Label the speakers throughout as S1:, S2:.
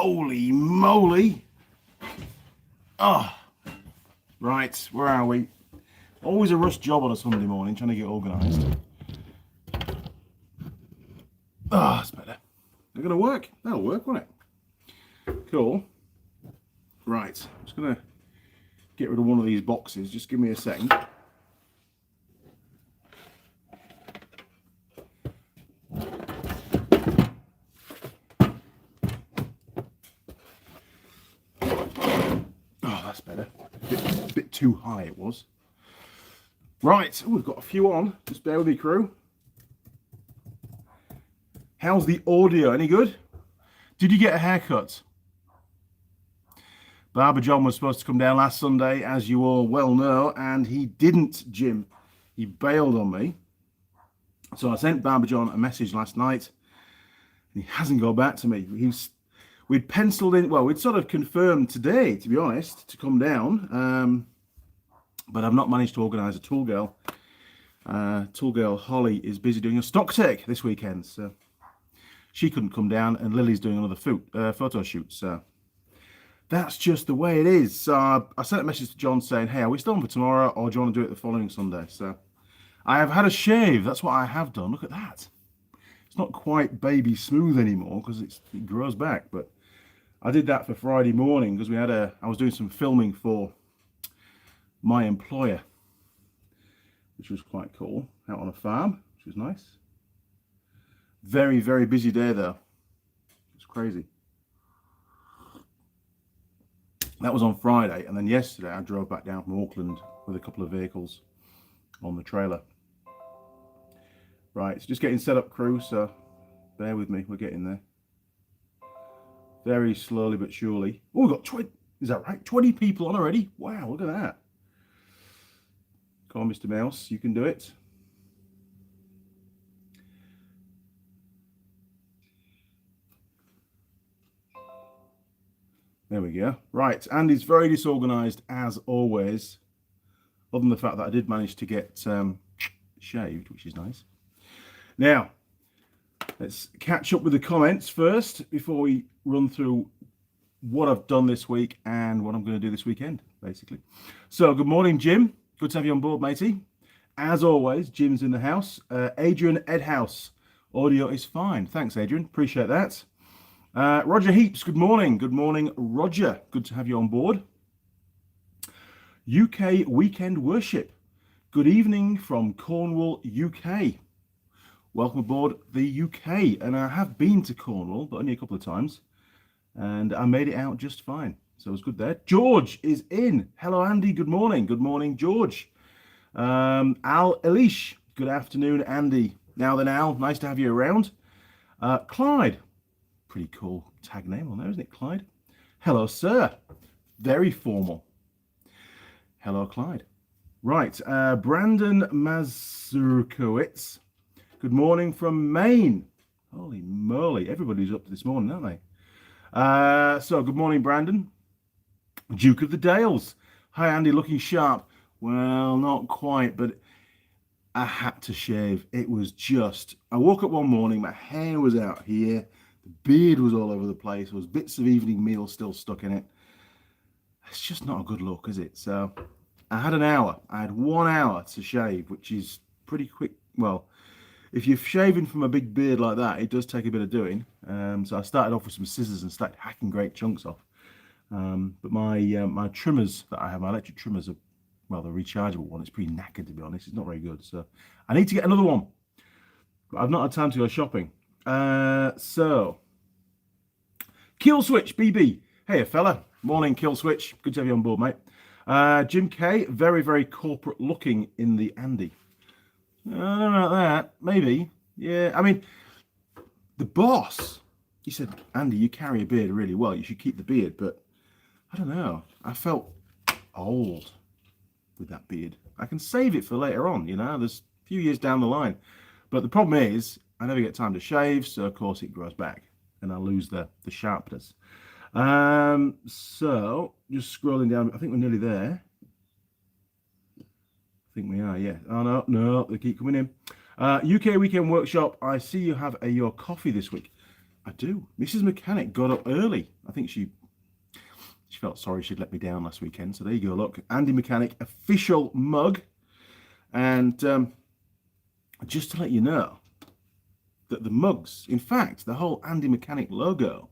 S1: Holy moly. Oh, right, where are we? Always a rush job on a Sunday morning, trying to get organised. Oh, that's better. They're going to work. That'll work, won't it? Cool. Right, I'm just going to get rid of one of these boxes. Just give me a second. Oh, that's better. A bit too high it was. Right, we've got a few on. Just bear with me, crew. How's the audio? Any good? Did you get a haircut? Barber John was supposed to come down last Sunday, as you all well know, and he didn't, Jim. He bailed on me. So I sent Barber John a message last night, and he hasn't got back to me. We'd penciled in, well, we'd sort of confirmed today, to be honest, to come down, but I've not managed to organise a Tool Girl. Tool Girl Holly is busy doing a stock take this weekend, so she couldn't come down, and Lily's doing another photo shoot, so that's just the way it is. So I sent a message to John saying, hey, are we still on for tomorrow, or do you want to do it the following Sunday? So I have had a shave. That's what I have done. Look at that. It's not quite baby smooth anymore because it grows back, but I did that for Friday morning because I was doing some filming for my employer, which was quite cool, out on a farm, which was nice. Very, very busy day though. It's crazy. That was on Friday, and then yesterday I drove back down from Auckland with a couple of vehicles on the trailer. Right, it's just getting set up, crew, so bear with me, we're getting there. Very slowly but surely. Oh, we've got 20, is that right? 20 people on already? Wow, look at that. Come on, Mr. Mouse, you can do it. There we go. Right, Andy's very disorganised as always, other than the fact that I did manage to get shaved, which is nice. Now, let's catch up with the comments first before we run through what I've done this week and what I'm going to do this weekend, basically. So, good morning, Jim. Good to have you on board, matey. As always, Jim's in the house. Adrian Edhouse, audio is fine. Thanks, Adrian. Appreciate that. Roger Heaps, good morning. Good morning, Roger. Good to have you on board. UK Weekend Worship. Good evening from Cornwall, UK. Welcome aboard the UK. And I have been to Cornwall, but only a couple of times. And I made it out just fine. So it was good there. George is in. Hello, Andy. Good morning. Good morning, George. Al Elish. Good afternoon, Andy. Now then, Al, nice to have you around. Clyde. Pretty cool tag name on there, isn't it, Clyde? Hello, sir. Very formal. Hello, Clyde. Right, Brandon Mazurkowitz. Good morning from Maine. Holy moly, everybody's up this morning, aren't they? So, good morning, Brandon. Duke of the Dales. Hi, Andy, looking sharp. Well, not quite, but I had to shave. It was just, I woke up one morning, my hair was out here. The beard was all over the place. There was bits of evening meal still stuck in it. It's just not a good look, is it? So I had an hour. I had 1 hour to shave, which is pretty quick. Well, if you're shaving from a big beard like that, it does take a bit of doing. So I started off with some scissors and started hacking great chunks off. But my trimmers that I have, my electric trimmers are, well, the rechargeable one. It's pretty knackered, to be honest. It's not very good. So I need to get another one. But I've not had time to go shopping. So Kill Switch BB, hey fella, morning Kill Switch, good to have you on board, mate. Jim K, very, very corporate looking in the Andy. I don't know about that, maybe. Yeah, I mean, the boss, he said, Andy, you carry a beard really well, you should keep the beard, but I don't know, I felt old with that beard. I can save it for later on, you know, there's a few years down the line, but the problem is I never get time to shave, so of course it grows back and I lose the sharpness. So just scrolling down, I think we're nearly there. I think we are, yeah. Oh no, they keep coming in. UK Weekend Workshop, I see you have your coffee this week. I do. Mrs. Mechanic got up early. I think she felt sorry she'd let me down last weekend. So there you go. Look, Andy Mechanic official mug. And just to let you know that the mugs, in fact, the whole Andy Mechanic logo,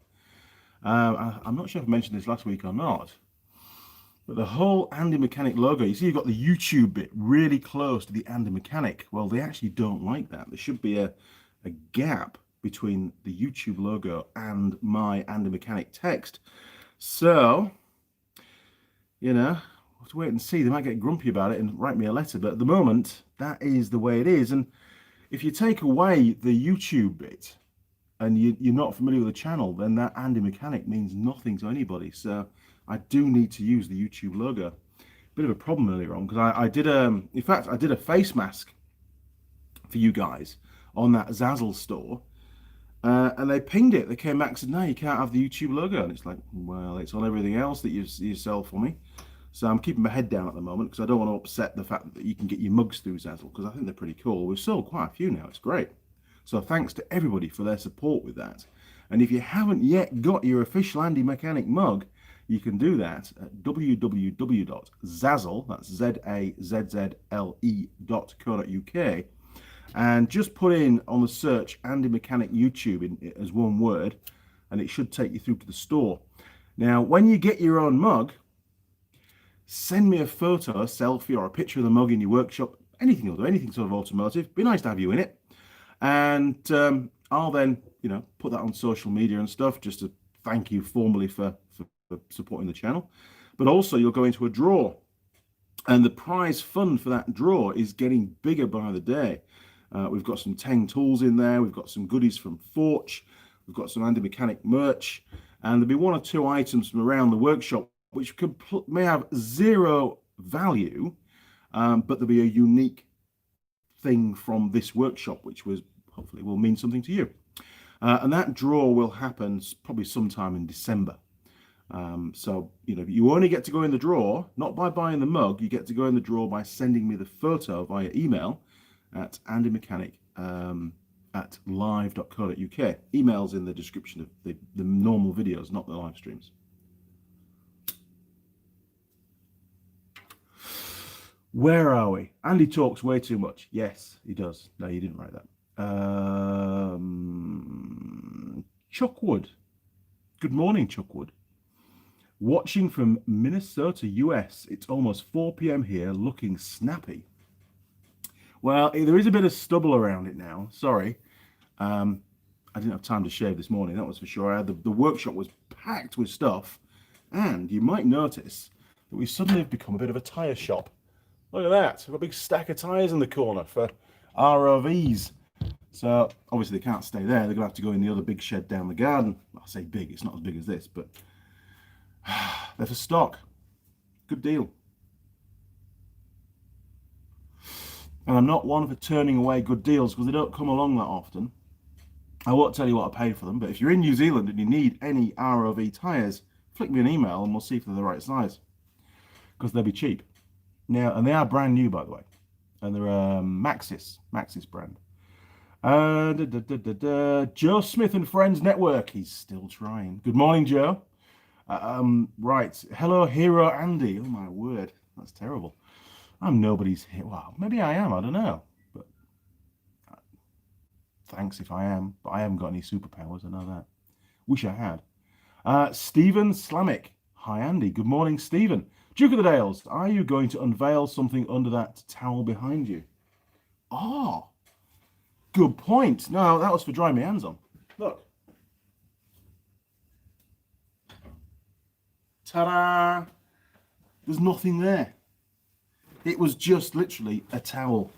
S1: I'm not sure if I mentioned this last week or not, but the whole Andy Mechanic logo, you see you've got the YouTube bit really close to the Andy Mechanic. Well, they actually don't like that. There should be a gap between the YouTube logo and my Andy Mechanic text. So, you know, we'll have to wait and see. They might get grumpy about it and write me a letter. But at the moment, that is the way it is. And if you take away the YouTube bit and you're not familiar with the channel, then that Andy Mechanic means nothing to anybody. So I do need to use the YouTube logo. Bit of a problem earlier on because I did in fact, I did a face mask for you guys on that Zazzle store. And they pinged it. They came back and said, no, you can't have the YouTube logo. And it's like, well, it's on everything else that you sell for me. So I'm keeping my head down at the moment because I don't want to upset the fact that you can get your mugs through Zazzle because I think they're pretty cool. We've sold quite a few now. It's great. So thanks to everybody for their support with that. And if you haven't yet got your official Andy Mechanic mug, you can do that at www.zazzle, that's zazzle.co.uk. And just put in on the search Andy Mechanic YouTube as one word, and it should take you through to the store. Now, when you get your own mug, send me a photo, a selfie, or a picture of the mug in your workshop, anything sort of automotive. Be nice to have you in it. And I'll then, put that on social media and stuff, just to thank you formally for supporting the channel. But also, you'll go into a draw. And the prize fund for that draw is getting bigger by the day. We've got some Teng tools in there. We've got some goodies from Forge. We've got some Andy Mechanic merch. And there'll be one or two items from around the workshop which may have zero value, but there'll be a unique thing from this workshop, which hopefully will mean something to you. And that draw will happen probably sometime in December. So, you only get to go in the draw, not by buying the mug. You get to go in the draw by sending me the photo via email at andymechanic@live.co.uk. Email's in the description of the normal videos, not the live streams. Where are we? Andy talks way too much. Yes, he does. No, you didn't write that. Chuckwood. Good morning, Chuckwood. Watching from Minnesota, US. It's almost 4 p.m. here, looking snappy. Well, there is a bit of stubble around it now. Sorry. I didn't have time to shave this morning, that was for sure. The workshop was packed with stuff. And you might notice that we suddenly have become a bit of a tyre shop. Look at that. We've got a big stack of tyres in the corner for ROVs. So, obviously, they can't stay there. They're going to have to go in the other big shed down the garden. I say big. It's not as big as this, but they're for stock. Good deal. And I'm not one for turning away good deals because they don't come along that often. I won't tell you what I paid for them, but if you're in New Zealand and you need any ROV tyres, flick me an email and we'll see if they're the right size. Because they'll be cheap. Now, and they are brand new, by the way. And they're a Maxxis brand. Joe Smith and Friends Network. He's still trying. Good morning, Joe. Right. Hello, Hero Andy. Oh, my word. That's terrible. I'm nobody's hero. Well, maybe I am. I don't know. But thanks if I am. But I haven't got any superpowers. I know that. Wish I had. Stephen Slamick. Hi, Andy. Good morning, Stephen. Duke of the Dales, are you going to unveil something under that towel behind you? Oh, good point. No, that was for drying my hands on. Look. Ta-da! There's nothing there. It was just literally a towel.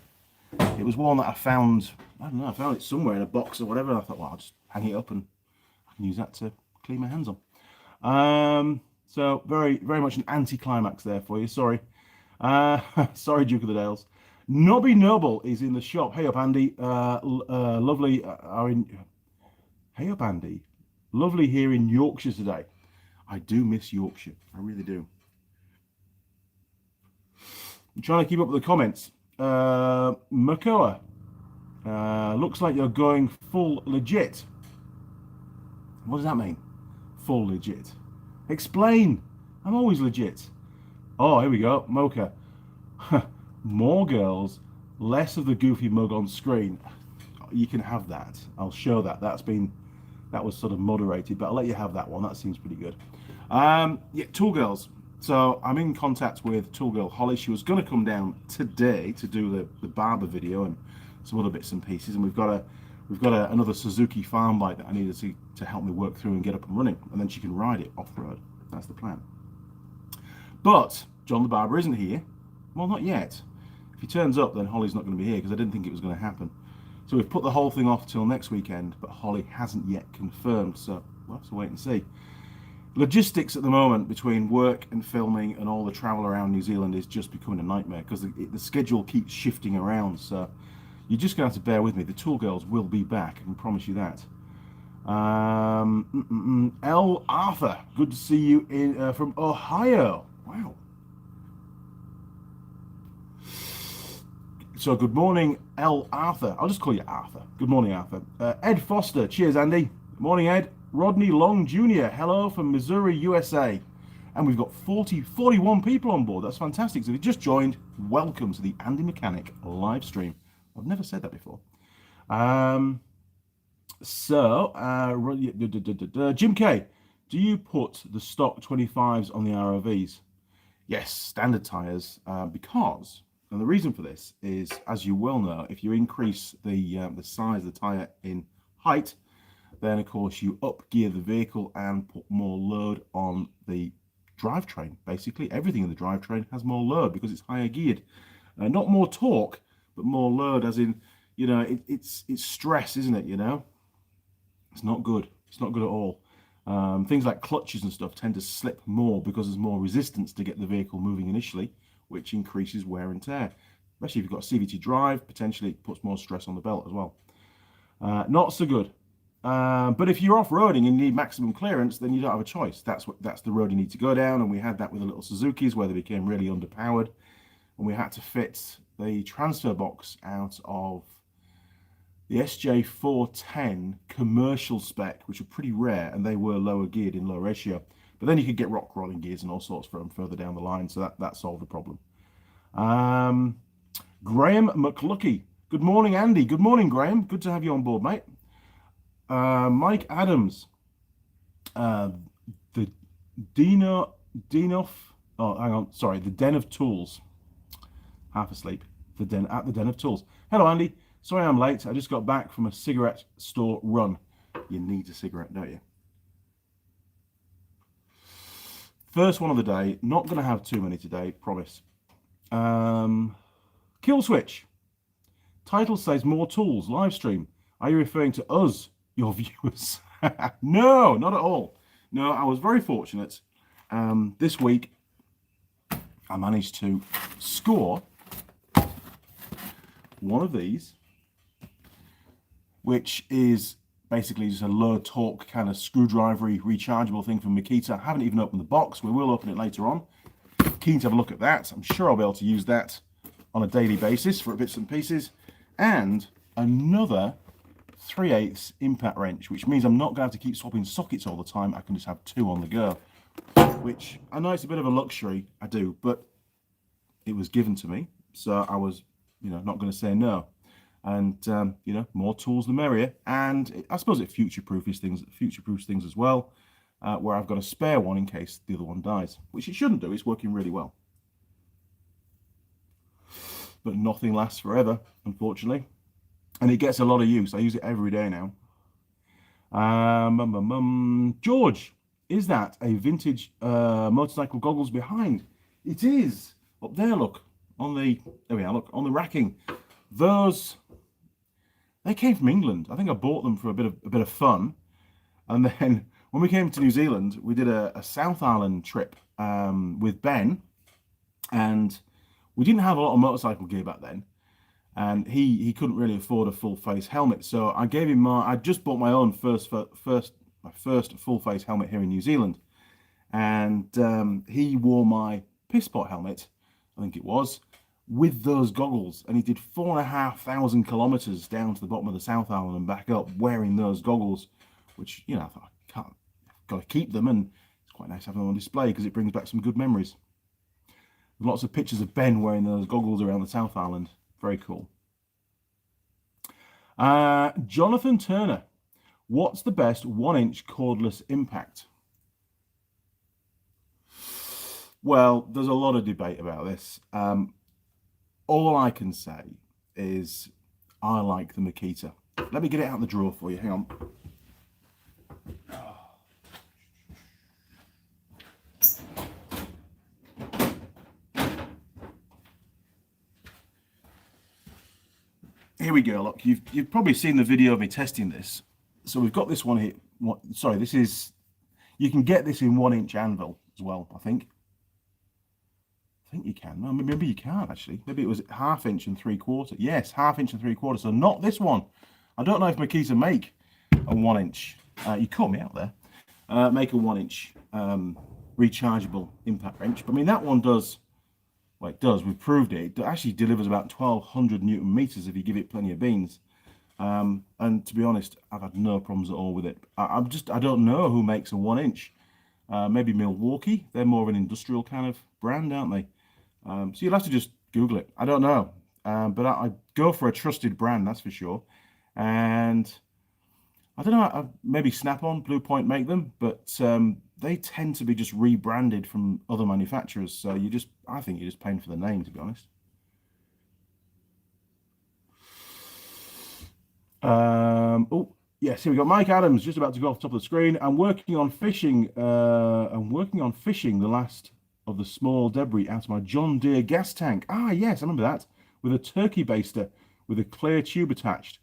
S1: It was one that I found, I don't know, I found it somewhere in a box or whatever. And I thought, well, I'll just hang it up and I can use that to clean my hands on. So very, very much an anti-climax there for you. Sorry. Sorry, Duke of the Dales. Nobby Noble is in the shop. Hey up, Andy. Lovely. Hey up, Andy. Lovely here in Yorkshire today. I do miss Yorkshire. I really do. I'm trying to keep up with the comments. Makoa. Looks like you're going full legit. What does that mean? Full legit. Explain. I'm always legit. Oh, here we go. Mocha. More girls, less of the goofy mug on screen. You can have that. I'll show that. That was sort of moderated, but I'll let you have that one. That seems pretty good. Yeah, Tool Girls. So I'm in contact with Tool Girl Holly. She was going to come down today to do the barber video and some other bits and pieces, and we've got another Suzuki farm bike that I needed to help me work through and get up and running, and then she can ride it off road. That's the plan. But John the barber isn't here. Well, not yet. If he turns up, then Holly's not going to be here because I didn't think it was going to happen. So we've put the whole thing off till next weekend, but Holly hasn't yet confirmed, so we'll have to wait and see. Logistics at the moment between work and filming and all the travel around New Zealand is just becoming a nightmare because the schedule keeps shifting around, so you're just going to have to bear with me. The Tool Girls will be back, I can promise you that. L. Arthur, good to see you from Ohio. Wow. So good morning, L. Arthur. I'll just call you Arthur. Good morning, Arthur. Ed Foster, cheers, Andy. Good morning, Ed. Rodney Long Jr., hello from Missouri, USA. And we've got 41 people on board. That's fantastic. So if you just joined, welcome to the Andy Mechanic live stream. I've never said that before. Jim K, do you put the stock 25s on the ROVs? Yes, standard tires, because, and the reason for this is, as you well know, if you increase the size of the tire in height, then of course you up gear the vehicle and put more load on the drivetrain. Basically, everything in the drivetrain has more load because it's higher geared. Not more torque, but more load, as in, you know, it's stress, isn't it? You know, it's not good. It's not good at all. Things like clutches and stuff tend to slip more because there's more resistance to get the vehicle moving initially, which increases wear and tear. Especially if you've got a CVT drive, potentially it puts more stress on the belt as well. Not so good. But if you're off-roading and you need maximum clearance, then you don't have a choice. That's the road you need to go down, and we had that with the little Suzukis where they became really underpowered, and we had to fit the transfer box out of the SJ410 commercial spec, which are pretty rare, and they were lower geared in low ratio. But then you could get rock rolling gears and all sorts for them further down the line, so that solved the problem. Graham McLucky. Good morning, Andy. Good morning, Graham. Good to have you on board, mate. Mike Adams, the Den of Tools. Half asleep. At the Den of Tools. Hello, Andy. Sorry I'm late. I just got back from a cigarette store run. You need a cigarette, don't you? First one of the day. Not going to have too many today, promise. Kill switch. Title says more tools. Live stream. Are you referring to us, your viewers? No, not at all. No, I was very fortunate. This week, I managed to score one of these, which is basically just a low torque kind of screwdrivery rechargeable thing from Makita. I haven't even opened the box. We will open it later on. Keen to have a look at that. I'm sure I'll be able to use that on a daily basis for bits and pieces. And another 3/8 impact wrench, which means I'm not going to have to keep swapping sockets all the time. I can just have two on the go, which I know it's a bit of a luxury, I do, but it was given to me, so I was, not going to say no. And more tools the merrier. And I suppose it future-proofs things as well, where I've got a spare one in case the other one dies, which it shouldn't do. It's working really well, but nothing lasts forever, unfortunately. And it gets a lot of use. I use it every day now. George, is that a vintage motorcycle goggles behind? It is. Up there, look. There we are, look, on the racking. Those, they came from England. I think I bought them for a bit of fun. And then when we came to New Zealand, we did a South Island trip with Ben. And we didn't have a lot of motorcycle gear back then. And he couldn't really afford a full face helmet, so I gave him I just bought my own first full face helmet here in New Zealand, and he wore my piss pot helmet, I think it was, with those goggles, and he did 4,500 kilometers down to the bottom of the South Island and back up wearing those goggles, which I thought, I got to keep them, and it's quite nice having them on display because it brings back some good memories. Lots of pictures of Ben wearing those goggles around the South Island. Very cool. Jonathan Turner, what's the best 1-inch cordless impact? Well, there's a lot of debate about this. All I can say is I like the Makita. Let me get it out of the drawer for you. Hang on. Here we go. Look, you've probably seen the video of me testing this. So we've got this one here. Sorry, this is, you can get this in 1-inch anvil as well, I think. I think you can. No, maybe you can't actually. Maybe it was 1/2 inch and 3/4. Yes, 1/2 inch and 3/4. So not this one. I don't know if Makita make a 1-inch. You caught me out there. Make a 1-inch rechargeable impact wrench. But I mean, that one does. Well, it does. We've proved it. It actually delivers about 1,200 Newton meters if you give it plenty of beans. And to be honest, I've had no problems at all with it. I don't know who makes a 1-inch. Maybe Milwaukee. They're more of an industrial kind of brand, aren't they? So you'll have to just Google it. I don't know. But I go for a trusted brand, that's for sure. And I don't know, maybe Snap-on, Blue Point make them, but they tend to be just rebranded from other manufacturers. So I think you're just paying for the name, to be honest. Oh, yes, here we go. Mike Adams, just about to go off the top of the screen. I'm working on fishing. The last of the small debris out of my John Deere gas tank. Ah, yes, I remember that. With a turkey baster with a clear tube attached.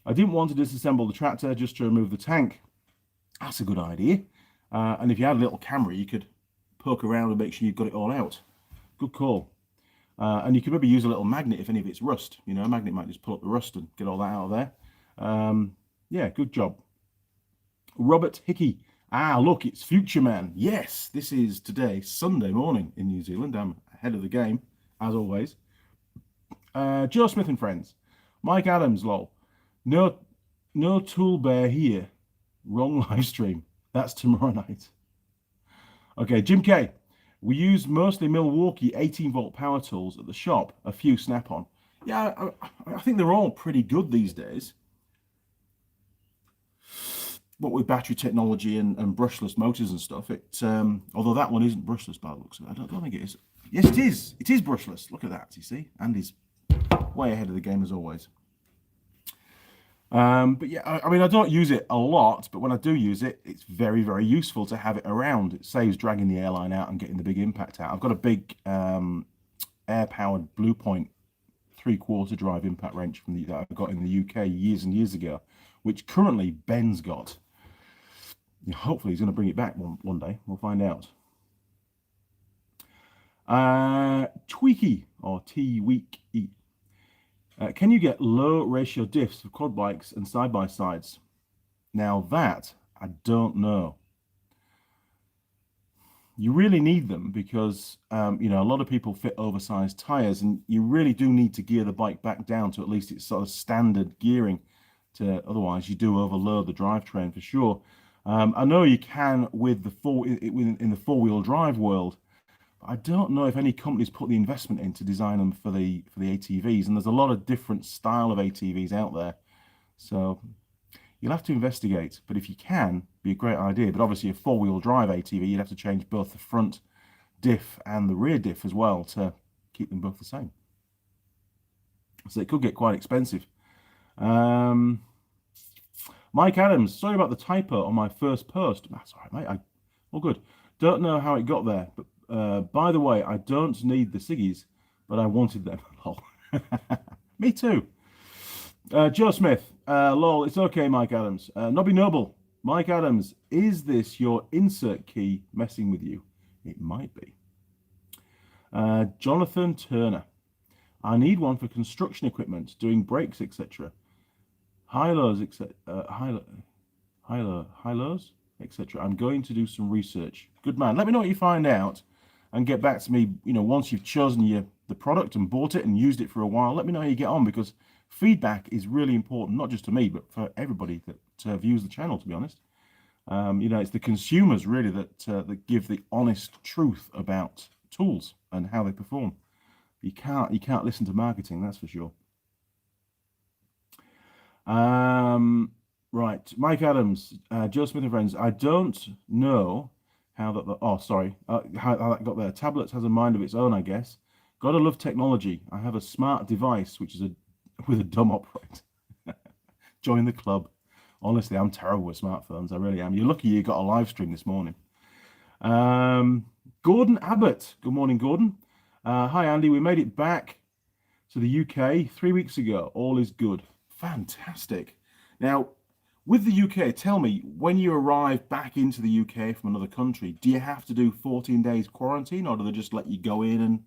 S1: I didn't want to disassemble the tractor just to remove the tank. That's a good idea. And if you had a little camera, you could poke around and make sure you've got it all out. Good call. And you could maybe use a little magnet if any of it's rust. You know, a magnet might just pull up the rust and get all that out of there. Yeah, good job. Robert Hickey. Ah, look, it's Future Man. Yes, this is today, Sunday morning in New Zealand. I'm ahead of the game, as always. Joe Smith and friends. Mike Adams, lol. No tool bear here. Wrong live stream. That's tomorrow night. Okay, Jim K. We use mostly Milwaukee 18-volt power tools at the shop. A few Snap-on. Yeah, I think they're all pretty good these days. What with battery technology and brushless motors and stuff, although that one isn't brushless by the looks of it. I don't think it is. Yes, it is. It is brushless. Look at that, you see. Andy's way ahead of the game as always. But yeah, I mean, I don't use it a lot, but when I do use it, it's very, very useful to have it around. It saves dragging the airline out and getting the big impact out. I've got a big air-powered Blue Point 3/4 drive impact wrench that I got in the UK years and years ago, which currently Ben's got. Hopefully he's going to bring it back one day. We'll find out. Tweaky, or T-Week-E. Can you get low ratio diffs for quad bikes and side-by-sides? Now that, I don't know. You really need them because, you know, a lot of people fit oversized tires, and you really do need to gear the bike back down to at least its sort of standard gearing. Otherwise, you do overload the drivetrain for sure. I know you can with in the four-wheel drive world. I don't know if any companies put the investment in to design them for the ATVs, and there's a lot of different style of ATVs out there, so you'll have to investigate. But if you can, be a great idea. But obviously, a four-wheel drive ATV, you'd have to change both the front diff and the rear diff as well to keep them both the same. So it could get quite expensive. Mike Adams, sorry about the typo on my first post. That's all right, mate. All good. Don't know how it got there, but by the way, I don't need the ciggies, but I wanted them. Me too. Joe Smith, lol, it's okay, Mike Adams. Nobby Noble, Mike Adams, is this your insert key messing with you? It might be. Jonathan Turner, I need one for construction equipment, doing brakes, etc. High-lows, etc. High-lows, etc. I'm going to do some research. Good man. Let me know what you find out and get back to me, you know, once you've chosen the product and bought it and used it for a while. Let me know how you get on, because feedback is really important, not just to me, but for everybody that views the channel, to be honest. You know, it's the consumers really that give the honest truth about tools and how they perform. You can't listen to marketing, that's for sure. Right, Mike Adams, Joe Smith and friends. I don't know how that. Oh, sorry, how that got there. Tablets has a mind of its own, I guess. Gotta love technology. I have a smart device which is with a dumb operator. Join the club. Honestly, I'm terrible with smartphones. I really am. You're lucky you got a live stream this morning. Gordon Abbott. Good morning, Gordon. Hi, Andy. We made it back to the UK 3 weeks ago. All is good. Fantastic. Now, with the UK, tell me, when you arrive back into the UK from another country, do you have to do 14 days quarantine, or do they just let you go in and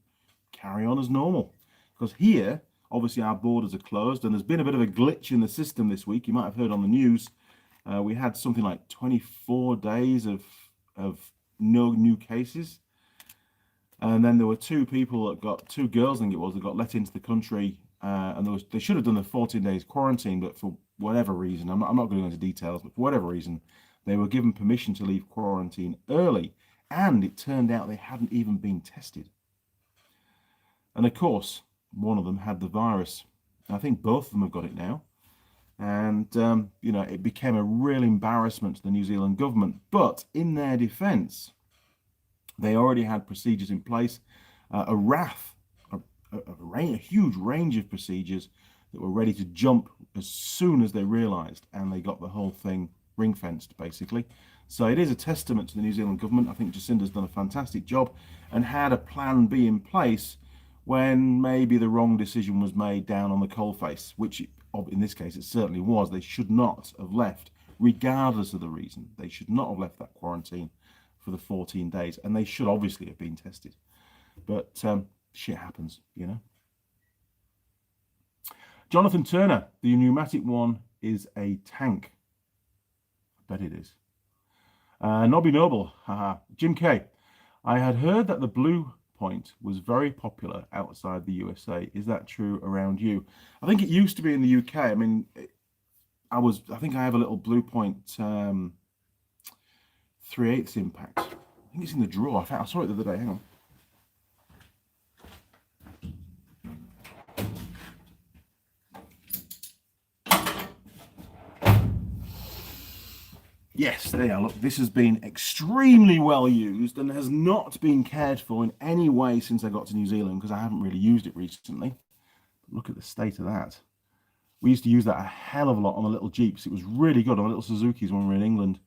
S1: carry on as normal? Because here, obviously, our borders are closed, and there's been a bit of a glitch in the system this week. You might have heard on the news. We had something like 24 days of no new cases. And then there were two girls, I think it was, that got let into the country, and they should have done the 14 days quarantine, but for whatever reason, I'm not going to go into details, but for whatever reason, they were given permission to leave quarantine early, and it turned out they hadn't even been tested. And of course, one of them had the virus. I think both of them have got it now. And, you know, it became a real embarrassment to the New Zealand government. But in their defense, they already had procedures in place, a huge range of procedures that were ready to jump as soon as they realised, and they got the whole thing ring-fenced, basically. So it is a testament to the New Zealand government. I think Jacinda's done a fantastic job and had a plan B in place when maybe the wrong decision was made down on the coalface, which in this case it certainly was. They should not have left, regardless of the reason. They should not have left that quarantine for the 14 days, and they should obviously have been tested. But shit happens, you know. Jonathan Turner, the pneumatic one is a tank. I bet it is. Nobby Noble, haha. Jim K. I had heard that the Blue Point was very popular outside the USA. Is that true around you? I think it used to be in the UK. I mean, I think I have a little Blue Point 3/8 impact. I think it's in the drawer. I saw it the other day. Hang on. Yes, there you are. Look, this has been extremely well used and has not been cared for in any way since I got to New Zealand, because I haven't really used it recently. Look at the state of that. We used to use that a hell of a lot on the little Jeeps. It was really good on little Suzukis when we were in England.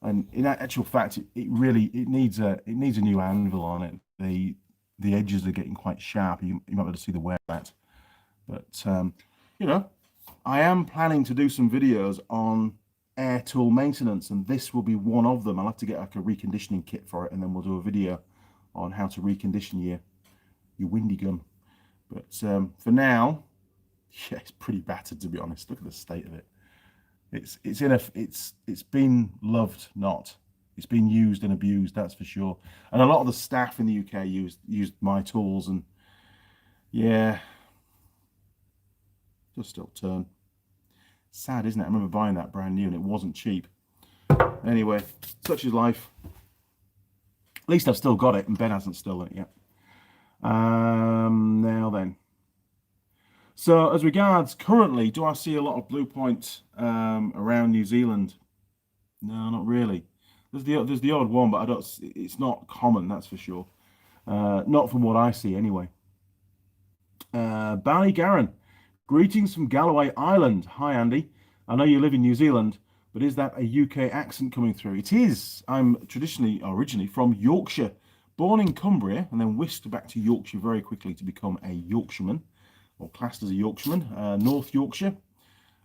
S1: And in actual fact, it needs a new anvil on it. The edges are getting quite sharp. You might be able to see the wear of that. But you know, I am planning to do some videos on air tool maintenance, and this will be one of them. I'll have to get like a reconditioning kit for it, and then we'll do a video on how to recondition your windy gun. But for now, yeah, it's pretty battered, to be honest. Look at the state of it. It's been loved, not. It's been used and abused, that's for sure. And a lot of the staff in the UK used my tools, and yeah, just still turn. Sad, isn't it? I remember buying that brand new and it wasn't cheap. Anyway, such is life. At least I've still got it, and Ben hasn't stolen it yet. Now then. So as regards currently, do I see a lot of Blue Point around New Zealand? No, not really. There's the odd one, but it's not common, that's for sure. Not from what I see anyway. Barney Garron, greetings from Galloway Island. Hi Andy, I know you live in New Zealand, but is that a UK accent coming through? It is. I'm originally from Yorkshire, born in Cumbria and then whisked back to Yorkshire very quickly to become a Yorkshireman, or classed as a Yorkshireman. North Yorkshire.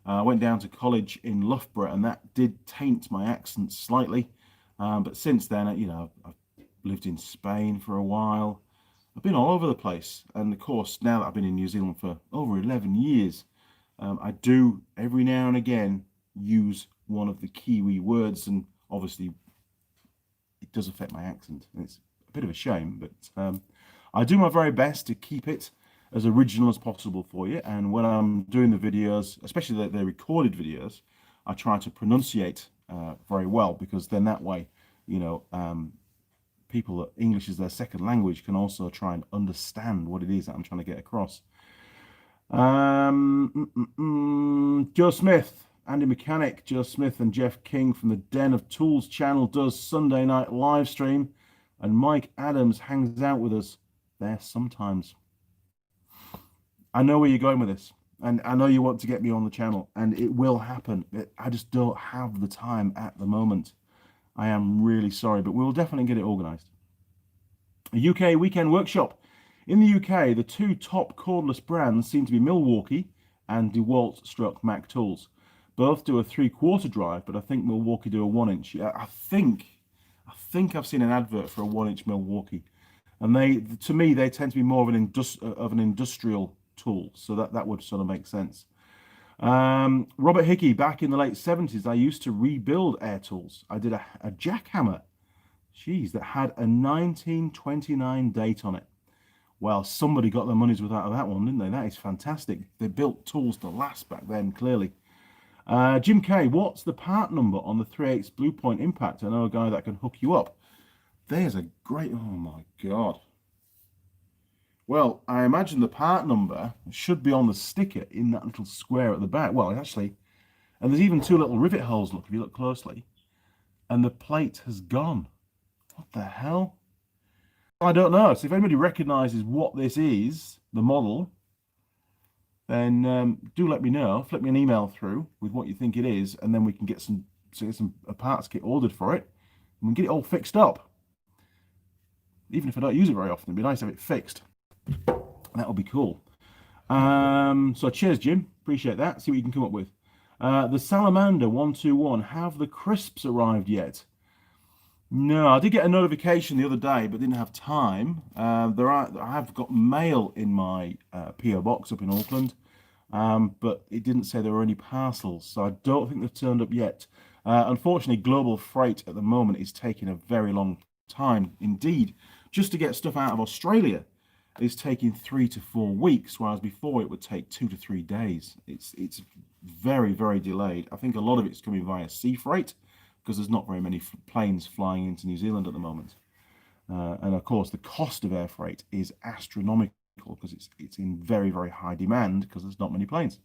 S1: I went down to college in Loughborough, and that did taint my accent slightly. But since then, you know, I've lived in Spain for a while. I've been all over the place. And of course, now that I've been in New Zealand for over 11 years, I do every now and again use one of the Kiwi words, and obviously it does affect my accent. And it's a bit of a shame, but I do my very best to keep it as original as possible for you. And when I'm doing the videos, especially the recorded videos, I try to pronunciate very well, because then that way, you know, people that English is their second language can also try and understand what it is that I'm trying to get across. Joe Smith, Andy Mechanic, Joe Smith and Jeff King from the Den of Tools channel does Sunday night live stream, and Mike Adams hangs out with us there sometimes. I know where you're going with this, and I know you want to get me on the channel, and it will happen. I just don't have the time at the moment. I am really sorry, but we'll definitely get it organised. A UK weekend workshop. In the UK, the two top cordless brands seem to be Milwaukee and DeWalt / Mac Tools. Both do a 3/4 drive, but I think Milwaukee do a 1-inch. I think I've seen an advert for a 1-inch Milwaukee, and to me, they tend to be more of an industrial tool, so that would sort of make sense. Robert Hickey, back in the late 70s, I used to rebuild air tools. I did a jackhammer, that had a 1929 date on it. Well, somebody got their money's worth out of that one, didn't they? That is fantastic. They built tools to last back then, clearly. Jim K, what's the part number on the 3/8 Blue Point Impact? I know a guy that can hook you up. There's a great, oh my God. Well, I imagine the part number should be on the sticker in that little square at the back. Well, actually, and there's even two little rivet holes, look, if you look closely. And the plate has gone. What the hell? I don't know. So if anybody recognises what this is, the model, then do let me know. Flip me an email through with what you think it is, and then we can get a parts kit ordered for it, and we can get it all fixed up. Even if I don't use it very often, it'd be nice to have it fixed. That would be cool. So cheers, Jim. Appreciate that. See what you can come up with. The Salamander 121. Have the crisps arrived yet? No, I did get a notification the other day, but didn't have time. I have got mail in my PO box up in Auckland, but it didn't say there were any parcels, so I don't think they've turned up yet. Unfortunately, global freight at the moment is taking a very long time indeed. Just to get stuff out of Australia is taking 3 to 4 weeks, whereas before it would take 2 to 3 days. It's very, very delayed. I think a lot of it's coming via sea freight, because there's not very many planes flying into New Zealand at the moment. And of course, the cost of air freight is astronomical, because it's in very, very high demand, because there's not many planes.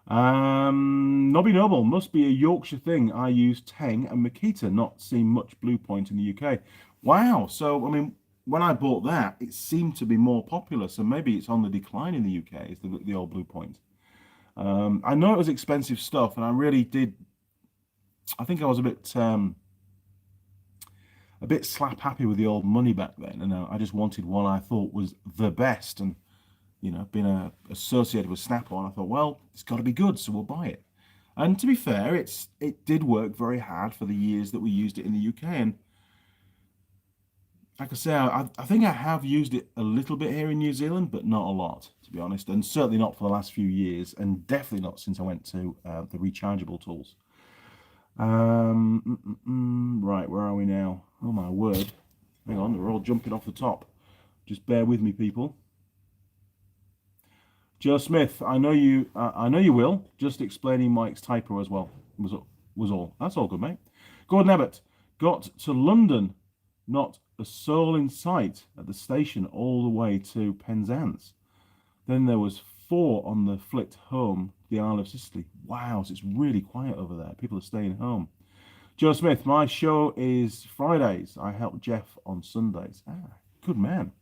S1: Nobby Noble, must be a Yorkshire thing. I use Teng and Makita, not seen much Blue Point in the UK. Wow, so I mean, when I bought that, it seemed to be more popular, so maybe it's on the decline in the UK, is the old Blue Point. I know it was expensive stuff, and I really did. I think I was a bit slap happy with the old money back then, and I just wanted one I thought was the best. And you know, being associated with Snap-on, I thought, well, it's got to be good, so we'll buy it. And to be fair, it did work very hard for the years that we used it in the UK. And like I say, I think I have used it a little bit here in New Zealand, but not a lot, to be honest, and certainly not for the last few years, and definitely not since I went to the rechargeable tools. Right, where are we now? Oh my word. Hang on, they're all jumping off the top. Just bear with me, people. Joe Smith, I know you will. Just explaining Mike's typo as well. Was all. That's all good, mate. Gordon Abbott, got to London, not a soul in sight at the station all the way to Penzance. Then there was 4 on the flit home, the Isle of Sicily. Wow, so it's really quiet over there. People are staying home. Joe Smith, my show is Fridays. I help Jeff on Sundays. Ah, good man.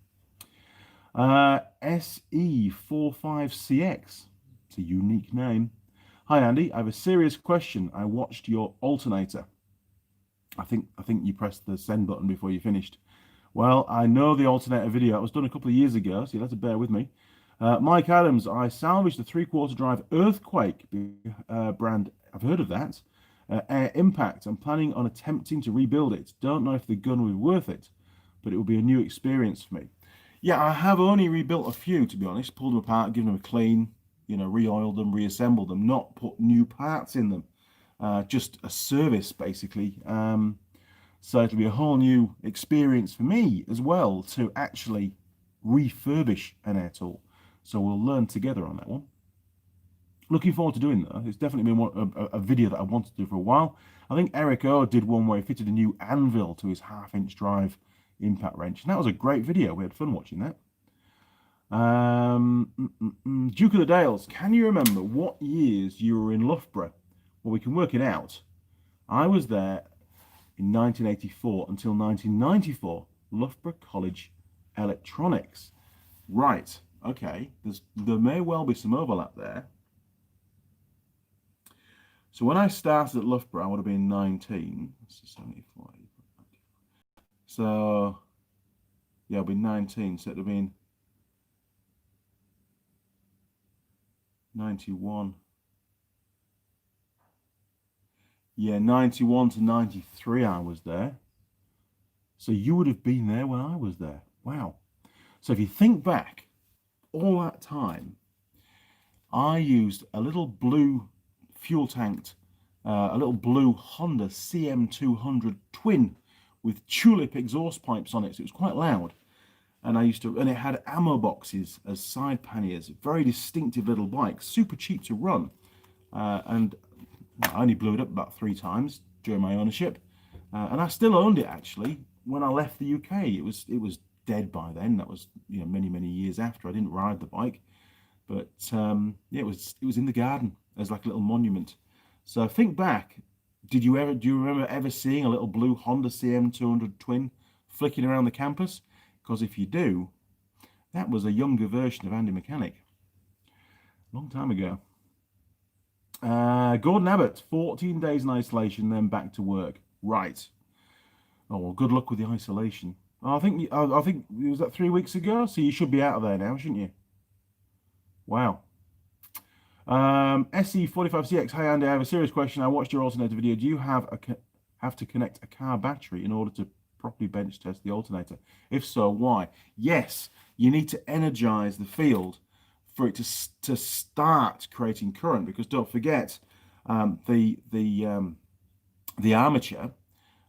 S1: SE45CX. It's a unique name. Hi, Andy. I have a serious question. I watched your Alternator. I think you pressed the send button before you finished. Well, I know the Alternator video. That was done a couple of years ago, so you'll have to bear with me. Mike Adams, I salvaged the 3/4 drive Earthquake brand. I've heard of that. Air Impact. I'm planning on attempting to rebuild it. Don't know if the gun will be worth it, but it will be a new experience for me. Yeah, I have only rebuilt a few, to be honest. Pulled them apart, given them a clean, you know, re-oiled them, reassembled them, not put new parts in them. Just a service, basically. So it'll be a whole new experience for me as well to actually refurbish an air tool. So we'll learn together on that one. Looking forward to doing that. It's definitely been a video that I wanted to do for a while. I think Eric O did one where he fitted a new anvil to his half-inch drive impact wrench, and that was a great video. We had fun watching that. Duke of the Dales, can you remember what years you were in Loughborough? Well, we can work it out. I was there in 1984 until 1994, Loughborough College Electronics. Right, okay, there may well be some overlap there. So when I started at Loughborough, I would have been 19. So 74. So, yeah, I'll be 19, so it would have been 91. Yeah, 91 to 93 I was there. So you would have been there when I was there. Wow. So if you think back, all that time, I used a little blue fuel tanked, a little blue Honda CM200 twin with tulip exhaust pipes on it, so it was quite loud. And it had ammo boxes as side panniers, very distinctive little bike, super cheap to run. And I only blew it up about 3 times during my ownership. And I still owned it actually when I left the UK. It was dead by then. That was many years after. I didn't ride the bike, but yeah, it was in the garden as like a little monument. So think back. Do you remember ever seeing a little blue Honda CM200 twin flicking around the campus? Because if you do, that was a younger version of Andy Mechanic. Long time ago. Gordon Abbott, 14 days in isolation, then back to work. Right. Oh, well, good luck with the isolation. I think it was that 3 weeks ago, so you should be out of there now, shouldn't you? Wow. SE45CX, hi Andy, I have a serious question. I watched your alternator video. Do you have to connect a car battery in order to properly bench test the alternator? If so, why? Yes, you need to energize the field for it to start creating current, because don't forget, the armature,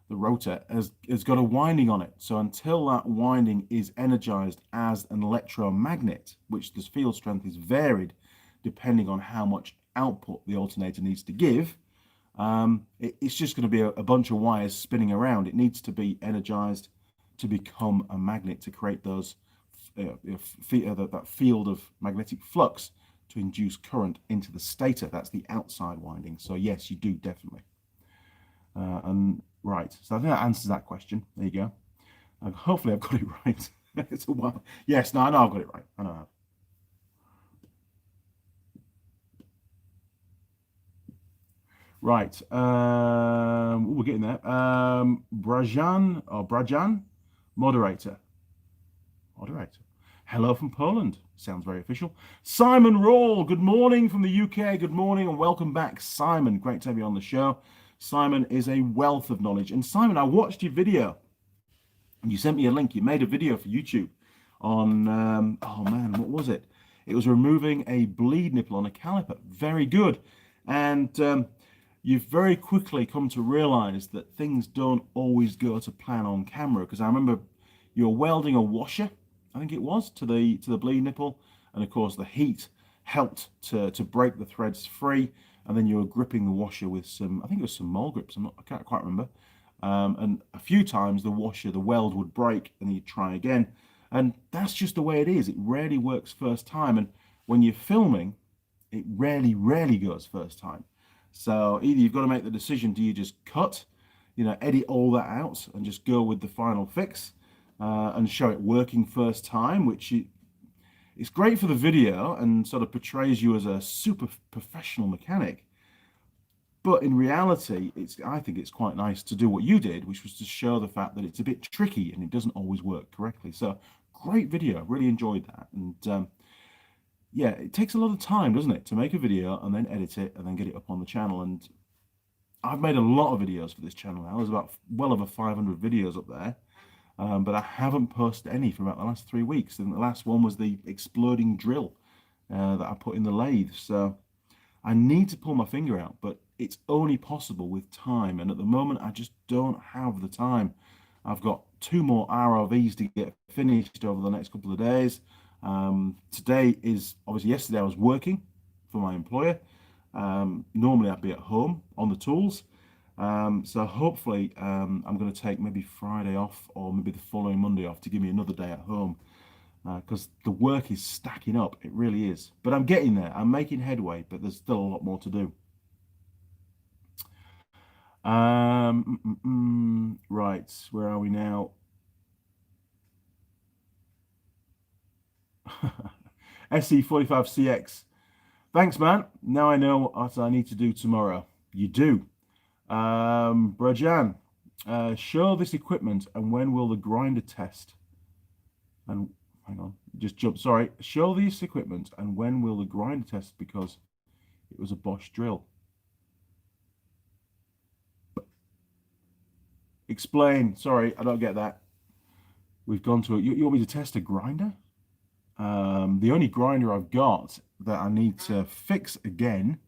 S1: the rotor, has got a winding on it. So until that winding is energized as an electromagnet, which the field strength is varied depending on how much output the alternator needs to give, it's just going to be a bunch of wires spinning around. It needs to be energized to become a magnet, to create those that field of magnetic flux to induce current into the stator. That's the outside winding. So yes, you do definitely. And right, so I think that answers that question. There you go. Hopefully I've got it right. It's a while. Yes, no, I know I've got it right. I know. Right, we're getting there. Brajan, moderator. Hello from Poland. Sounds very official. Simon Rawle, good morning from the UK. Good morning and welcome back, Simon. Great to have you on the show. Simon is a wealth of knowledge. And Simon, I watched your video and you sent me a link. You made a video for YouTube on, oh man, what was it? It was removing a bleed nipple on a caliper. Very good. And you've very quickly come to realize that things don't always go to plan on camera, because I remember you were welding a washer, I think it was, to the bleed nipple, and of course the heat helped to break the threads free, and then you were gripping the washer with some, I think it was some mole grips, I can't quite remember, and a few times the weld would break and you'd try again, and that's just the way it is. It rarely works first time, and when you're filming, it rarely goes first time. So either you've got to make the decision, do you just cut, edit all that out and just go with the final fix and show it working first time, which it's great for the video and sort of portrays you as a super professional mechanic. But in reality, I think it's quite nice to do what you did, which was to show the fact that it's a bit tricky and it doesn't always work correctly. So great video, really enjoyed that. And yeah, it takes a lot of time, doesn't it, to make a video and then edit it and then get it up on the channel. And I've made a lot of videos for this channel now. There's about well over 500 videos up there, but I haven't posted any for about the last 3 weeks. And the last one was the exploding drill that I put in the lathe. So I need to pull my finger out, but it's only possible with time. And at the moment, I just don't have the time. I've got 2 more ROVs to get finished over the next couple of days. Today is, obviously yesterday I was working for my employer. Normally I'd be at home on the tools. So hopefully I'm going to take maybe Friday off or maybe the following Monday off to give me another day at home, because the work is stacking up. It really is. But I'm getting there. I'm making headway, but there's still a lot more to do. Right, where are we now? SE45CX. Thanks, man. Now I know what I need to do tomorrow. You do. Brajan, show this equipment and when will the grinder test? And hang on, just jump. Sorry. Show this equipment and when will the grinder test, because it was a Bosch drill. Explain. Sorry, I don't get that. We've gone to it. You want me to test a grinder? The only grinder I've got that I need to fix again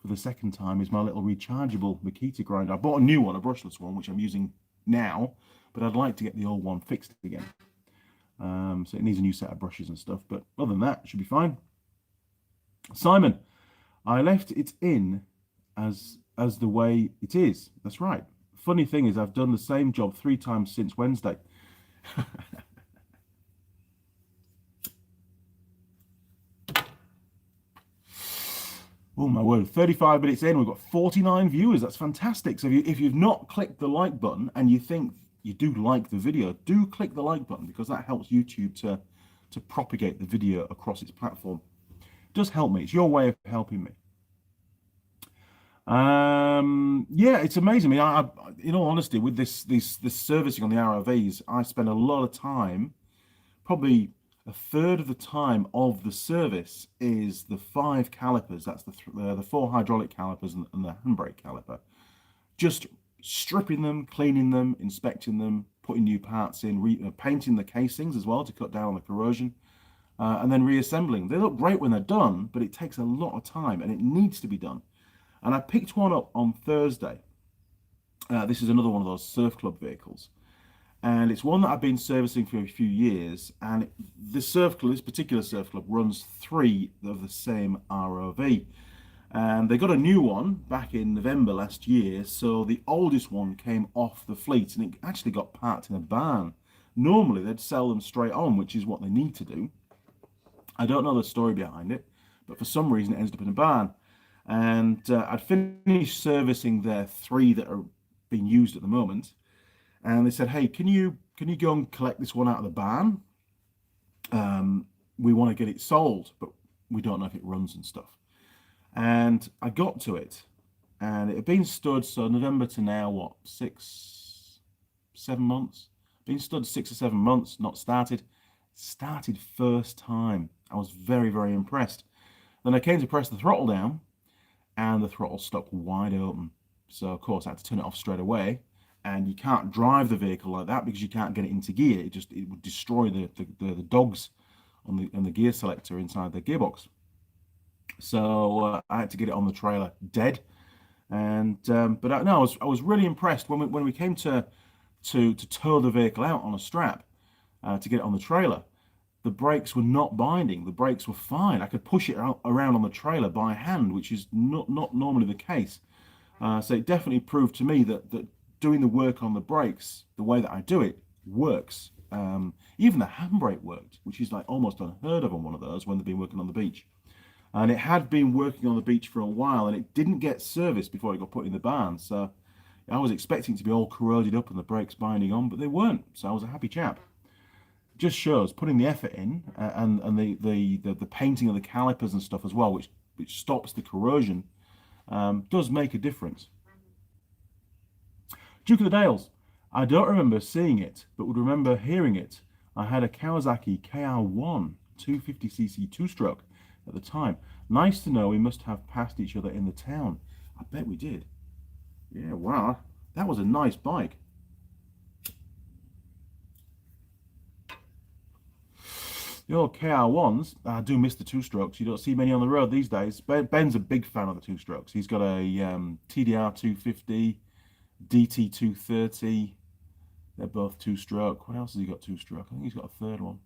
S1: for the second time is my little rechargeable Makita grinder. I bought a new one, a brushless one, which I'm using now, but I'd like to get the old one fixed again. So it needs a new set of brushes and stuff, but other than that, it should be fine. Simon, I left it in as the way it is. That's right. Funny thing is, I've done the same job 3 times since Wednesday. Oh my word, 35 minutes in, we've got 49 viewers. That's fantastic. So if you've not clicked the like button and you think you do like the video, do click the like button, because that helps YouTube to propagate the video across its platform. It does help me. It's your way of helping me. Yeah, it's amazing. I mean, in all honesty, with this servicing on the ROVs, I spend a lot of time, probably a third of the time of the service is the 5 calipers. That's the 4 hydraulic calipers and the handbrake caliper. Just stripping them, cleaning them, inspecting them, putting new parts in, painting the casings as well to cut down on the corrosion, and then reassembling. They look great when they're done, but it takes a lot of time and it needs to be done. And I picked one up on Thursday. This is another one of those surf club vehicles. And it's one that I've been servicing for a few years. And this particular surf club runs 3 of the same ROV. And they got a new one back in November last year. So the oldest one came off the fleet and it actually got parked in a barn. Normally they'd sell them straight on, which is what they need to do. I don't know the story behind it, but for some reason it ended up in a barn. And I'd finished servicing their 3 that are being used at the moment. And they said, hey, can you go and collect this one out of the barn? We want to get it sold, but we don't know if it runs and stuff. And I got to it, and it had been stood, so November to now, what, 6, 7 months? Been stood 6 or 7 months, not started. Started first time. I was very, very impressed. Then I came to press the throttle down, and the throttle stuck wide open. So, of course, I had to turn it off straight away. And you can't drive the vehicle like that because you can't get it into gear. It would destroy the dogs on the gear selector inside the gearbox. So I had to get it on the trailer dead. And but no, I was really impressed when we came to tow the vehicle out on a strap to get it on the trailer. The brakes were not binding. The brakes were fine. I could push it around on the trailer by hand, which is not normally the case. So it definitely proved to me that doing the work on the brakes, the way that I do it, works. Even the handbrake worked, which is like almost unheard of on one of those when they've been working on the beach. And it had been working on the beach for a while, and it didn't get serviced before it got put in the barn. So I was expecting it to be all corroded up and the brakes binding on, but they weren't. So I was a happy chap. Just shows putting the effort in, and the painting of the calipers and stuff as well, which stops the corrosion, does make a difference. Duke of the Dales. I don't remember seeing it, but would remember hearing it. I had a Kawasaki KR1 250cc 2-stroke at the time. Nice to know we must have passed each other in the town. I bet we did. Yeah, wow. That was a nice bike. The old KR1s, I do miss the 2-strokes. You don't see many on the road these days. Ben's a big fan of the 2-strokes. He's got a TDR 250, DT 230. They're both 2-stroke. What else has he got 2-stroke? I think he's got a third one.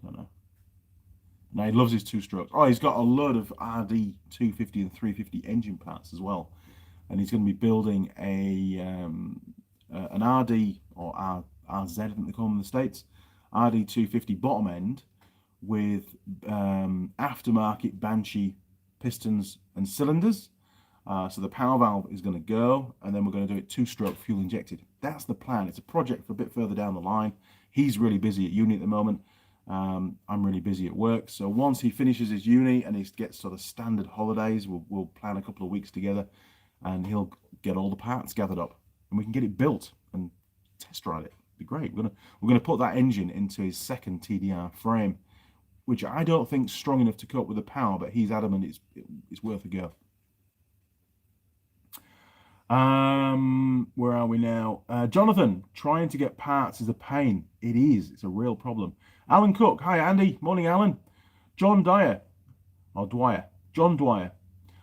S1: Don't know. Now he loves his two strokes. Oh, he's got a load of RD 250 and 350 engine parts as well, and he's going to be building an RD or RZ, I think they call them in the States, RD 250 bottom end with aftermarket Banshee pistons and cylinders. So the power valve is going to go, and then we're going to do it two-stroke fuel injected. That's the plan. It's a project for a bit further down the line. He's really busy at uni at the moment. I'm really busy at work. So once he finishes his uni and he gets sort of standard holidays, we'll plan a couple of weeks together, and he'll get all the parts gathered up, and we can get it built and test ride it. It'd be great. We're gonna put that engine into his second TDR frame, which I don't think is strong enough to cope with the power, but he's adamant it's worth a go. Where are we now? Jonathan, trying to get parts is a pain. It is. It's a real problem. Alan Cook. Hi, Andy. Morning, Alan. John Dwyer. John Dwyer.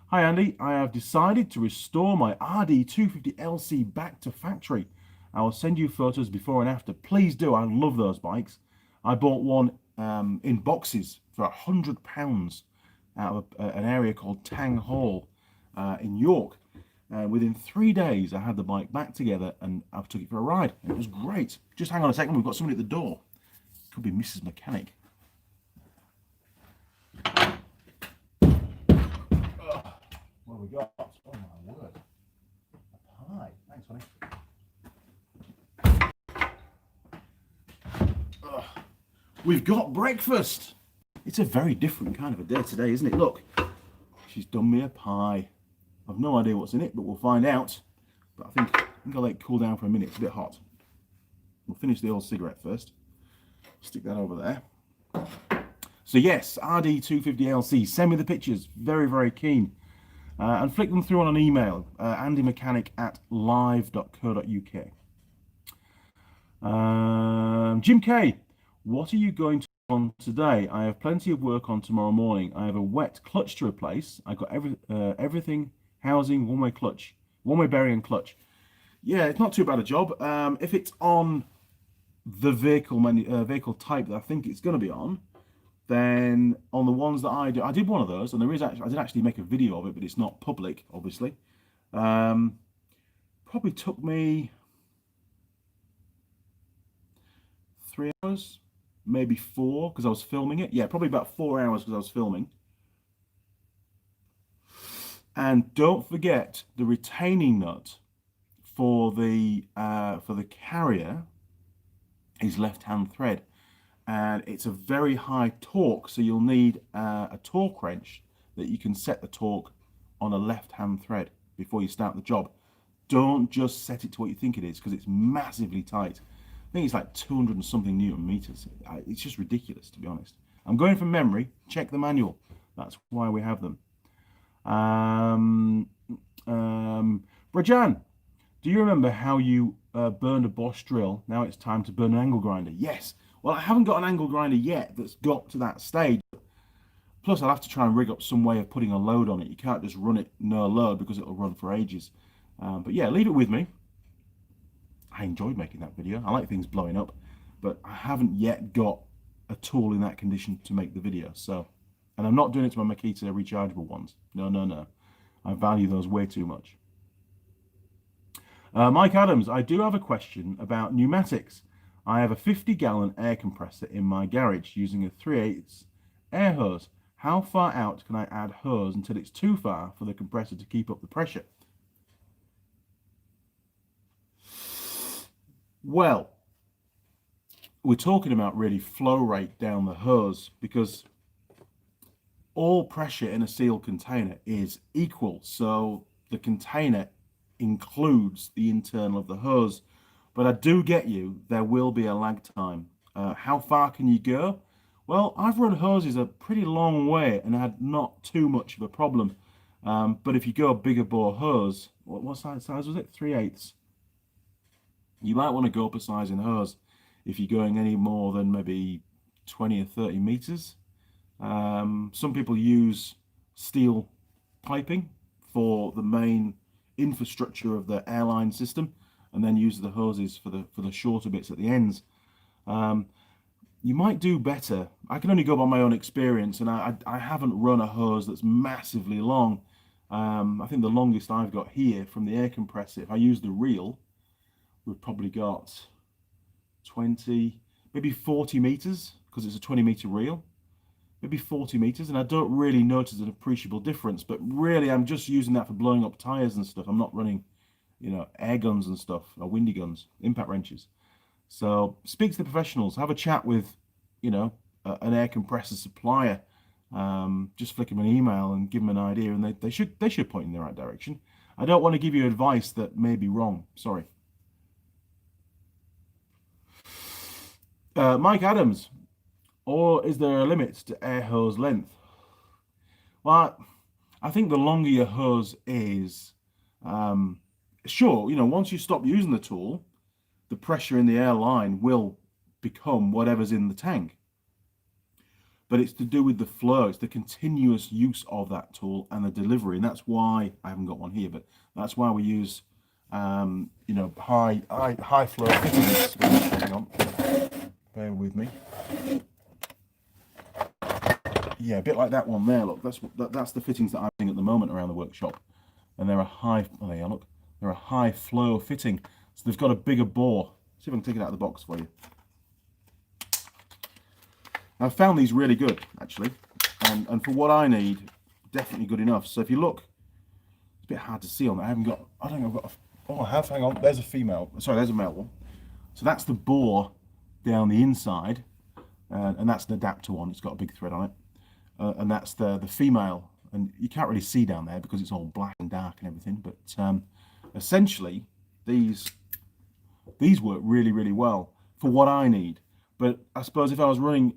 S1: Hi, Andy. I have decided to restore my RD250 LC back to factory. I will send you photos before and after. Please do. I love those bikes. I bought one in boxes for £100 out of an area called Tang Hall in York. Within 3 days, I had the bike back together and I took it for a ride. And it was great. Just hang on a second. We've got somebody at the door. Could be Mrs. Mechanic. What have we got? Oh my word. A pie. Thanks, honey. We've got breakfast. It's a very different kind of a day today, isn't it? Look, she's done me a pie. I've no idea what's in it, but we'll find out. But I think I'll let it cool down for a minute. It's a bit hot. We'll finish the old cigarette first. Stick that over there. So yes, RD250LC. Send me the pictures. Very, very keen. And flick them through on an email. andymechanic@live.co.uk. Jim K. What are you going to do on today? I have plenty of work on tomorrow morning. I have a wet clutch to replace. I got everything. Housing, one-way clutch, one-way bearing and clutch. Yeah, it's not too bad a job. If it's on the vehicle type that I think it's going to be on, then on the ones that I do, I did one of those, and I did actually make a video of it, but it's not public, obviously. Probably took me 3 hours, maybe 4, because I was filming it. Yeah, probably about 4 hours because I was filming. And don't forget the retaining nut for the carrier is left-hand thread, and it's a very high torque, so you'll need a torque wrench that you can set the torque on a left-hand thread before you start the job. Don't just set it to what you think it is, because it's massively tight. I think it's like 200 and something Newton meters. It's just ridiculous, to be honest. I'm going from memory. Check the manual. That's why we have them. Brajan, do you remember how you burned a Bosch drill? Now it's time to burn an angle grinder. Yes. Well, I haven't got an angle grinder yet that's got to that stage. Plus, I'll have to try and rig up some way of putting a load on it. You can't just run it no load because it'll run for ages. But yeah, leave it with me. I enjoyed making that video. I like things blowing up, but I haven't yet got a tool in that condition to make the video. So. And I'm not doing it to my Makita rechargeable ones. No. I value those way too much. Mike Adams, I do have a question about pneumatics. I have a 50-gallon air compressor in my garage using a 3/8 air hose. How far out can I add hose until it's too far for the compressor to keep up the pressure? Well, we're talking about really flow rate down the hose, because all pressure in a sealed container is equal, so the container includes the internal of the hose. But I do get you, there will be a lag time. How far can you go? Well, I've run hoses a pretty long way and had not too much of a problem. But if you go a bigger bore hose, what size was it? 3/8. You might want to go up a size in hose if you're going any more than maybe 20 or 30 meters. Some people use steel piping for the main infrastructure of the airline system, and then use the hoses for the shorter bits at the ends. you might do better. I can only go by my own experience, and I haven't run a hose that's massively long. I think the longest I've got here from the air compressor, if I use the reel, we've probably got 20, maybe 40 meters, because it's a 20-meter reel, maybe 40 meters, and I don't really notice an appreciable difference. But really, I'm just using that for blowing up tires and stuff. I'm not running, air guns and stuff, or windy guns, impact wrenches. So speak to the professionals, have a chat with, an air compressor supplier. Just flick them an email and give them an idea, and they should point in the right direction. I don't want to give you advice that may be wrong. Sorry. Mike Adams, or is there a limit to air hose length? Well, I think the longer your hose is, sure, once you stop using the tool, the pressure in the air line will become whatever's in the tank. But it's to do with the flow. It's the continuous use of that tool and the delivery. And that's why, I haven't got one here, but that's why we use, high flow fittings. Hang on, bear with me. Yeah, a bit like that one there. Look, that's the fittings that I'm doing at the moment around the workshop. And they're a high, oh, there you are, look. They're a high flow fitting. So they've got a bigger bore. See if I can take it out of the box for you. I've found these really good, actually. And for what I need, definitely good enough. So if you look, it's a bit hard to see on that. I don't think I've got I have, hang on. There's a female, sorry, there's a male one. So that's the bore down the inside. And that's an adapter one. It's got a big thread on it. And that's the female. And you can't really see down there because it's all black and dark and everything. But essentially, these work really, really well for what I need. But I suppose if I was running,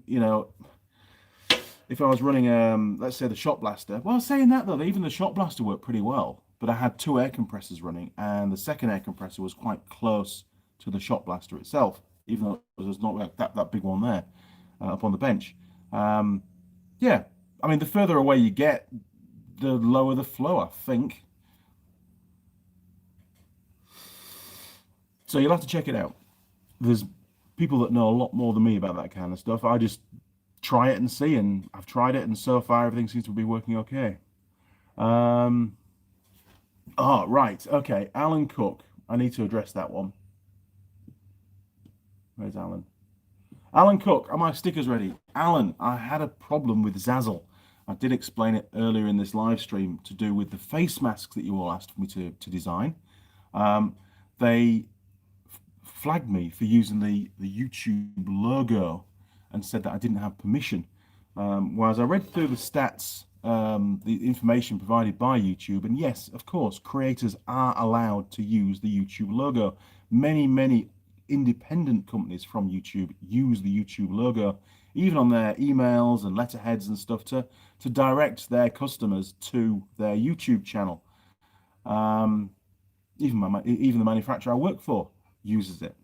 S1: let's say the shot blaster. Well, saying that though, even the shot blaster worked pretty well. But I had two air compressors running, and the second air compressor was quite close to the shot blaster itself, even though there's not that big one there up on the bench. Yeah, I mean, the further away you get, the lower the flow, I think. So you'll have to check it out. There's people that know a lot more than me about that kind of stuff. I just try it and see, and I've tried it, and so far everything seems to be working okay. Oh, right, okay, Alan Cook. I need to address that one. Where's Alan? Alan Cook, are my stickers ready? Alan, I had a problem with Zazzle. I did explain it earlier in this live stream to do with the face masks that you all asked me to design. They flagged me for using the YouTube logo and said that I didn't have permission. Whereas I read through the stats, the information provided by YouTube, and yes, of course, creators are allowed to use the YouTube logo. Many independent companies from YouTube use the YouTube logo, even on their emails and letterheads and stuff, to direct their customers to their YouTube channel. Even the manufacturer I work for uses it.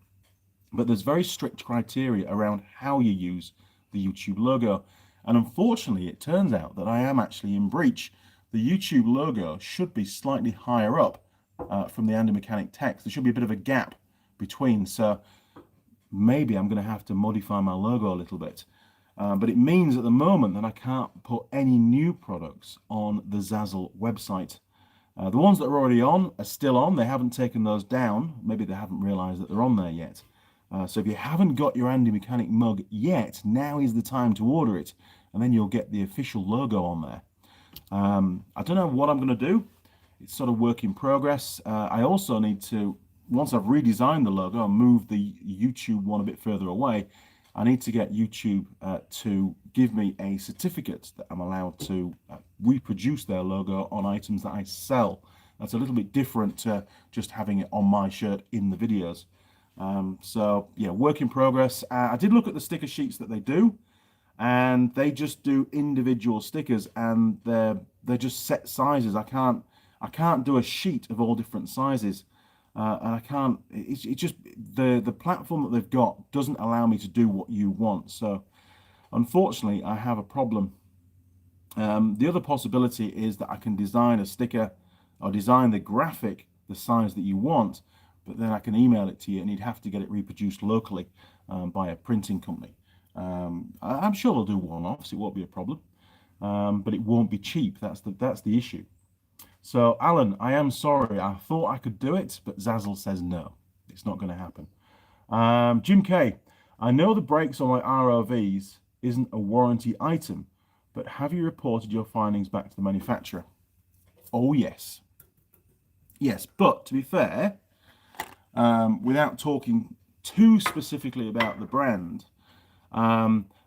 S1: But there's very strict criteria around how you use the YouTube logo. And unfortunately, it turns out that I am actually in breach. The YouTube logo should be slightly higher up from the Andy Mechanic text. There should be a bit of a gap between. So maybe I'm going to have to modify my logo a little bit. But it means at the moment that I can't put any new products on the Zazzle website. The ones that are already on are still on. They haven't taken those down. Maybe they haven't realized that they're on there yet. So if you haven't got your Andy Mechanic mug yet, now is the time to order it, and then you'll get the official logo on there. I don't know what I'm going to do. It's sort of work in progress. I also need to, once I've redesigned the logo and moved the YouTube one a bit further away, I need to get YouTube to give me a certificate that I'm allowed to reproduce their logo on items that I sell. That's a little bit different to just having it on my shirt in the videos. So yeah, work in progress. I did look at the sticker sheets that they do, and they just do individual stickers, and they're just set sizes. I can't do a sheet of all different sizes. And I can't, it's just, the platform that they've got doesn't allow me to do what you want. So unfortunately, I have a problem. The other possibility is that I can design a sticker or design the graphic the size that you want, but then I can email it to you, and you'd have to get it reproduced locally by a printing company. I'm sure they'll do one-offs. It won't be a problem, but it won't be cheap. That's the issue. So, Alan, I am sorry. I thought I could do it, but Zazzle says no. It's not going to happen. Jim K, I know the brakes on my ROVs isn't a warranty item, but have you reported your findings back to the manufacturer? Oh, yes. Yes, but to be fair, without talking too specifically about the brand,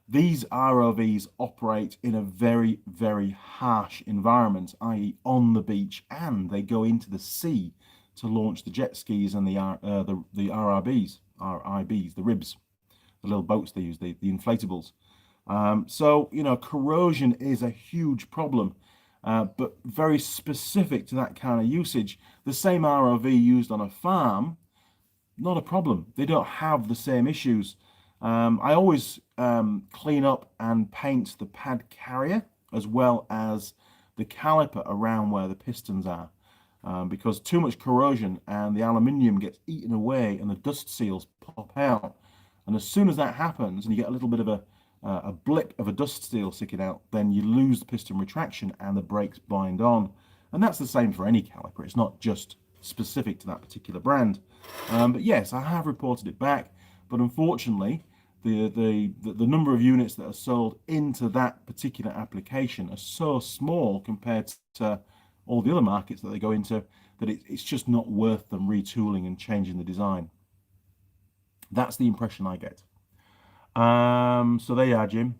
S1: these ROVs operate in a very, very harsh environment, i.e. on the beach, and they go into the sea to launch the jet skis and the RRBs, RIBs, the ribs, the little boats they use, the inflatables. So, you know, corrosion is a huge problem, but very specific to that kind of usage. The same ROV used on a farm, not a problem. They don't have the same issues. I always clean up and paint the pad carrier as well as the caliper around where the pistons are, because too much corrosion and the aluminium gets eaten away and the dust seals pop out. And as soon as that happens and you get a little bit of a blip of a dust seal sticking out, then you lose the piston retraction and the brakes bind on. And that's the same for any caliper. It's not just specific to that particular brand. But yes, I have reported it back, but unfortunately, the number of units that are sold into that particular application are so small compared to all the other markets that they go into that it's just not worth them retooling and changing the design. That's the impression I get. So there you are, Jim.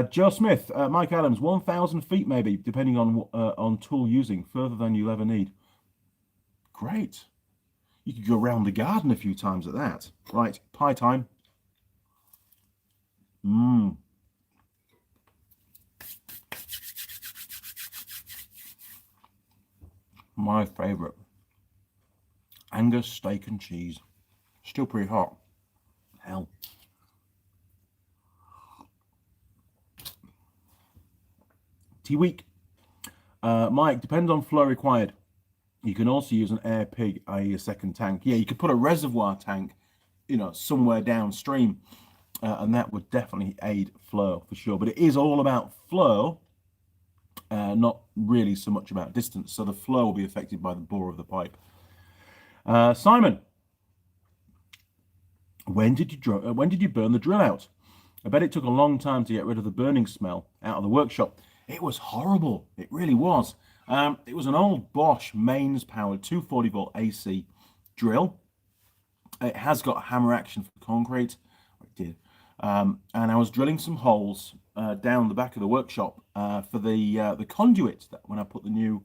S1: Joe Smith, Mike Adams, 1,000 feet maybe, depending on tool using, further than you'll ever need. Great. You could go around the garden a few times at that. Right, pie time. My favourite. Angus steak and cheese. Still pretty hot. Hell. T-Week. Mike, depends on flow required. You can also use an air pig, i.e. a second tank. Yeah, you could put a reservoir tank, you know, somewhere downstream, and that would definitely aid flow for sure. But it is all about flow, not really so much about distance. So the flow will be affected by the bore of the pipe. Simon, when did you burn the drill out? I bet it took a long time to get rid of the burning smell out of the workshop. It was horrible. It really was. It was an old Bosch mains powered 240 volt AC drill. It has got hammer action for concrete. It did. And I was drilling some holes down the back of the workshop for the conduit that when I put the new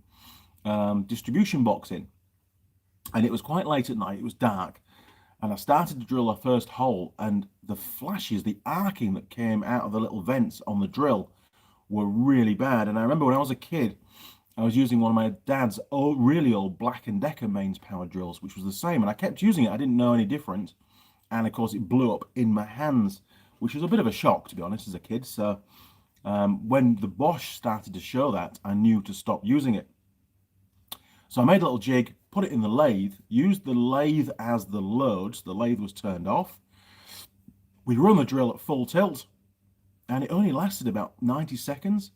S1: distribution box in. And it was quite late at night. It was dark. And I started to drill a first hole, and the flashes, the arcing that came out of the little vents on the drill were really bad. And I remember when I was a kid, I was using one of my dad's really old Black & Decker mains power drills, which was the same. And I kept using it. I didn't know any different. And of course, it blew up in my hands, which was a bit of a shock, to be honest, as a kid. So when the Bosch started to show that, I knew to stop using it. So I made a little jig, put it in the lathe, used the lathe as the load. So the lathe was turned off. We run the drill at full tilt, and it only lasted about 90 seconds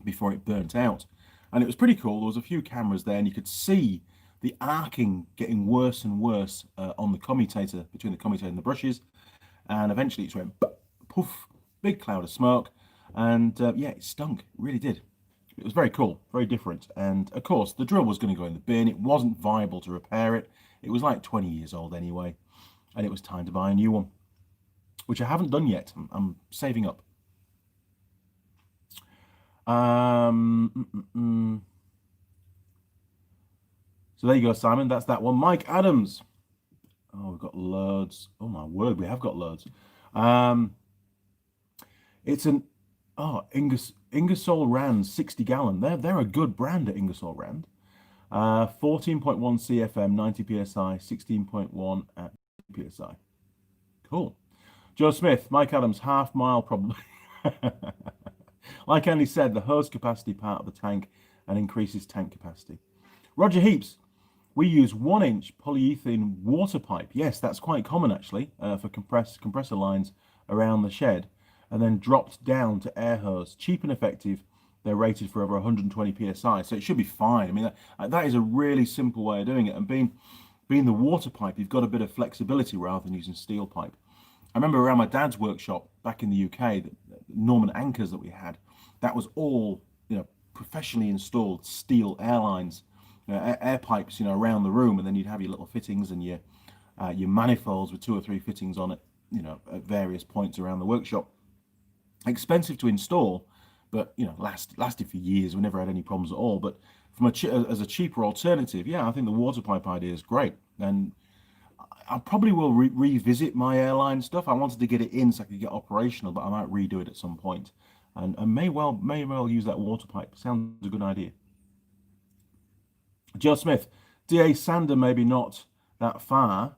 S1: before it burnt out. And it was pretty cool. There was a few cameras there, and you could see the arcing getting worse and worse on the commutator, between the commutator and the brushes. And eventually it went poof, big cloud of smoke. And yeah, it stunk, it really did. It was very cool, very different. And of course, the drill was going to go in the bin. It wasn't viable to repair it. It was like 20 years old anyway. And it was time to buy a new one, which I haven't done yet. I'm saving up. So there you go, Simon. That's that one. Mike Adams. Oh, we've got loads. Oh my word, we have got loads. It's an Ingersoll Rand 60 gallon. They're a good brand at Ingersoll Rand. 14.1 CFM, 90 psi, 16.1 at psi. Cool. Joe Smith, Mike Adams, half mile probably. Like Andy said, the hose capacity part of the tank and increases tank capacity. Roger Heaps, we use 1-inch polyethylene water pipe. Yes, that's quite common actually for compressor lines around the shed and then dropped down to air hose. Cheap and effective. They're rated for over 120 psi, so it should be fine. I mean, that is a really simple way of doing it. And being the water pipe, you've got a bit of flexibility rather than using steel pipe. I remember around my dad's workshop back in the UK, the Norman anchors that we had, that was all, professionally installed steel air lines, air pipes, around the room, and then you'd have your little fittings and your manifolds with 2 or 3 fittings on it, at various points around the workshop. Expensive to install, but lasted for years. We never had any problems at all. But from as a cheaper alternative, yeah, I think the water pipe idea is great, and I probably will revisit my airline stuff. I wanted to get it in so I could get operational, but I might redo it at some point, and may well use that water pipe. Sounds a good idea. Joe Smith, DA sander maybe not that far,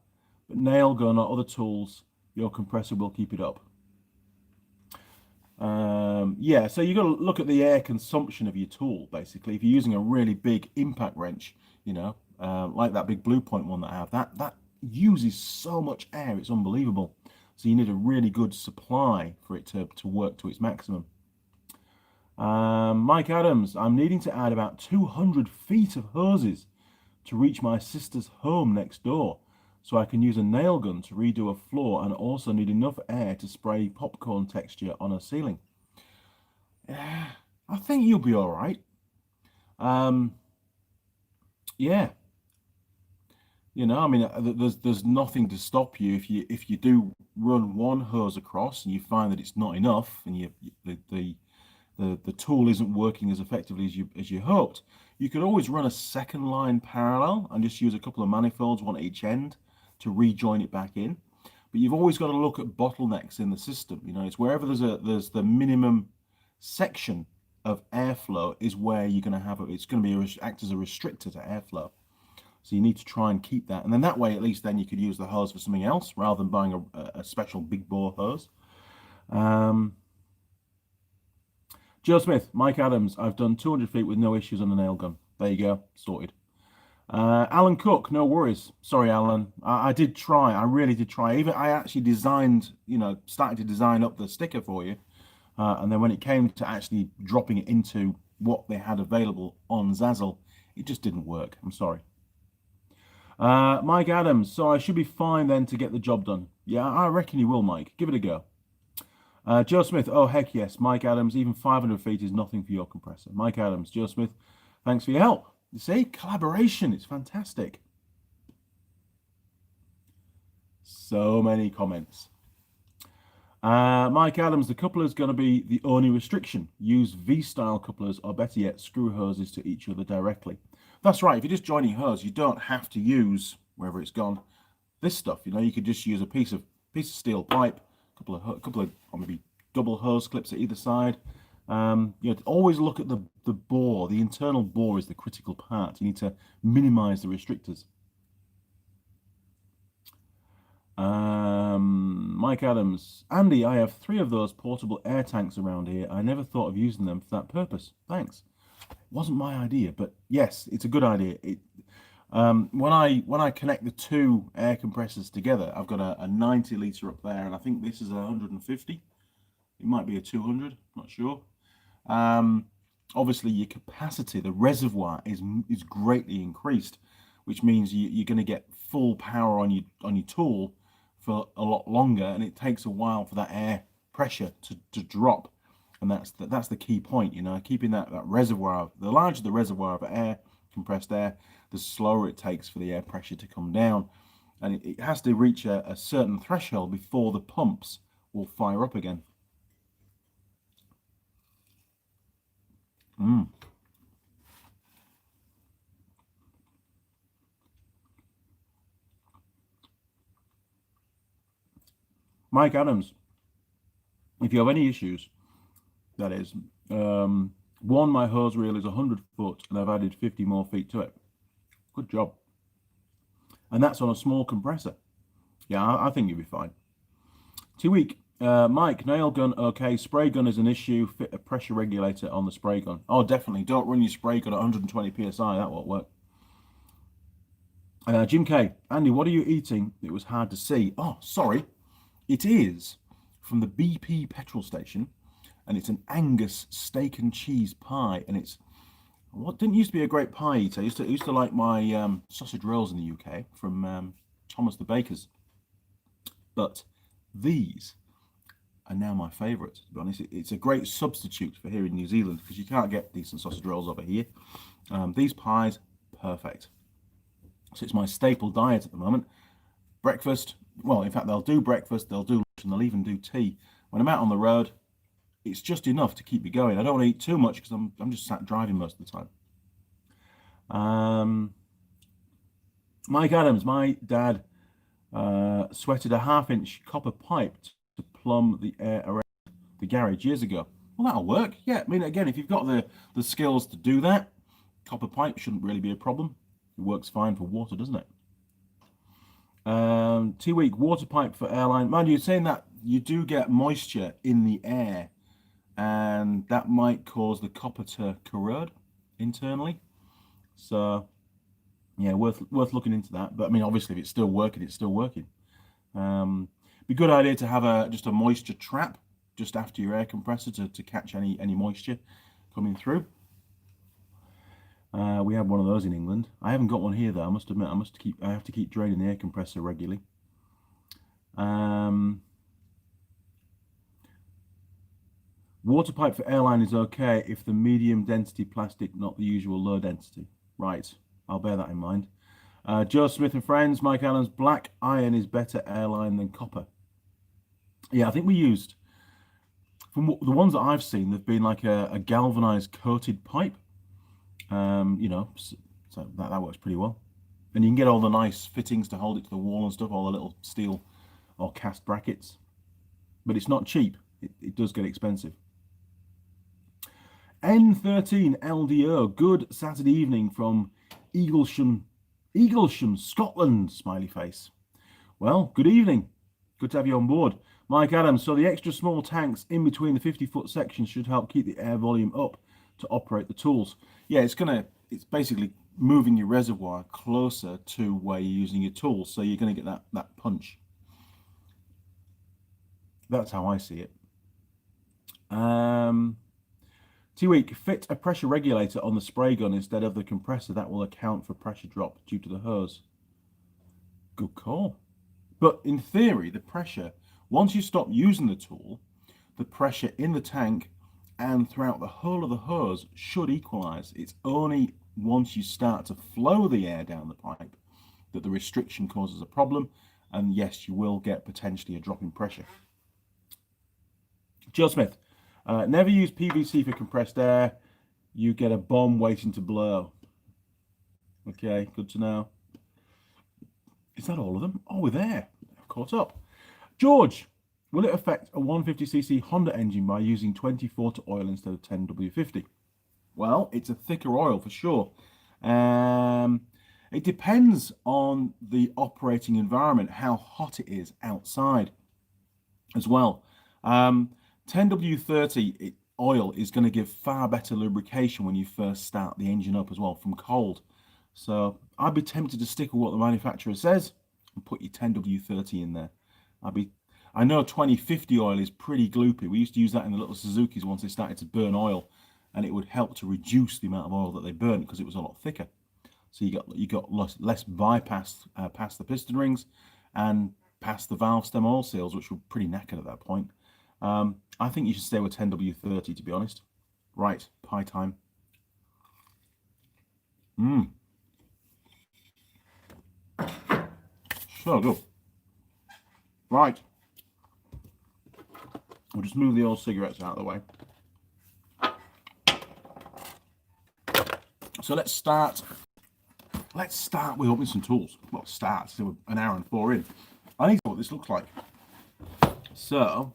S1: but nail gun or other tools, your compressor will keep it up. Yeah, so you've got to look at the air consumption of your tool, basically. If you're using a really big impact wrench, like that big Blue Point one that I have, that uses so much air, it's unbelievable. So you need a really good supply for it to work to its maximum. Mike Adams, I'm needing to add about 200 feet of hoses to reach my sister's home next door, so I can use a nail gun to redo a floor, and also need enough air to spray popcorn texture on a ceiling. I think you'll be all right. Yeah. I mean, there's nothing to stop you if you do run one hose across and you find that it's not enough, and the tool isn't working as effectively as you hoped. You could always run a second line parallel and just use a couple of manifolds, one at each end, to rejoin it back in. But you've always got to look at bottlenecks in the system. It's wherever there's the minimum section of airflow is where you're going to have it. It's going to act as a restrictor to airflow. So you need to try and keep that. And then that way, at least then you could use the hose for something else rather than buying a special big bore hose. Joe Smith, Mike Adams, I've done 200 feet with no issues on the nail gun. There you go, sorted. Alan Cook, no worries. Sorry, Alan. I did try. I really did try. I actually designed, started to design up the sticker for you. And then when it came to actually dropping it into what they had available on Zazzle, it just didn't work. I'm sorry. Mike Adams, so I should be fine then to get the job done. Yeah, I reckon you will, Mike. Give it a go. Joe Smith, oh heck yes. Mike Adams, even 500 feet is nothing for your compressor. Mike Adams, Joe Smith, thanks for your help. You see, collaboration, it's fantastic. So many comments. Mike Adams, the coupler is going to be the only restriction. Use V-style couplers, or better yet, screw hoses to each other directly. That's right, if you're just joining hose, you don't have to use, wherever it's gone, this stuff. You could just use a piece of steel pipe, couple of or maybe double hose clips at either side. Always look at the bore. The internal bore is the critical part. You need to minimize the restrictors. Mike Adams, Andy, I have 3 of those portable air tanks around here. I never thought of using them for that purpose. Thanks. It wasn't my idea, but yes, it's a good idea. When I connect the 2 air compressors together, I've got a 90 litre up there, and I think this is a 150. It might be a 200, not sure. Obviously your capacity, the reservoir is greatly increased, which means you're going to get full power on your tool for a lot longer, and it takes a while for that air pressure to drop. And that's the key point, keeping that reservoir. The larger the reservoir of air, compressed air, the slower it takes for the air pressure to come down, and it has to reach a certain threshold before the pumps will fire up again. Mike Adams, if you have any issues, that is, one, my hose reel is 100 foot and I've added 50 more feet to it. Good job. And that's on a small compressor. Yeah, I think you'll be fine. T-Week, Mike, nail gun, okay. Spray gun is an issue. Fit a pressure regulator on the spray gun. Oh, definitely. Don't run your spray gun at 120 psi. That won't work. Jim K, Andy, what are you eating? It was hard to see. Oh, sorry. It is from the BP petrol station, and it's an Angus steak and cheese pie, and it's what didn't used to be a great pie eater. I used to like my sausage rolls in the UK from Thomas the Baker's, but these are now my favourites. To be honest, it's a great substitute for here in New Zealand because you can't get decent sausage rolls over here. These pies, perfect. So it's my staple diet at the moment. Breakfast, well, in fact, they'll do breakfast, they'll do lunch, and they'll even do tea. When I'm out on the road, it's just enough to keep me going. I don't want to eat too much because I'm just sat driving most of the time. Mike Adams, my dad sweated a 1/2-inch copper pipe to plumb the air around the garage years ago. Well, that'll work. Yeah, I mean, again, if you've got the skills to do that, copper pipe shouldn't really be a problem. It works fine for water, doesn't it? T-Week, water pipe for airline. Mind you, saying that you do get moisture in the air, and that might cause the copper to corrode internally. So, yeah, worth looking into that. But I mean, obviously, if it's still working, it's still working. Be a good idea to have just a moisture trap just after your air compressor to catch any moisture coming through. We have one of those in England. I haven't got one here though. I must admit, I have to keep draining the air compressor regularly. Water pipe for airline is okay if the medium density plastic, not the usual low density. Right, I'll bear that in mind. Joe Smith and friends, Mike Allen's black iron is better airline than copper. Yeah, I think we used, from the ones that I've seen, they've been like a galvanized coated pipe. You know, so that works pretty well, and you can get all the nice fittings to hold it to the wall and stuff, all the little steel or cast brackets, but it's not cheap. It does get expensive. N13 LDO, good Saturday evening from Eaglesham, Scotland, smiley face. Well, good evening, good to have you on board. Mike Adams, so the extra small tanks in between the 50-foot sections should help keep the air volume up to operate the tools. Yeah, it's basically moving your reservoir closer to where you're using your tools, so you're going to get that punch. That's how I see it. T-Week, fit a pressure regulator on the spray gun instead of the compressor. That will account for pressure drop due to the hose. Good call. But in theory, the pressure, once you stop using the tool, the pressure in the tank and throughout the whole of the hose should equalize. It's only once you start to flow the air down the pipe that the restriction causes a problem, and yes, you will get potentially a drop in pressure. Joe Smith, never use PVC for compressed air. You get a bomb waiting to blow. Okay, good to know. Is that all of them? Oh, we're there. I've caught up. George, will it affect a 150cc Honda engine by using 2040 oil instead of 10W50? Well, it's a thicker oil for sure. It depends on the operating environment, how hot it is outside as well. 10W30 oil is going to give far better lubrication when you first start the engine up as well from cold. So I'd be tempted to stick with what the manufacturer says and put your 10W30 in there. I know 2050 oil is pretty gloopy. We used to use that in the little Suzukis once they started to burn oil, and it would help to reduce the amount of oil that they burn because it was a lot thicker. So you got less bypass past the piston rings and past the valve stem oil seals, which were pretty knackered at that point. I think you should stay with 10W30, to be honest. Right, pie time. So good. Right. We'll just move the old cigarettes out of the way. So let's start with opening some tools. Well, so we're an hour and 4 in. I need to know what this looks like. So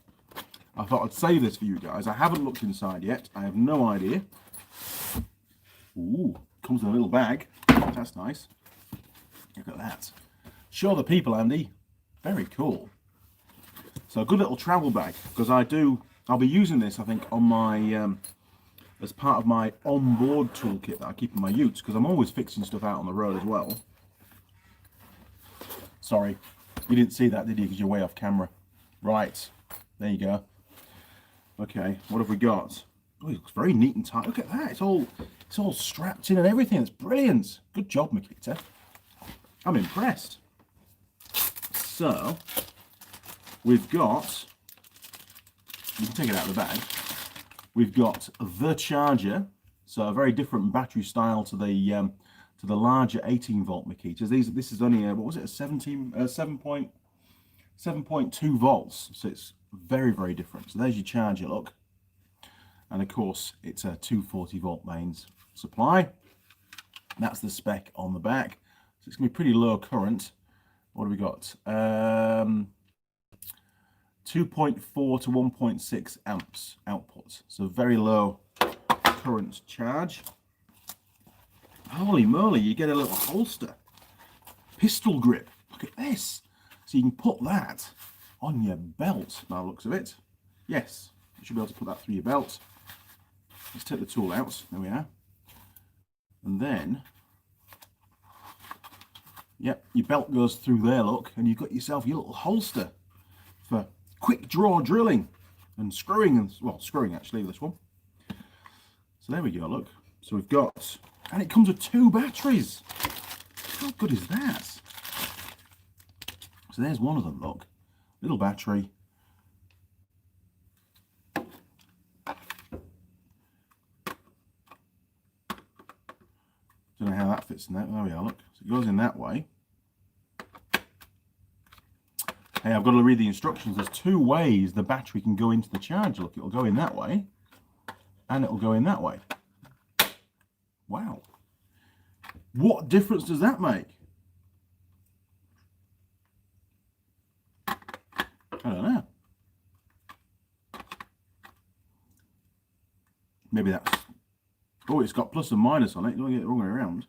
S1: I thought I'd save this for you guys. I haven't looked inside yet. I have no idea. Ooh, comes in a little bag. That's nice. Look at that. Show the people, Andy. Very cool. So a good little travel bag, because I'll be using this, I think, on my as part of my onboard toolkit that I keep in my utes, because I'm always fixing stuff out on the road as well. Sorry, you didn't see that, did you? Because you're way off camera. Right, There you go. Okay, what have we got? Oh, it looks very neat and tight. Look at that. It's all strapped in and everything. It's brilliant. Good job, Makita. I'm impressed. So, we've got, you can take it out of the bag. We've got the charger. So a very different battery style to the larger 18 volt Makitas. This is only what was it, a 7.2 volts. So it's very, very different. So there's your charger, look. And of course, it's a 240 volt mains supply. That's the spec on the back. So it's going to be pretty low current. What have we got? 2.4 to 1.6 amps output. So very low current charge. Holy moly, you get a little holster. Pistol grip. Look at this. So you can put that on your belt, by the looks of it. Yes, you should be able to put that through your belt. Let's take the tool out. There we are. And then, yep, your belt goes through there, look, and you've got yourself your little holster for quick draw drilling and screwing, and well, screwing actually, this one. So there we go, look. So we've got, and it comes with 2 batteries. How good is that? So there's one of them, look. Little battery. Don't know how that fits in there. There we are, look. So it goes in that way. Hey, I've got to read the instructions. There's 2 ways the battery can go into the charger. Look, it'll go in that way, and it'll go in that way. Wow. What difference does that make? I don't know. Maybe that's... Oh, it's got plus and minus on it. You don't get it the wrong way around.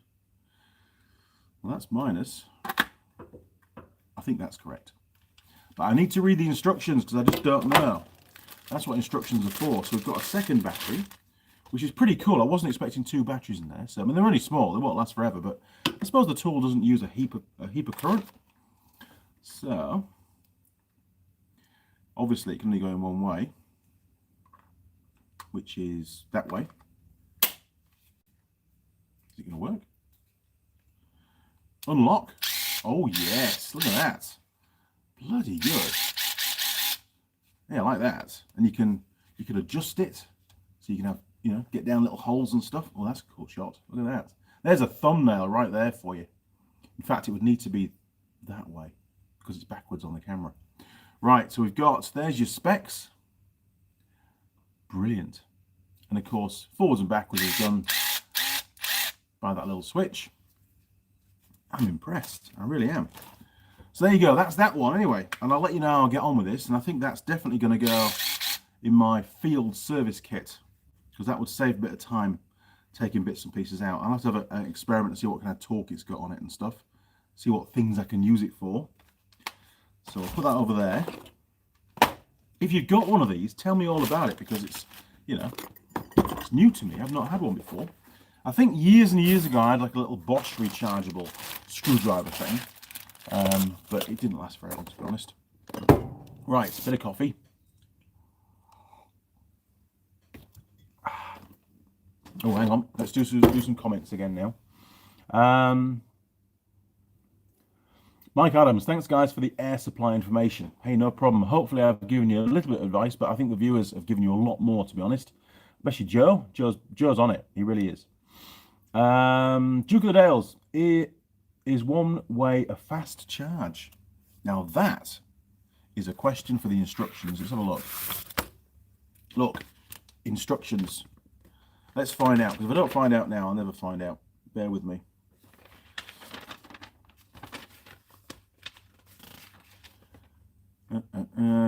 S1: Well, that's minus. I think that's correct. But I need to read the instructions because I just don't know. That's what instructions are for. So we've got a second battery, which is pretty cool. I wasn't expecting 2 batteries in there. So, I mean, they're only small. They won't last forever. But I suppose the tool doesn't use a heap of current. So, obviously, it can only go in one way, which is that way. Is it going to work? Unlock. Oh, yes. Look at that. Bloody good. Yeah, I like that. And you can adjust it so you can have, you know, get down little holes and stuff. Oh, that's a cool shot. Look at that. There's a thumbnail right there for you. In fact, it would need to be that way because it's backwards on the camera. Right, so we've got, there's your specs. Brilliant. And of course, forwards and backwards is done by that little switch. I'm impressed. I really am. So there you go. That's that one anyway. And I'll let you know how I'll get on with this. And I think that's definitely going to go in my field service kit because that would save a bit of time taking bits and pieces out. I'll have to have an experiment and see what kind of torque it's got on it and stuff. See what things I can use it for. So I'll put that over there. If you've got one of these, tell me all about it because it's, you know, it's new to me. I've not had one before. I think years and years ago I had like a little Bosch rechargeable screwdriver thing. But it didn't last very long, to be honest. Right, a bit of coffee. Oh, hang on. Let's do some comments again now. Mike Adams, thanks guys for the air supply information. Hey, no problem. Hopefully I've given you a little bit of advice, but I think the viewers have given you a lot more, to be honest. Especially Joe. Joe's on it. He really is. Duke of the Dales. It is one way a fast charge. Now that is a question for the instructions. Let's have a look. Look, instructions. Let's find out, because if I don't find out now, I'll never find out. Bear with me.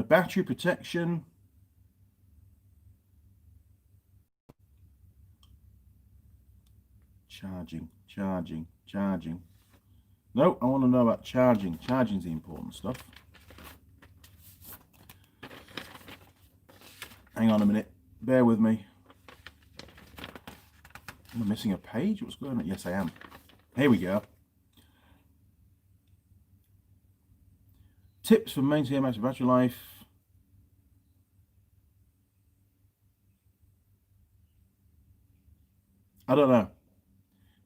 S1: Battery protection. Charging. No, I want to know about charging. Charging's the important stuff. Hang on a minute. Bear with me. Am I missing a page? What's going on? Yes, I am. Here we go. Tips for maintaining max battery life. I don't know.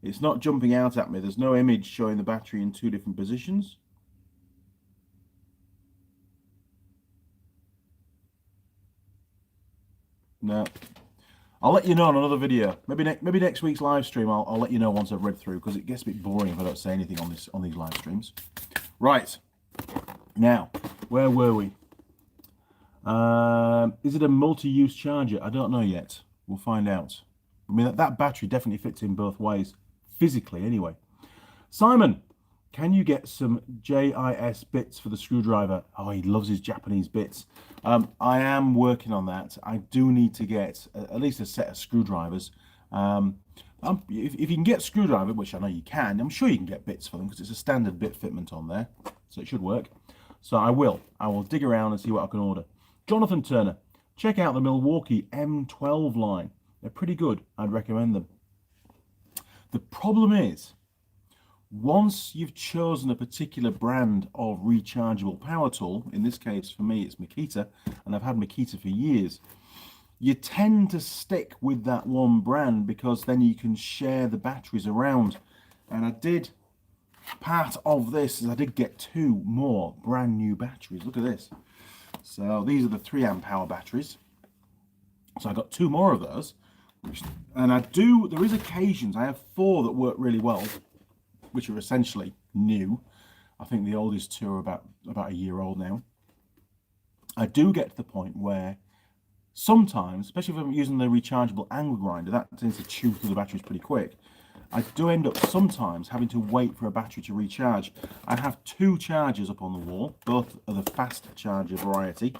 S1: It's not jumping out at me. There's no image showing the battery in two different positions. No. I'll let you know on another video. Maybe next week's live stream. I'll let you know once I've read through, because it gets a bit boring if I don't say anything on these live streams. Right. Now, where were we? Is it a multi-use charger? I don't know yet. We'll find out. I mean, that battery definitely fits in both ways, physically anyway. Simon, can you get some JIS bits for the screwdriver? Oh, he loves his Japanese bits. I am working on that. I do need to get at least a set of screwdrivers. If you can get screwdriver, which I know you can, I'm sure you can get bits for them because it's a standard bit fitment on there, so it should work. So I will dig around and see what I can order. Jonathan Turner, check out the Milwaukee M12 line. They're pretty good. I'd recommend them. The problem is, once you've chosen a particular brand of rechargeable power tool, in this case for me it's Makita, and I've had Makita for years, you tend to stick with that one brand because then you can share the batteries around. And I did, part of this is I did get 2 more brand new batteries. Look at this. So these are the 3 amp hour batteries. So I got 2 more of those. And there is occasions, I have 4 that work really well, which are essentially new. I think the oldest 2 are about a year old now. I do get to the point where sometimes, especially if I'm using the rechargeable angle grinder, that tends to chew through the batteries pretty quick. I do end up sometimes having to wait for a battery to recharge. I have 2 chargers up on the wall, both are the fast charger variety.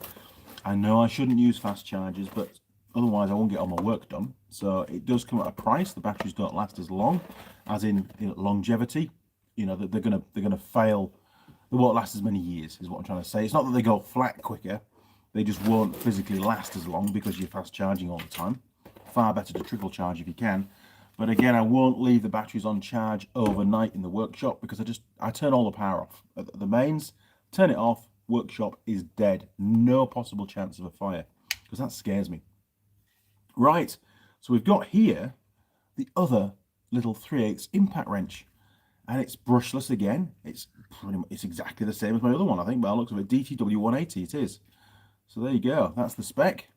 S1: I know I shouldn't use fast chargers, but otherwise I won't get all my work done. So it does come at a price. The batteries don't last as long, as in longevity. You know, they're gonna fail. They won't last as many years, is what I'm trying to say. It's not that they go flat quicker. They just won't physically last as long because you're fast charging all the time. Far better to trickle charge if you can. But again, I won't leave the batteries on charge overnight in the workshop because I turn all the power off. At the mains, turn it off, workshop is dead. No possible chance of a fire, because that scares me. Right, so we've got here the other little 3/8 impact wrench, and it's brushless again. It's exactly the same as my other one, I think, by the looks of it. DTW 180 it is. So there you go, that's the spec.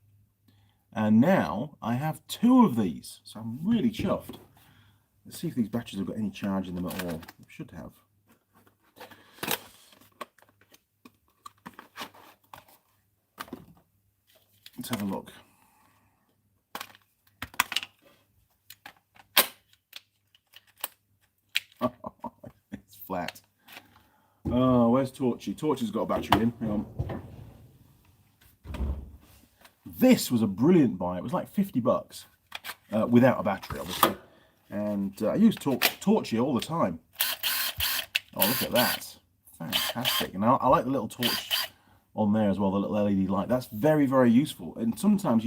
S1: And now I have 2 of these, so I'm really chuffed. Let's see if these batteries have got any charge in them at all. They should have. Let's have a look. It's flat. Oh, where's Torchy? Torchy's got a battery in. Hang on. This was a brilliant buy. It was like 50 bucks without a battery, obviously. And I use Torchy all the time. Oh, look at that. Fantastic. And I like the little torch on there as well, the little LED light. That's very, very useful. And sometimes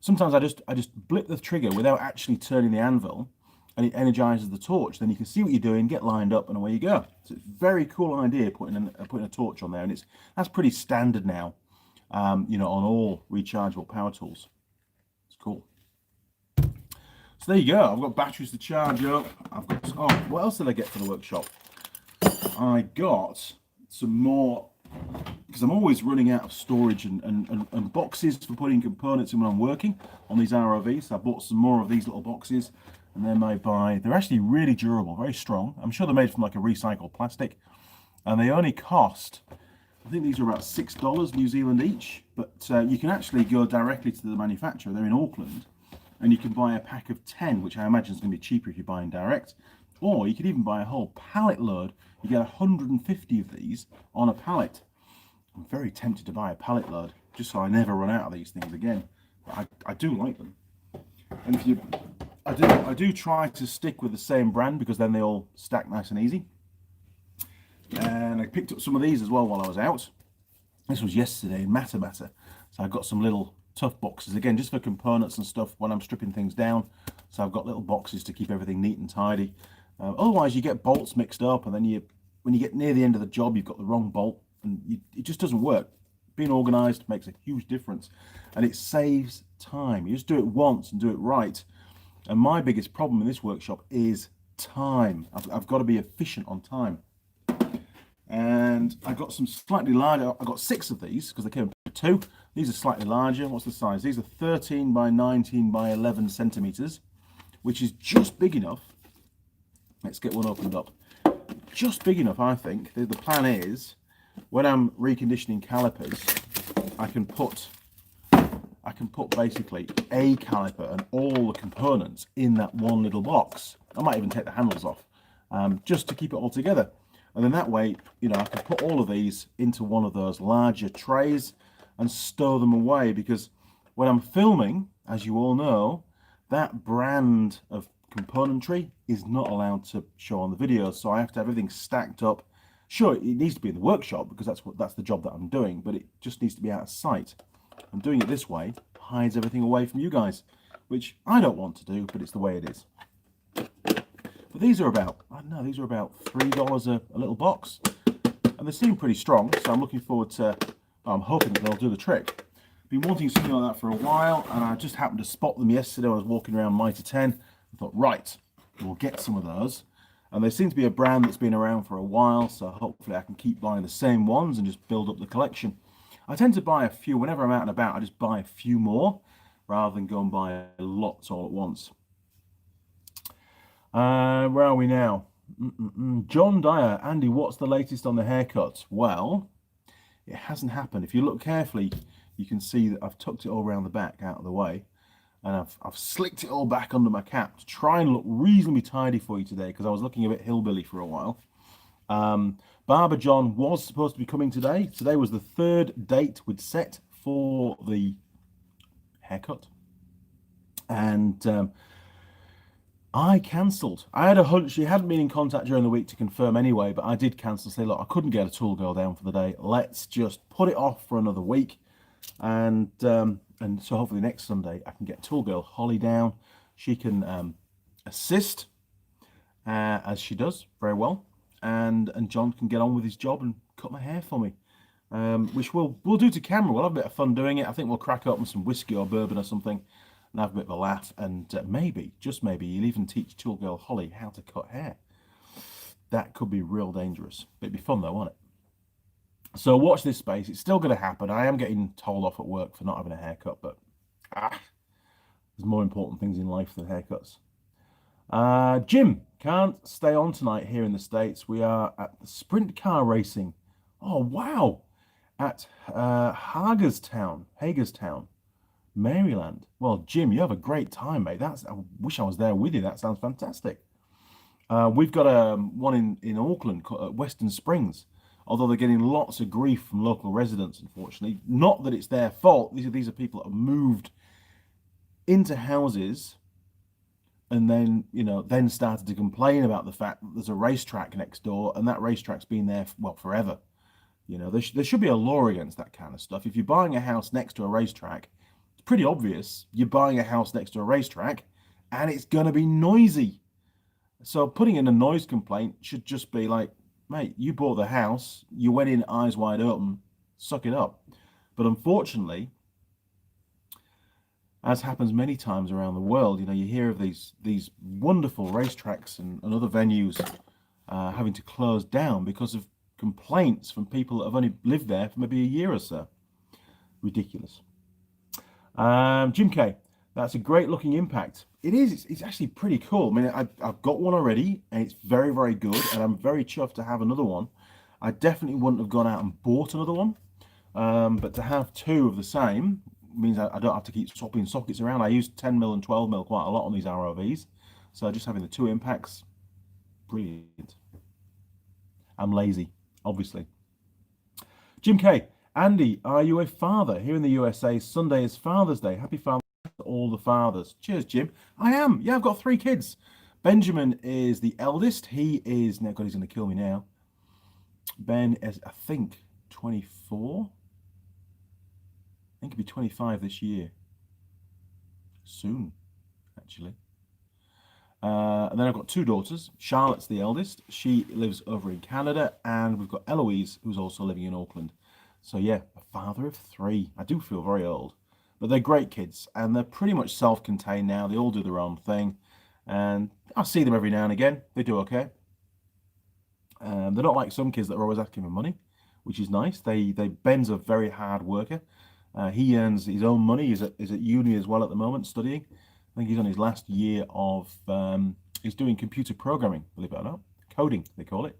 S1: sometimes I just blip the trigger without actually turning the anvil, and it energizes the torch. Then you can see what you're doing, get lined up, and away you go. So it's a very cool idea putting a torch on there, and that's pretty standard now. You know, on all rechargeable power tools. It's cool. So there you go. I've got batteries to charge up. I've got, oh, what else did I get for the workshop? I got some more, because I'm always running out of storage and boxes for putting components in when I'm working on these ROVs. So I bought some more of these little boxes, and they're actually really durable, very strong. I'm sure they're made from like a recycled plastic, and they only cost, I think these are about $6 New Zealand each, but you can actually go directly to the manufacturer. They're in Auckland, and you can buy a pack of 10, which I imagine is going to be cheaper if you're buying direct, or you could even buy a whole pallet load. You get 150 of these on a pallet. I'm very tempted to buy a pallet load just so I never run out of these things again. But I do like them, and I do try to stick with the same brand because then they all stack nice and easy. And I picked up some of these as well while I was out. This was yesterday in Matamata. So I've got some little tough boxes, again, just for components and stuff when I'm stripping things down. So I've got little boxes to keep everything neat and tidy. Otherwise, you get bolts mixed up, and then when you get near the end of the job, you've got the wrong bolt, and it just doesn't work. Being organized makes a huge difference, and it saves time. You just do it once and do it right. And my biggest problem in this workshop is time. I've got to be efficient on time. And I got some slightly larger, I got 6 of these because they came in 2. These are slightly larger. What's the size? These are 13 by 19 by 11 centimeters, which is just big enough. Let's get one opened up. Just big enough, I think. The plan is, when I'm reconditioning calipers, I can put basically a caliper and all the components in that one little box. I might even take the handles off, just to keep it all together. And then that way, you know, I can put all of these into one of those larger trays and stow them away, because when I'm filming, as you all know, that brand of componentry is not allowed to show on the video, so I have to have everything stacked up. Sure, it needs to be in the workshop because that's the job that I'm doing, but it just needs to be out of sight. And doing it this way hides everything away from you guys, which I don't want to do, but it's the way it is. But these are about, I don't know, these are about $3 a little box, and they seem pretty strong, so I'm looking forward to, I'm hoping that they'll do the trick. Been wanting something like that for a while, and I just happened to spot them yesterday. I was walking around Mitre 10. I thought, right, we'll get some of those. And they seem to be a brand that's been around for a while, so hopefully I can keep buying the same ones and just build up the collection. I tend to buy a few, whenever I'm out and about, I just buy a few more, rather than go and buy lots all at once. Where are we now? John Dyer, Andy, what's the latest on the haircuts? Well, it hasn't happened. If you look carefully, you can see that I've tucked it all around the back out of the way, and I've slicked it all back under my cap to try and look reasonably tidy for you today, because I was looking a bit hillbilly for a while. Barber John was supposed to be coming today. Today was the 3rd date we'd set for the haircut, and I cancelled. I had a hunch. She hadn't been in contact during the week to confirm anyway, but I did cancel, say, look, I couldn't get a tool girl down for the day. Let's just put it off for another week. And so hopefully next Sunday I can get tool girl Holly down. She can assist, as she does very well. And John can get on with his job and cut my hair for me, which we'll do to camera. We'll have a bit of fun doing it. I think we'll crack open some whiskey or bourbon or something and have a bit of a laugh, and maybe, just maybe, you'll even teach tool girl Holly how to cut hair. That could be real dangerous, but it'd be fun though, won't it? So watch this space. It's still going to happen. I am getting told off at work for not having a haircut, but there's more important things in life than haircuts. Jim can't stay on tonight here in the States. We are at the sprint car racing. Oh, wow. At Hagerstown, Maryland. Well, Jim, you have a great time, mate. I wish I was there with you. That sounds fantastic. We've got one in Auckland, Western Springs, although they're getting lots of grief from local residents, unfortunately. Not that it's their fault. These are people that have moved into houses and then, then started to complain about the fact that there's a racetrack next door, and that racetrack's been there, well, forever. There should be a law against that kind of stuff. If you're buying a house next to a racetrack, it's pretty obvious you're buying a house next to a racetrack, and it's going to be noisy. So putting in a noise complaint should just be like, mate, you bought the house, you went in eyes wide open, suck it up. But unfortunately, as happens many times around the world, you hear of these wonderful racetracks and other venues having to close down because of complaints from people that have only lived there for maybe a year or so. Ridiculous. Jim K, that's a great looking impact. It is. It's actually pretty cool. I mean, I've got one already, and it's very, very good, and I'm very chuffed to have another one. I definitely wouldn't have gone out and bought another one, but to have 2 of the same means I don't have to keep swapping sockets around. I use 10mm and 12mm quite a lot on these ROVs, so just having the 2 impacts, brilliant. I'm lazy, obviously. Jim K, Andy, are you a father? Here in the USA, Sunday is Father's Day. Happy Father's Day to all the fathers. Cheers, Jim. I am. Yeah, I've got 3 kids. Benjamin is the eldest. He is, now God, he's going to kill me now. Ben is, I think, 24. I think he'll be 25 this year. Soon, actually. And then I've got 2 daughters. Charlotte's the eldest. She lives over in Canada. And we've got Eloise, who's also living in Auckland. So yeah, a father of 3. I do feel very old. But they're great kids, and they're pretty much self-contained now. They all do their own thing, and I see them every now and again. They do okay. They're not like some kids that are always asking for money, which is nice. Ben's a very hard worker. He earns his own money. He's at uni as well at the moment, studying. I think he's on his last year of he's doing computer programming, believe it or not, coding they call it,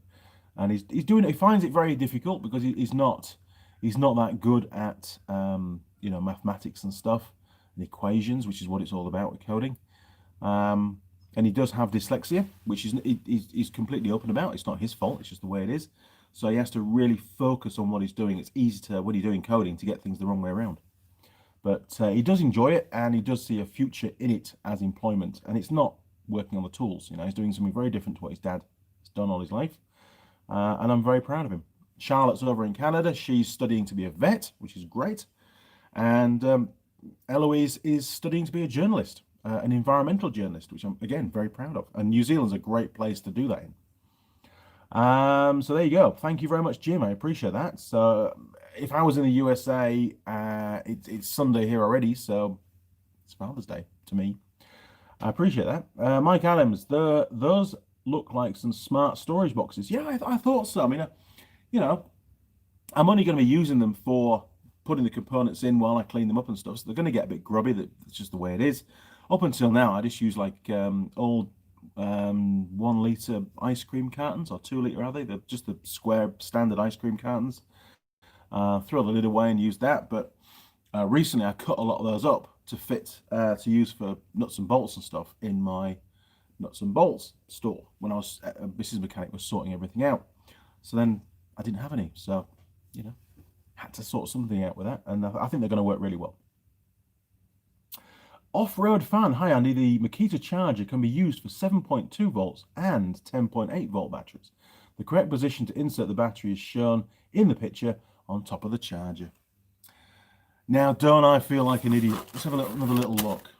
S1: and he's doing it. He finds it very difficult because he's not that good at mathematics and stuff and equations, which is what it's all about with coding. And he does have dyslexia, which he's completely open about. It's not his fault. It's just the way it is. So he has to really focus on what he's doing. It's easy to, when you're doing coding, to get things the wrong way around. But he does enjoy it, and he does see a future in it as employment. And it's not working on the tools. He's doing something very different to what his dad has done all his life. And I'm very proud of him. Charlotte's over in Canada. She's studying to be a vet, which is great. And Eloise is studying to be a journalist, an environmental journalist, which I'm, again, very proud of. And New Zealand's a great place to do that in. So there you go. Thank you very much, Jim. I appreciate that. So if I was in the USA, it's Sunday here already, so it's Father's Day to me. I appreciate that. Mike Adams, those look like some smart storage boxes. Yeah, I thought so. I mean, I'm only going to be using them for putting the components in while I clean them up and stuff, so they're going to get a bit grubby. That's just the way it is. Up until now, I just use like old 1 litre ice cream cartons, or 2 litre, are they? They're just the square standard ice cream cartons. Throw the lid away and use that. But recently I cut a lot of those up to fit to use for nuts and bolts and stuff in my nuts and bolts store when I was Mrs. Mechanic was sorting everything out. So then I didn't have any, so had to sort something out with that, and I think they're going to work really well. Off-road fan, hi Andy, the Makita charger can be used for 7.2 volts and 10.8 volt batteries. The correct position to insert the battery is shown in the picture on top of the charger. Now, don't I feel like an idiot? Let's have another little look.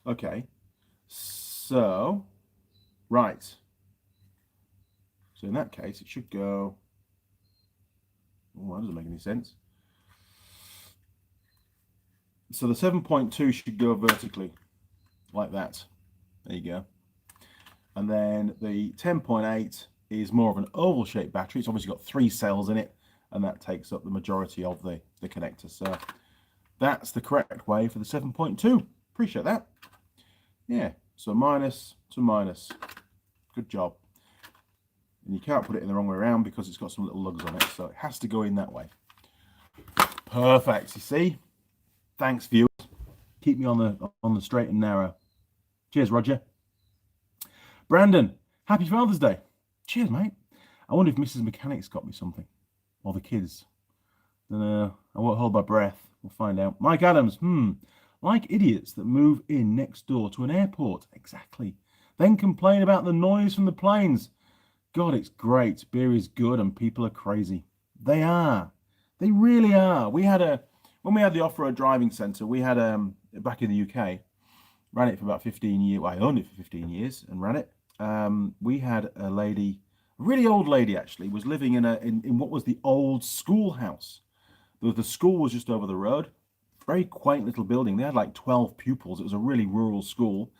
S1: Okay. So, right. So in that case, it should go... Oh, that doesn't make any sense. So the 7.2 should go vertically, like that. There you go. And then the 10.8 is more of an oval-shaped battery. It's obviously got 3 cells in it, and that takes up the majority of the connector. So that's the correct way for the 7.2. Appreciate that. Yeah, so minus to minus. Good job. And you can't put it in the wrong way around because it's got some little lugs on it, so it has to go in that way. Perfect, you see? Thanks, viewers. Keep me on the straight and narrow. Cheers, Roger. Brandon, happy Father's Day. Cheers, mate. I wonder if Mrs. Mechanic's got me something. Or the kids. I won't hold my breath. We'll find out. Mike Adams, like idiots that move in next door to an airport. Exactly. Then complain about the noise from the planes. God, it's great. Beer is good and people are crazy. They are. They really are. When we had the off-road driving centre, we had back in the UK, ran it for about 15 years. Well, I owned it for 15 years and ran it. We had a lady, a really old lady actually, was living in what was the old schoolhouse. The school was just over the road. Very quaint little building. They had like 12 pupils. It was a really rural school.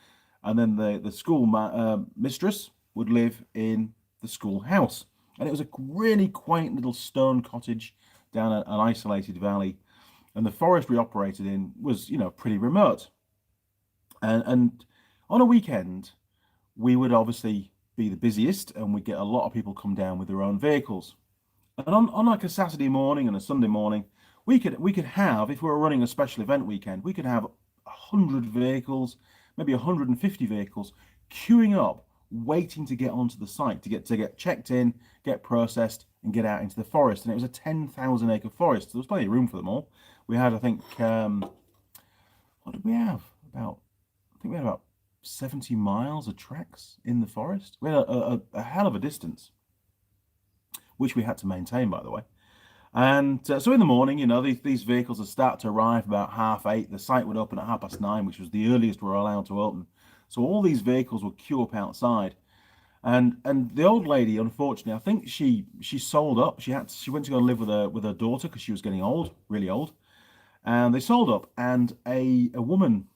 S1: And then the school mistress would live in the schoolhouse. And it was a really quaint little stone cottage down an isolated valley. And the forest we operated in was, pretty remote. And on a weekend, we would obviously be the busiest and we'd get a lot of people come down with their own vehicles. And on like a Saturday morning and a Sunday morning, we could have, if we were running a special event weekend, we could have 100 vehicles, maybe 150 vehicles queuing up, waiting to get onto the site, to get checked in, get processed, and get out into the forest. And it was a 10,000 acre forest. So there was plenty of room for them all. We had, I think, what did we have? I think we had about 70 miles of tracks in the forest. We had a hell of a distance, which we had to maintain, by the way. And so in the morning, these vehicles would start to arrive about 8:30. The site would open at 9:30, which was the earliest we were allowed to open. So all these vehicles would queue up outside. And the old lady, unfortunately, I think she sold up. She went to go and live with her daughter because she was getting old, really old. And they sold up, and a woman,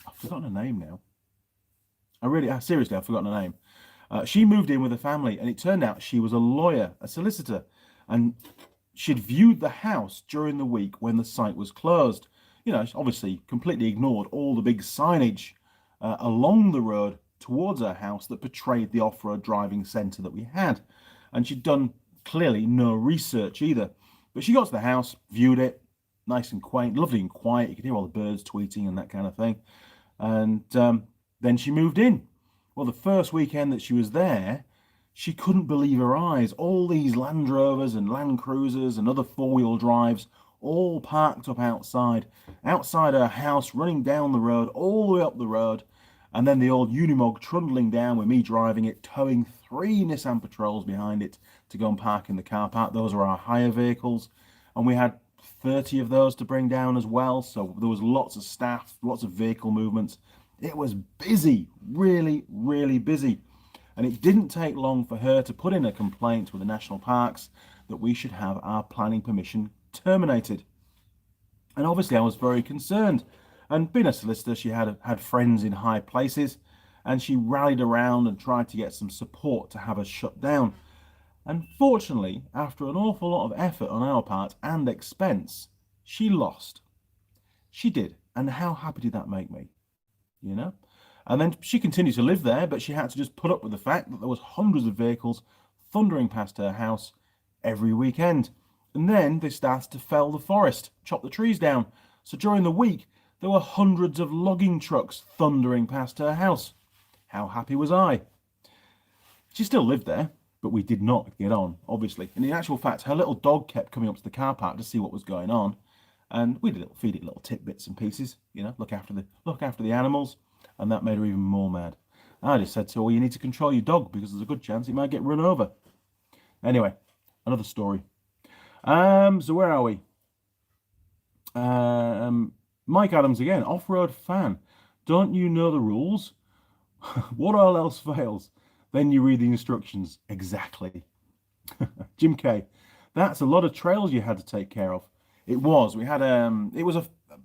S1: I've forgotten her name now. Seriously, I've forgotten her name. She moved in with a family, and it turned out she was a lawyer, a solicitor, and she'd viewed the house during the week when the site was closed. You know, she obviously completely ignored all the big signage along the road towards her house that portrayed the off-road driving centre that we had. And she'd done clearly no research either. But she got to the house, viewed it, nice and quaint, lovely and quiet. You could hear all the birds tweeting and that kind of thing. And then she moved in. Well, the first weekend that she was there, she couldn't believe her eyes. All these Land Rovers and Land Cruisers and other four-wheel drives all parked up outside her house, running down the road, all the way up the road, and then the old Unimog trundling down with me driving it, towing 3 Nissan Patrols behind it to go and park in the car park. Those are our hire vehicles, and we had 30 of those to bring down as well, so there was lots of staff, lots of vehicle movements. It was busy, really, really busy. And it didn't take long for her to put in a complaint with the national parks that we should have our planning permission terminated. And obviously I was very concerned. And being a solicitor, she had friends in high places, and she rallied around and tried to get some support to have us shut down. And fortunately, after an awful lot of effort on our part and expense, she lost. She did. And how happy did that make me? You know? And then she continued to live there, but she had to just put up with the fact that there was hundreds of vehicles thundering past her house every weekend. And then they started to fell the forest, chop the trees down. So during the week, there were hundreds of logging trucks thundering past her house. How happy was I? She still lived there, but we did not get on, obviously. And in actual fact, her little dog kept coming up to the car park to see what was going on. And we did feed it little tidbits and pieces, you know, look after the animals. And that made her even more mad. I just said to her, well, you need to control your dog because there's a good chance it might get run over. Anyway, another story. So where are we? Mike Adams again, off-road fan. Don't you know the rules? What all else fails? Then you read the instructions. Exactly. Jim K. That's a lot of trails you had to take care of. It was. We had it was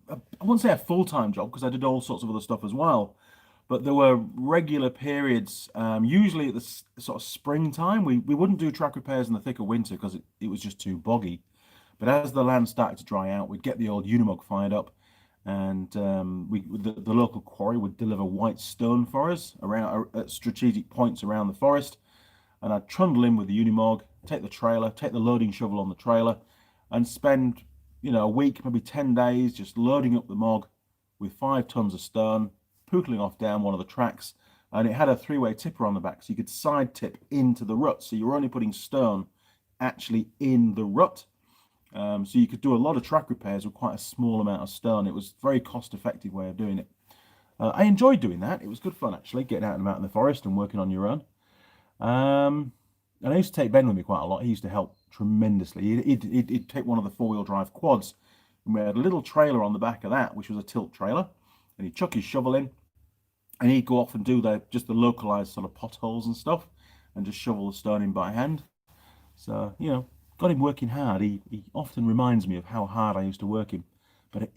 S1: I wouldn't say a full-time job because I did all sorts of other stuff as well, but there were regular periods, usually at the sort of springtime. We wouldn't do track repairs in the thick of winter because it was just too boggy. But as the land started to dry out, we'd get the old Unimog fired up, and the local quarry would deliver white stone for us around at strategic points around the forest, and I'd trundle in with the Unimog, take the trailer, take the loading shovel on the trailer, and spend a week, maybe 10 days, just loading up the mog with 5 tons of stone, pootling off down one of the tracks, and it had a 3-way tipper on the back, so you could side tip into the rut, so you were only putting stone actually in the rut. So you could do a lot of track repairs with quite a small amount of stone. It was a very cost-effective way of doing it. I enjoyed doing that. It was good fun, actually, getting out and about in the forest and working on your own. And I used to take Ben with me quite a lot. He used to help tremendously. He'd take one of the 4-wheel drive quads, and we had a little trailer on the back of that, which was a tilt trailer, and he'd chuck his shovel in, and he'd go off and do just the localized sort of potholes and stuff, and just shovel the stone in by hand. So, got him working hard. He often reminds me of how hard I used to work him, but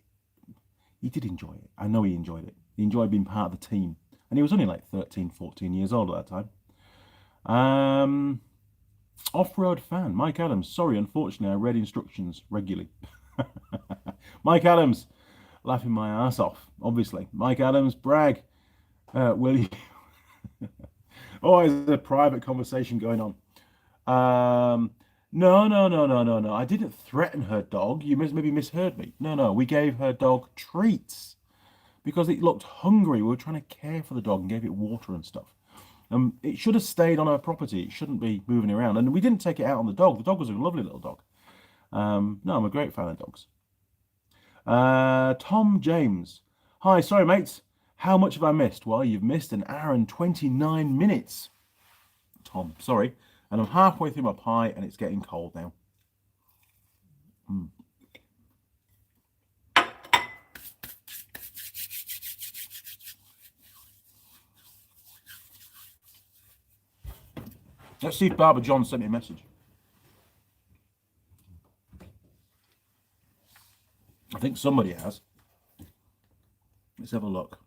S1: he did enjoy it. I know he enjoyed it. He enjoyed being part of the team, and he was only like 13, 14 years old at that time. Off-road fan, Mike Adams. Sorry, unfortunately, I read instructions regularly. Mike Adams, laughing my ass off, obviously. Mike Adams, brag. Will you? Always a private conversation going on. No. I didn't threaten her dog. You maybe misheard me. No. We gave her dog treats because it looked hungry. We were trying to care for the dog and gave it water and stuff. It should have stayed on our property. It shouldn't be moving around. And we didn't take it out on the dog. The dog was a lovely little dog. No, I'm a great fan of dogs. Tom James. Hi, sorry, mates. How much have I missed? Well, you've missed an hour and 29 minutes. Tom, sorry. And I'm halfway through my pie and it's getting cold now. Let's see if Barber John sent me a message. I think somebody has. Let's have a look.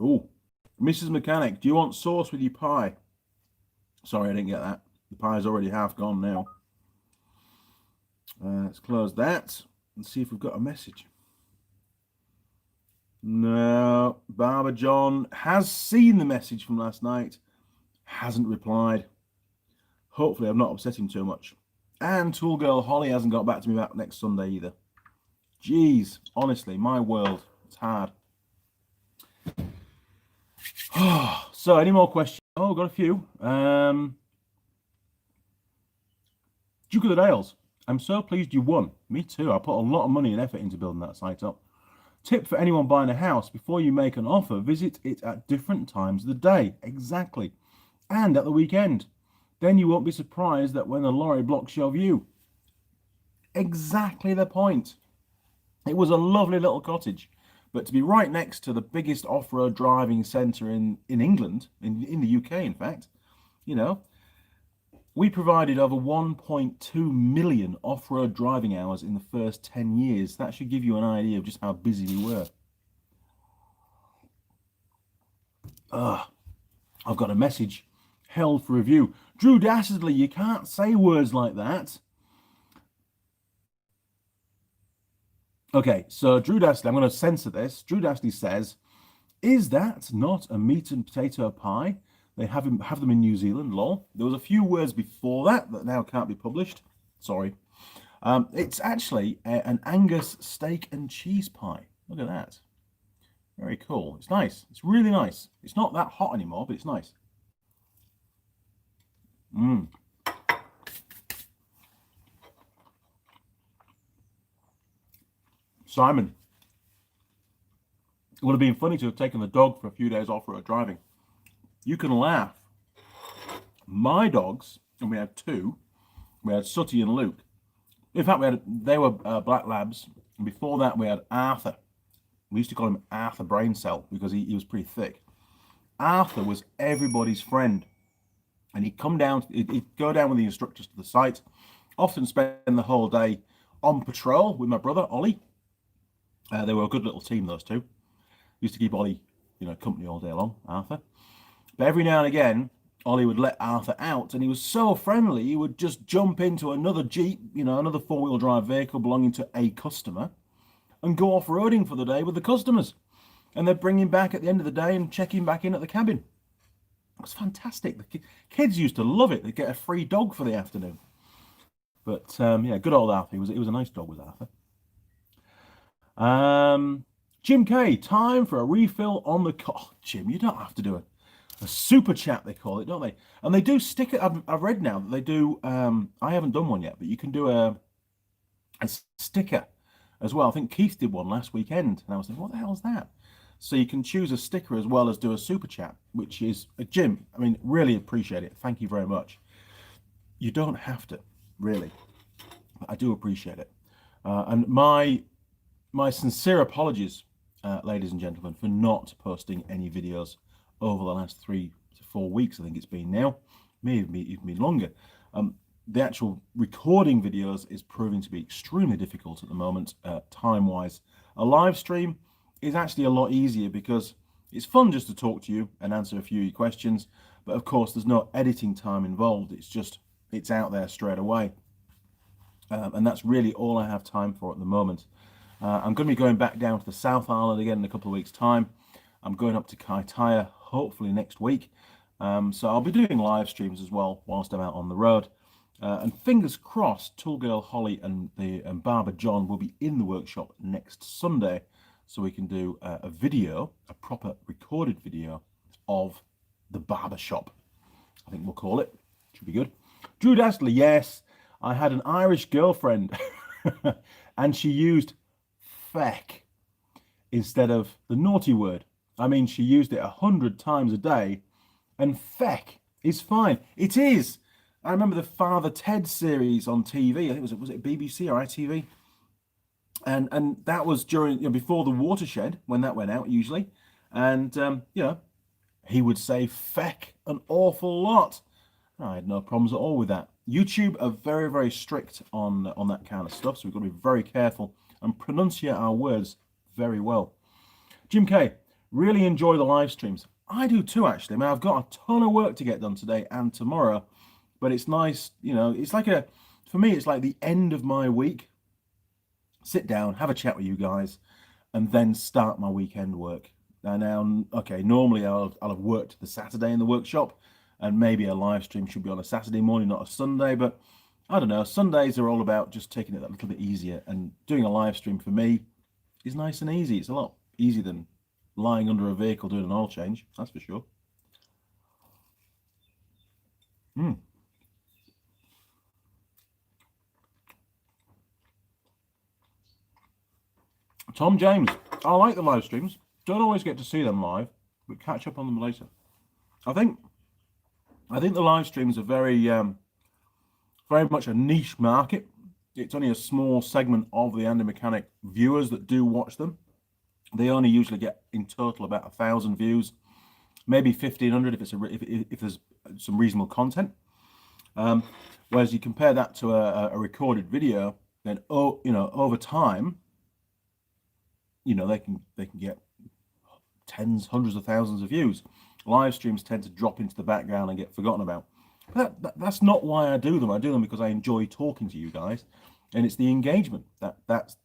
S1: Oh, Mrs. Mechanic, do you want sauce with your pie? Sorry, I didn't get that. The pie's already half gone now. Let's close that and see if we've got a message. No, Barber John has seen the message from last night, hasn't replied. Hopefully I've not upset him too much. And Tool Girl Holly hasn't got back to me about next Sunday either. Jeez, honestly, my world, it's hard. So, any more questions? Oh, got a few. Duke of the Dales, I'm so pleased you won. Me too. I put a lot of money and effort into building that site up. Tip for anyone buying a house: before you make an offer, visit it at different times of the day. Exactly. And at the weekend. Then you won't be surprised that when the lorry blocks your view. Exactly the point. It was a lovely little cottage, but to be right next to the biggest off-road driving centre in England, in the UK in fact, you know, we provided over 1.2 million off-road driving hours in the first 10 years. That should give you an idea of just how busy we were. I've got a message held for review. Drew Dastardly, you can't say words like that. Okay, so Drew Dastardly, I'm going to censor this. Drew Dastardly says, is that not a meat and potato pie? They have them in New Zealand, lol. There was a few words before that now can't be published. Sorry. It's actually an Angus steak and cheese pie. Look at that. Very cool. It's nice. It's really nice. It's not that hot anymore, but it's nice. Simon, it would have been funny to have taken the dog for a few days off-road driving. You can laugh. My dogs, and we had two, we had Sooty and Luke. In fact, they were black labs, and before that we had Arthur. We used to call him Arthur Brain Cell because he was pretty thick. Arthur was everybody's friend, and he'd go down with the instructors to the site, often spend the whole day on patrol with my brother Ollie. They were a good little team, those two. Used to keep Ollie, company all day long, Arthur. But every now and again, Ollie would let Arthur out, and he was so friendly, he would just jump into another Jeep, another four-wheel drive vehicle belonging to a customer, and go off-roading for the day with the customers. And they'd bring him back at the end of the day and check him back in at the cabin. It was fantastic. The kids used to love it. They'd get a free dog for the afternoon. But, yeah, good old Arthur. It was a nice dog with Arthur. Jim K, time for a refill on the Jim, you don't have to do a super chat, they call it, don't they? And they do sticker. I've read now that they do. I haven't done one yet, but you can do a sticker as well. I think Keith did one last weekend, and I was thinking, what the hell is that? So you can choose a sticker as well as do a super chat, which is Jim. I mean, really appreciate it. Thank you very much. You don't have to, really, but I do appreciate it. And my sincere apologies, ladies and gentlemen, for not posting any videos over the last 3 to 4 weeks. I think it's been now, maybe even been longer. The actual recording videos is proving to be extremely difficult at the moment, time-wise. A live stream is actually a lot easier because it's fun just to talk to you and answer a few of your questions. But of course, there's no editing time involved. It's out there straight away. And that's really all I have time for at the moment. I'm going to be going back down to the South Island again in a couple of weeks' time. I'm going up to Kaitaia hopefully next week. So I'll be doing live streams as well whilst I'm out on the road. And fingers crossed, Tool Girl Holly and Barber John will be in the workshop next Sunday, so we can do a video, a proper recorded video of the barber shop. I think we'll call it. Should be good. Drew Dastardly, yes, I had an Irish girlfriend and she used feck instead of the naughty word. I mean, she used it 100 times a day, and feck is fine. It is. I remember the Father Ted series on TV. I think was it BBC or ITV? And that was during, before the watershed, when that went out usually. And he would say feck an awful lot. I had no problems at all with that. YouTube are very, very strict on that kind of stuff, so we've got to be very careful and pronunciate our words very well. Jim K, really enjoy the live streams. I do too, actually. I mean, I've got a ton of work to get done today and tomorrow, but it's nice, it's like for me, it's like the end of my week. Sit down, have a chat with you guys, and then start my weekend work. Now, okay, normally I'll have worked the Saturday in the workshop, and maybe a live stream should be on a Saturday morning, not a Sunday, but I don't know. Sundays are all about just taking it a little bit easier, and doing a live stream for me is nice and easy. It's a lot easier than lying under a vehicle doing an oil change, that's for sure. Tom James, I like the live streams. Don't always get to see them live, but catch up on them later. I think the live streams are very much a niche market. It's only a small segment of the Andy Mechanic viewers that do watch them. They only usually get in total about 1,000 views, maybe 1,500 if there's some reasonable content. Whereas you compare that to a recorded video, then over time, they can get tens, hundreds of thousands of views. Live streams tend to drop into the background and get forgotten about. But that's not why I do them. I do them because I enjoy talking to you guys, and it's the engagement that's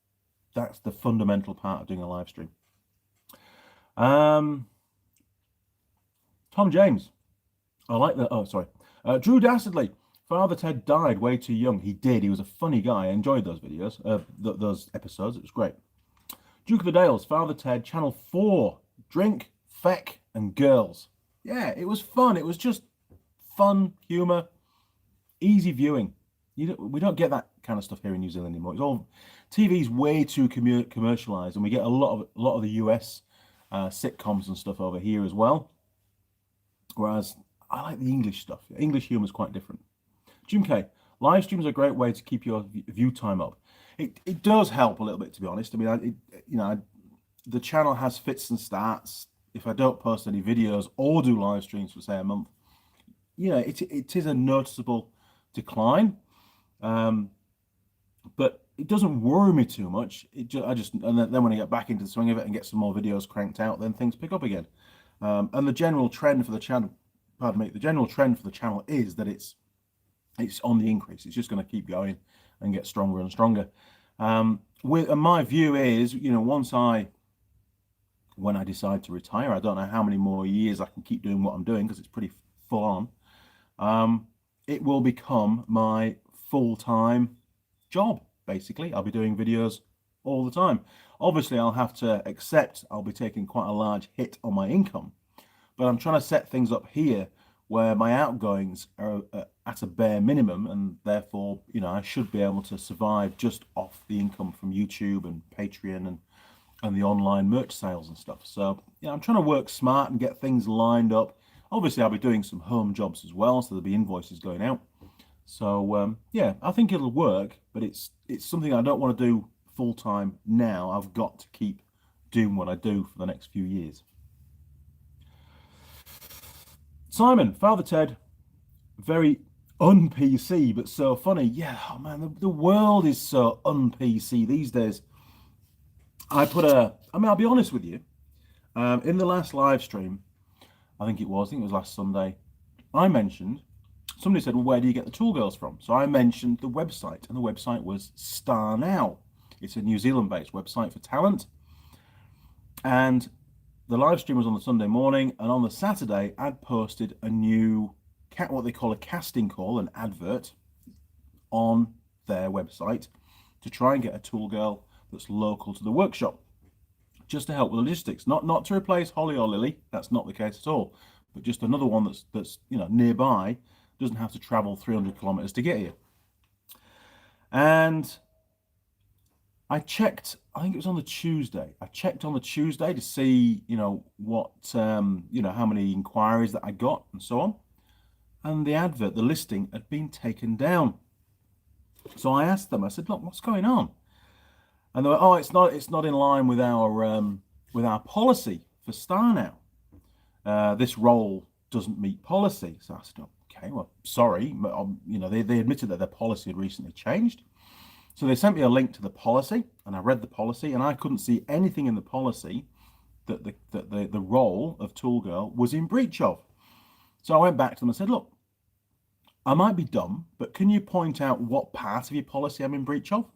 S1: the fundamental part of doing a live stream. Tom James, I like that. Oh, sorry. Drew Dastardly, Father Ted died way too young. He did. He was a funny guy. I enjoyed those videos, those episodes. It was great. Duke of the Dales, Father Ted, Channel 4, drink, feck, and girls. Yeah, it was fun. It was just fun, humour, easy viewing. We don't get that kind of stuff here in New Zealand anymore. It's all TV's way too commercialised, and we get a lot of the US sitcoms and stuff over here as well. Whereas I like the English stuff. English humour is quite different. Jim K, live streams are a great way to keep your view time up. It does help a little bit, to be honest. I mean, the channel has fits and starts. If I don't post any videos or do live streams for say a month, it is a noticeable decline. But it doesn't worry me too much. And then when I get back into the swing of it and get some more videos cranked out, then things pick up again. And the general trend for the channel, is that it's on the increase. It's just going to keep going and get stronger and stronger. And my view is, when I decide to retire, I don't know how many more years I can keep doing what I'm doing because it's pretty full on. It will become my full-time job, basically. I'll be doing videos all the time. Obviously, I'll have to accept I'll be taking quite a large hit on my income, but I'm trying to set things up here where my outgoings are at a bare minimum, and therefore, I should be able to survive just off the income from YouTube and Patreon and the online merch sales and stuff. So, I'm trying to work smart and get things lined up. Obviously, I'll be doing some home jobs as well, so there'll be invoices going out. So, I think it'll work, but it's something I don't want to do full-time now. I've got to keep doing what I do for the next few years. Simon, Father Ted, very un-PC, but so funny. Yeah, oh man, the world is so un-PC these days. I'll be honest with you. In the last live stream, I think it was last Sunday, somebody said, well, where do you get the Tool Girls from? So I mentioned the website, and the website was Star Now. It's a New Zealand-based website for talent. And the live stream was on the Sunday morning, and on the Saturday, I'd posted a new, what they call a casting call, an advert, on their website to try and get a tool girl that's local to the workshop, just to help with logistics. Not to replace Holly or Lily, that's not the case at all, but just another one that's nearby, doesn't have to travel 300 kilometers to get here. And I checked, I think it was on the Tuesday. I checked on the Tuesday to see, what, how many inquiries that I got and so on. And the advert, the listing had been taken down. So I asked them, I said, look, what's going on? And they were, oh, it's not in line with our policy for Star now. This role doesn't meet policy. So I said, okay, well, sorry. You know, they admitted that their policy had recently changed. So they sent me a link to the policy, and I read the policy, and I couldn't see anything in the policy that the role of Tool Girl was in breach of. So I went back to them and said, look, I might be dumb, but can you point out what part of your policy I'm in breach of?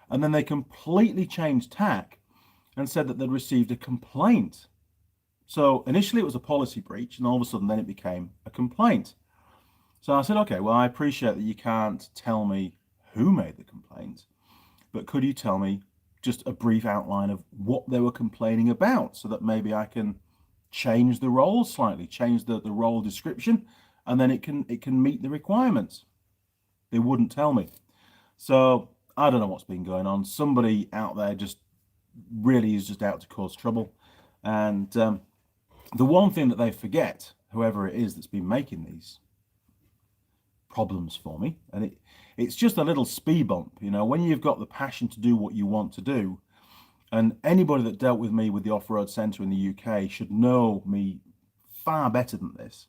S1: And then they completely changed tack and said that they'd received a complaint. So initially it was a policy breach, and all of a sudden then it became a complaint. So I said, okay, well, I appreciate that you can't tell me who made the complaint, but could you tell me just a brief outline of what they were complaining about, so that maybe I can change the role slightly, change the role description, and then it can meet the requirements. They wouldn't tell me. So I don't know what's been going on. Somebody out there just really is just out to cause trouble. And the one thing that they forget, whoever it is that's been making these problems for me, and it's just a little speed bump, you know, when you've got the passion to do what you want to do. And anybody that dealt with me with the Off-Road Centre in the UK should know me far better than this.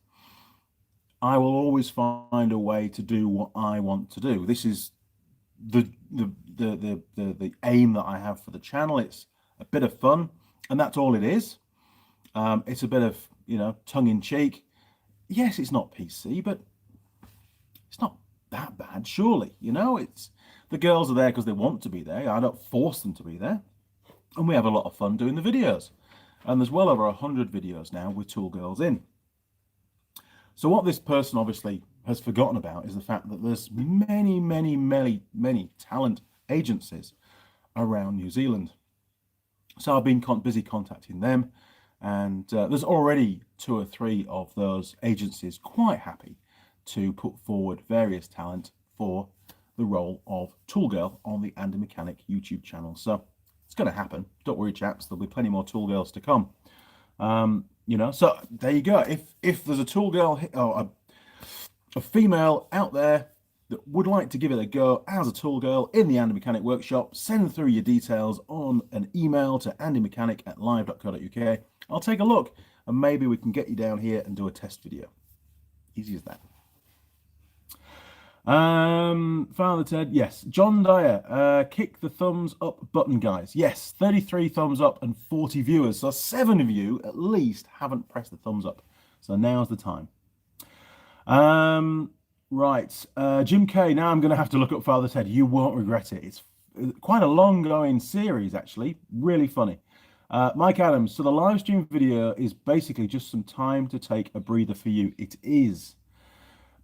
S1: I will always find a way to do what I want to do. This is the aim that I have for the channel. It's a bit of fun, and that's all it is. It's a bit of, you know, tongue-in-cheek. Yes, it's not PC, but it's not that bad, surely. You know, it's the girls are there because they want to be there. I don't force them to be there, and we have a lot of fun doing the videos. And there's well over 100 videos now with Tool Girls in. So what this person obviously has forgotten about is the fact that there's many talent agencies around New Zealand. So I've been busy contacting them, and there's already 2 or 3 of those agencies quite happy to put forward various talent for the role of Tool Girl on the Andy Mechanic YouTube channel. So it's going to happen. Don't worry, chaps. There'll be plenty more Tool Girls to come. You know, so there you go. If there's a Tool Girl or a female out there that would like to give it a go as a Tool Girl in the Andy Mechanic workshop, send through your details on an email to andymechanic@live.co.uk. I'll take a look, and maybe we can get you down here and do a test video. Easy as that. Father Ted, yes. John Dyer, kick the thumbs up button, guys. Yes, 33 thumbs up and 40 viewers. So 7 of you at least haven't pressed the thumbs up. So now's the time. Right. Jim K, now I'm going to have to look up Father Ted. You won't regret it. It's quite a long going series, actually. Really funny. Mike Adams, so the live stream video is basically just some time to take a breather for you. It is.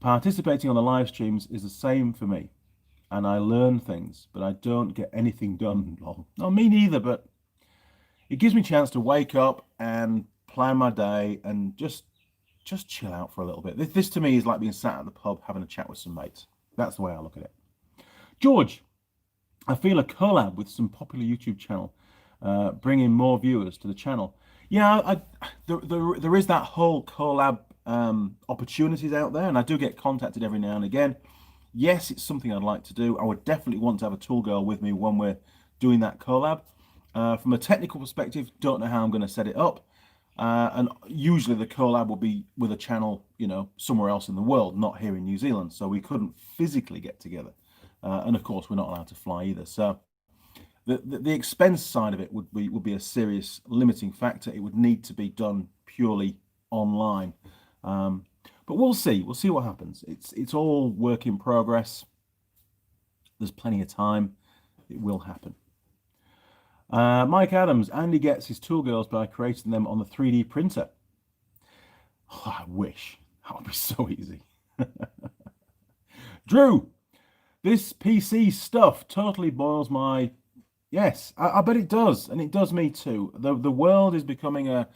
S1: Participating on the live streams is the same for me, and I learn things, but I don't get anything done. No, me neither, but it gives me a chance to wake up and plan my day and just chill out for a little bit. This to me is like being sat at the pub having a chat with some mates. That's the way I look at it. George, I feel a collab with some popular YouTube channel, bringing more viewers to the channel. Yeah, there is that whole collab opportunities out there, and I do get contacted every now and again. Yes, it's something I'd like to do. I would definitely want to have a Tool Girl with me when we're doing that collab. From a technical perspective, don't know how I'm going to set it up, and usually the collab will be with a channel, you know, somewhere else in the world, not here in New Zealand, so we couldn't physically get together, and of course we're not allowed to fly either. So the expense side of it would be a serious limiting factor. It would need to be done purely online. But we'll see what happens. It's all work in progress. There's plenty of time. It will happen. Mike Adams, Andy gets his Tool Girls by creating them on the 3D printer. Oh, I wish. That would be so easy. Drew, this PC stuff totally boils my... Yes, I bet it does, and it does me too. The world is becoming a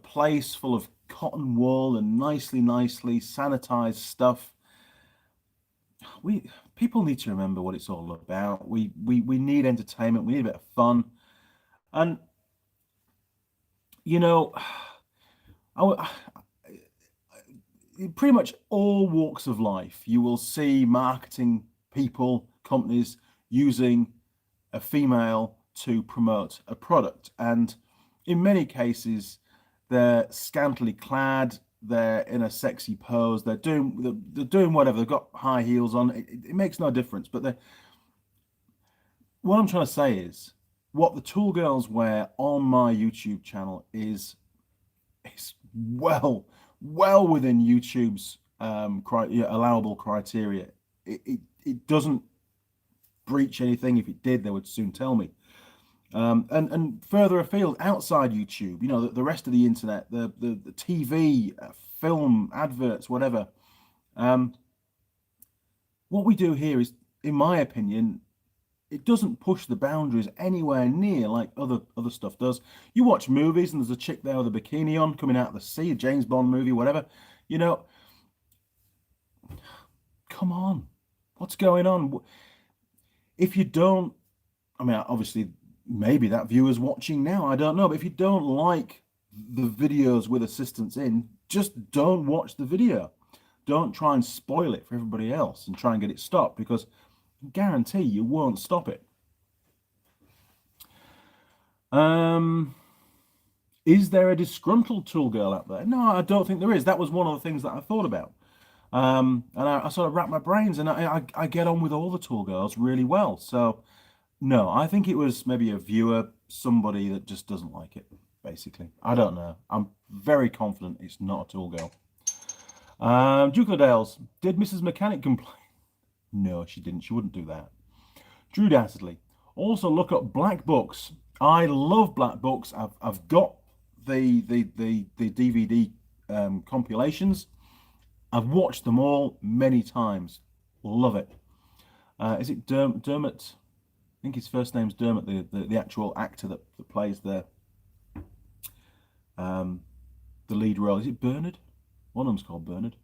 S1: place full of cotton wool and nicely sanitized stuff. People need to remember what it's all about. We need entertainment. We need a bit of fun, and you know, in pretty much all walks of life, you will see marketing people, companies using a female to promote a product, and in many cases they're scantily clad, they're in a sexy pose, they're doing whatever, they've got high heels on. It makes no difference. But what I'm trying to say is, what the tool girls wear on my YouTube channel is well within YouTube's allowable criteria. It doesn't breach anything. If it did, they would soon tell me. And further afield, outside YouTube, the rest of the internet, the TV, film, adverts, whatever. What we do here is, in my opinion, it doesn't push the boundaries anywhere near like other stuff does. You watch movies and there's a chick there with a bikini on coming out of the sea, a James Bond movie, whatever. Come on, what's going on? If you don't, I mean, obviously, maybe that viewer's watching now, I don't know. But if you don't like the videos with assistants in, just don't watch the video. Don't try and spoil it for everybody else and try and get it stopped, because I guarantee you won't stop it. Is there a disgruntled tool girl out there? No, I don't think there is. That was one of the things that I thought about. And I sort of wrapped my brains, and I get on with all the tool girls really well. So no, I think it was maybe a viewer, somebody that just doesn't like it, basically. I don't know. I'm very confident it's not a tool girl. Duke of the Dales, did Mrs. Mechanic complain? No, she didn't. She wouldn't do that. Drew Dastardly, also look up black books. I love black books. I've got the DVD compilations. I've watched them all many times. Love it. Is it Dermot? I think his first name's Dermot, the actual actor that plays the lead role. Is it Bernard? One of them's called Bernard.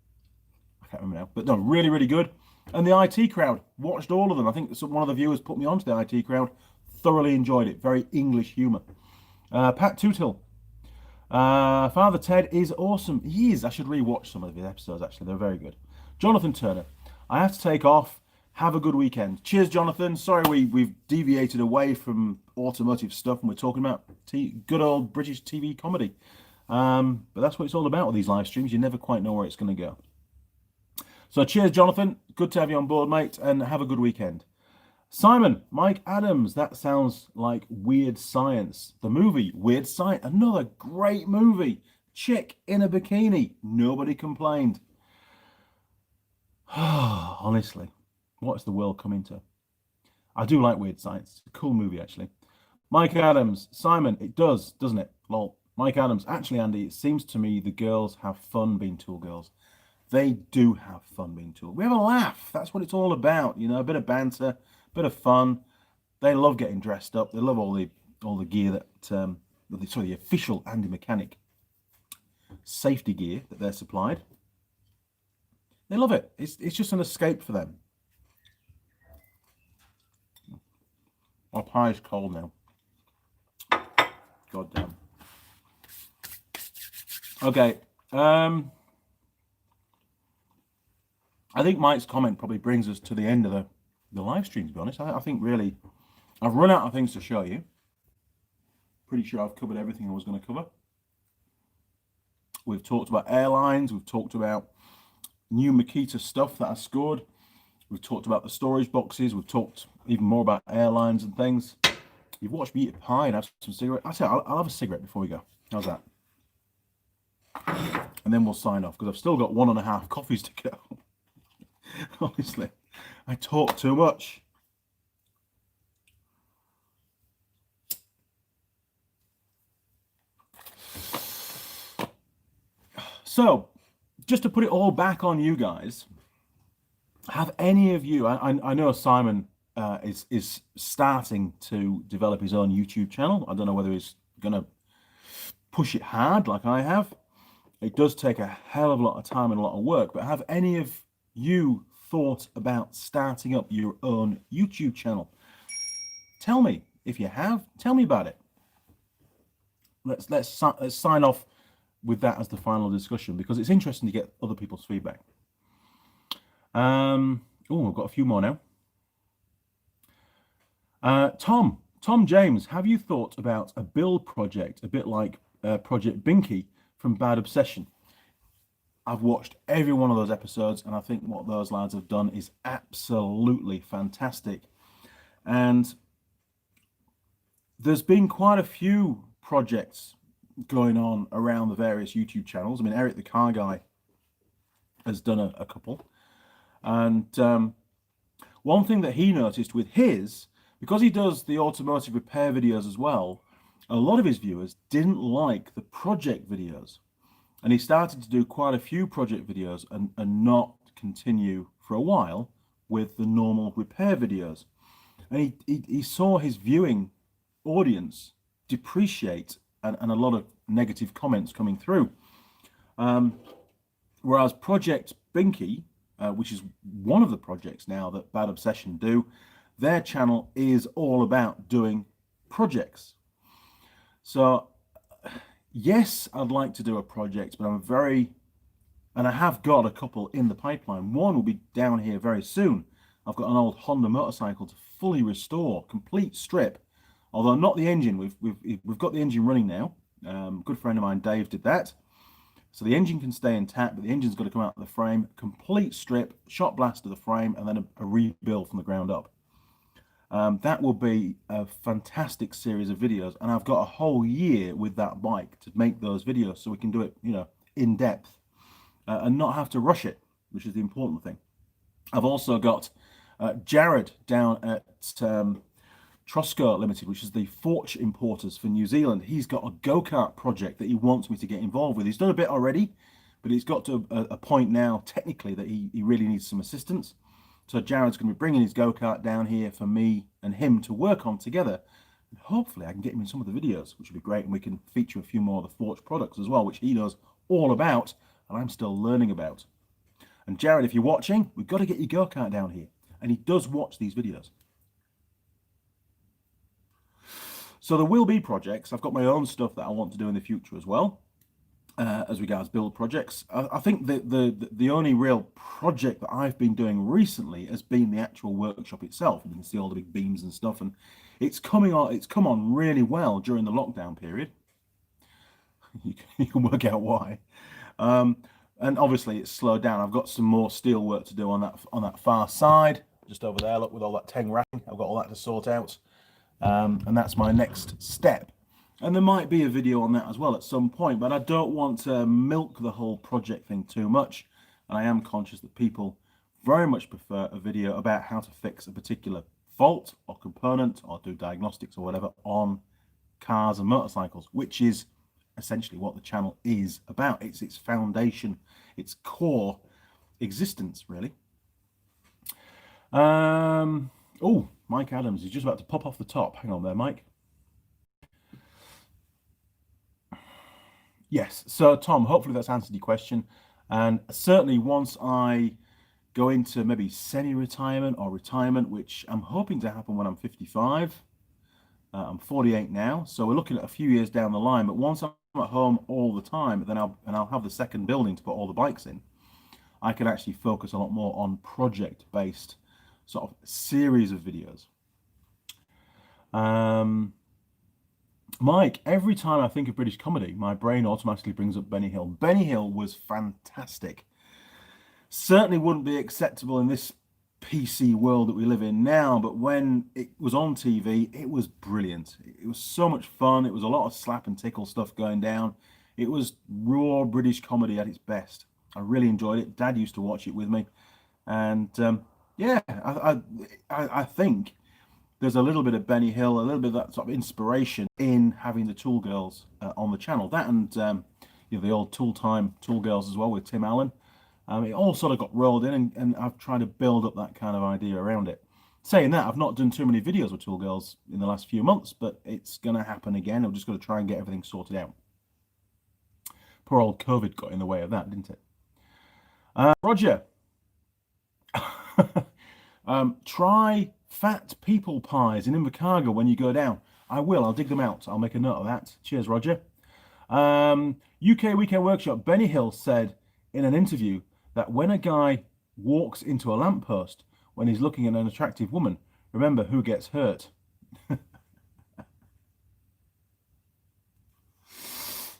S1: I can't remember now. But no, really, really good. And the IT crowd, watched all of them. I think one of the viewers put me onto the IT crowd. Thoroughly enjoyed it. Very English humour. Pat Tootle. Father Ted is awesome. He is. I should rewatch some of the episodes, actually. They're very good. Jonathan Turner. I have to take off. Have a good weekend. Cheers, Jonathan. Sorry we've deviated away from automotive stuff and we're talking about good old British TV comedy. But that's what it's all about with these live streams. You never quite know where it's going to go. So cheers, Jonathan. Good to have you on board, mate, and have a good weekend. Simon, Mike Adams, that sounds like Weird Science. The movie, Weird Science, another great movie. Chick in a bikini. Nobody complained. Honestly, what's the world coming to? I do like Weird Science. It's a cool movie, actually. Mike Adams, Simon, it does, doesn't it? Lol. Mike Adams, actually, Andy, it seems to me the girls have fun being tool girls. They do have fun being tool. We have a laugh. That's what it's all about. A bit of banter, a bit of fun. They love getting dressed up. They love all the gear that, the official Andy Mechanic safety gear that they're supplied. They love it. It's just an escape for them. My pie is cold now. God damn. Okay. I think Mike's comment probably brings us to the end of the live stream, to be honest. I think really I've run out of things to show you. Pretty sure I've covered everything I was going to cover. We've talked about airlines. We've talked about new Makita stuff that I scored. We've talked about the storage boxes. We've talked even more about airlines and things. You've watched me eat a pie and have some cigarette. I'll have a cigarette before we go. How's that? And then we'll sign off, because I've still got 1.5 coffees to go. Honestly, I talk too much. So, just to put it all back on you guys, have any of you, I know Simon is starting to develop his own YouTube channel. I don't know whether he's going to push it hard like I have. It does take a hell of a lot of time and a lot of work, but have any of you thought about starting up your own YouTube channel? Tell me. If you have, tell me about it. Let's sign off with that as the final discussion, because it's interesting to get other people's feedback. Oh, I've got a few more now. Tom James, have you thought about a build project, a bit like Project Binky from Bad Obsession? I've watched every one of those episodes, and I think what those lads have done is absolutely fantastic. And there's been quite a few projects going on around the various YouTube channels. I mean, Eric the Car Guy has done a couple. And one thing that he noticed with his, because he does the automotive repair videos as well, a lot of his viewers didn't like the project videos. And he started to do quite a few project videos and not continue for a while with the normal repair videos. And he saw his viewing audience depreciate and a lot of negative comments coming through. Whereas Project Binky, which is one of the projects now that Bad Obsession do, their channel is all about doing projects. So yes, I'd like to do a project, but and I have got a couple in the pipeline. One will be down here very soon. I've got an old Honda motorcycle to fully restore, complete strip, although not the engine. We've got the engine running now. Good friend of mine, Dave, did that. So the engine can stay intact, but the engine's got to come out of the frame, complete strip, shot blast to the frame, and then a rebuild from the ground up. That will be a fantastic series of videos, and I've got a whole year with that bike to make those videos so we can do it, in depth and not have to rush it, which is the important thing. I've also got Jared down at Trosco Limited, which is the Forge importers for New Zealand. He's got a go-kart project that he wants me to get involved with. He's done a bit already, but he's got to a point now technically that he really needs some assistance. So Jared's going to be bringing his go-kart down here for me and him to work on together. And hopefully I can get him in some of the videos, which will be great, and we can feature a few more of the Forge products as well, which he knows all about and I'm still learning about. And Jared, if you're watching, we've got to get your go-kart down here. And he does watch these videos. So there will be projects. I've got my own stuff that I want to do in the future as well, as regards build projects. I think the only real project that I've been doing recently has been the actual workshop itself. You can see all the big beams and stuff, and it's come on really well during the lockdown period. You can work out why. And obviously it's slowed down. I've got some more steel work to do on that far side, just over there. Look, with all that teng wrapping, I've got all that to sort out. And that's my next step. And there might be a video on that as well at some point, but I don't want to milk the whole project thing too much. And I am conscious that people very much prefer a video about how to fix a particular fault or component or do diagnostics or whatever on cars and motorcycles, which is essentially what the channel is about. It's its foundation, its core existence, really. Oh, Mike Adams is just about to pop off the top. Hang on there, Mike. Yes, so Tom, hopefully that's answered your question. And certainly once I go into maybe semi-retirement or retirement, which I'm hoping to happen when I'm 55. I'm 48 now, so we're looking at a few years down the line. But once I'm at home all the time, then I'll have the second building to put all the bikes in. I can actually focus a lot more on project-based sort of series of videos. Mike, every time I think of British comedy, my brain automatically brings up Benny Hill. Benny Hill was fantastic. Certainly wouldn't be acceptable in this PC world that we live in now, but when it was on TV, it was brilliant. It was so much fun. It was a lot of slap and tickle stuff going down. It was raw British comedy at its best. I really enjoyed it. Dad used to watch it with me, and yeah, I think there's a little bit of Benny Hill, a little bit of that sort of inspiration in having the Tool Girls on the channel. That and the old Tool Girls as well with Tim Allen. It all sort of got rolled in, and I've tried to build up that kind of idea around it. Saying that, I've not done too many videos with Tool Girls in the last few months, but it's going to happen again. I'm just going to try and get everything sorted out. Poor old COVID got in the way of that, didn't it? Roger. Try fat people pies in Invercargill when you go down. I will. I'll dig them out. I'll make a note of that. Cheers, Roger. UK Weekend Workshop. Benny Hill said in an interview that when a guy walks into a lamppost when he's looking at an attractive woman, remember who gets hurt.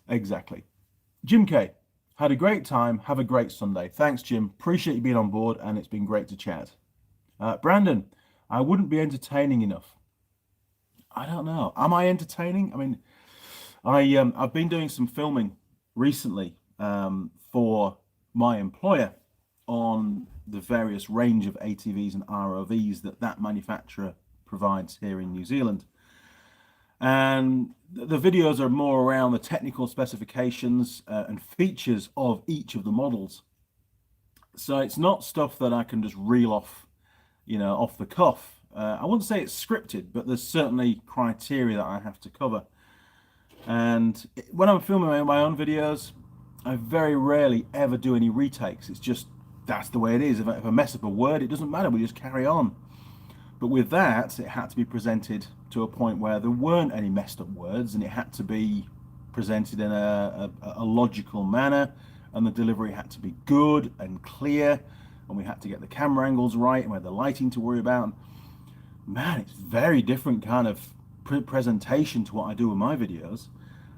S1: Exactly. Jim K, had a great time. Have a great Sunday. Thanks, Jim. Appreciate you being on board, and it's been great to chat. Brandon, I wouldn't be entertaining enough. I don't know. Am I entertaining? I mean, I've been doing some filming recently for my employer on the various range of ATVs and ROVs that manufacturer provides here in New Zealand. And the videos are more around the technical specifications and features of each of the models. So it's not stuff that I can just reel off, off the cuff. I wouldn't say it's scripted, but there's certainly criteria that I have to cover. And when I'm filming my own videos, I very rarely ever do any retakes. It's just, that's the way it is. If I mess up a word, it doesn't matter, we just carry on. But with that, it had to be presented to a point where there weren't any messed up words, and it had to be presented in a logical manner, and the delivery had to be good and clear, and we had to get the camera angles right, and we had the lighting to worry about. Man, it's very different kind of presentation to what I do with my videos.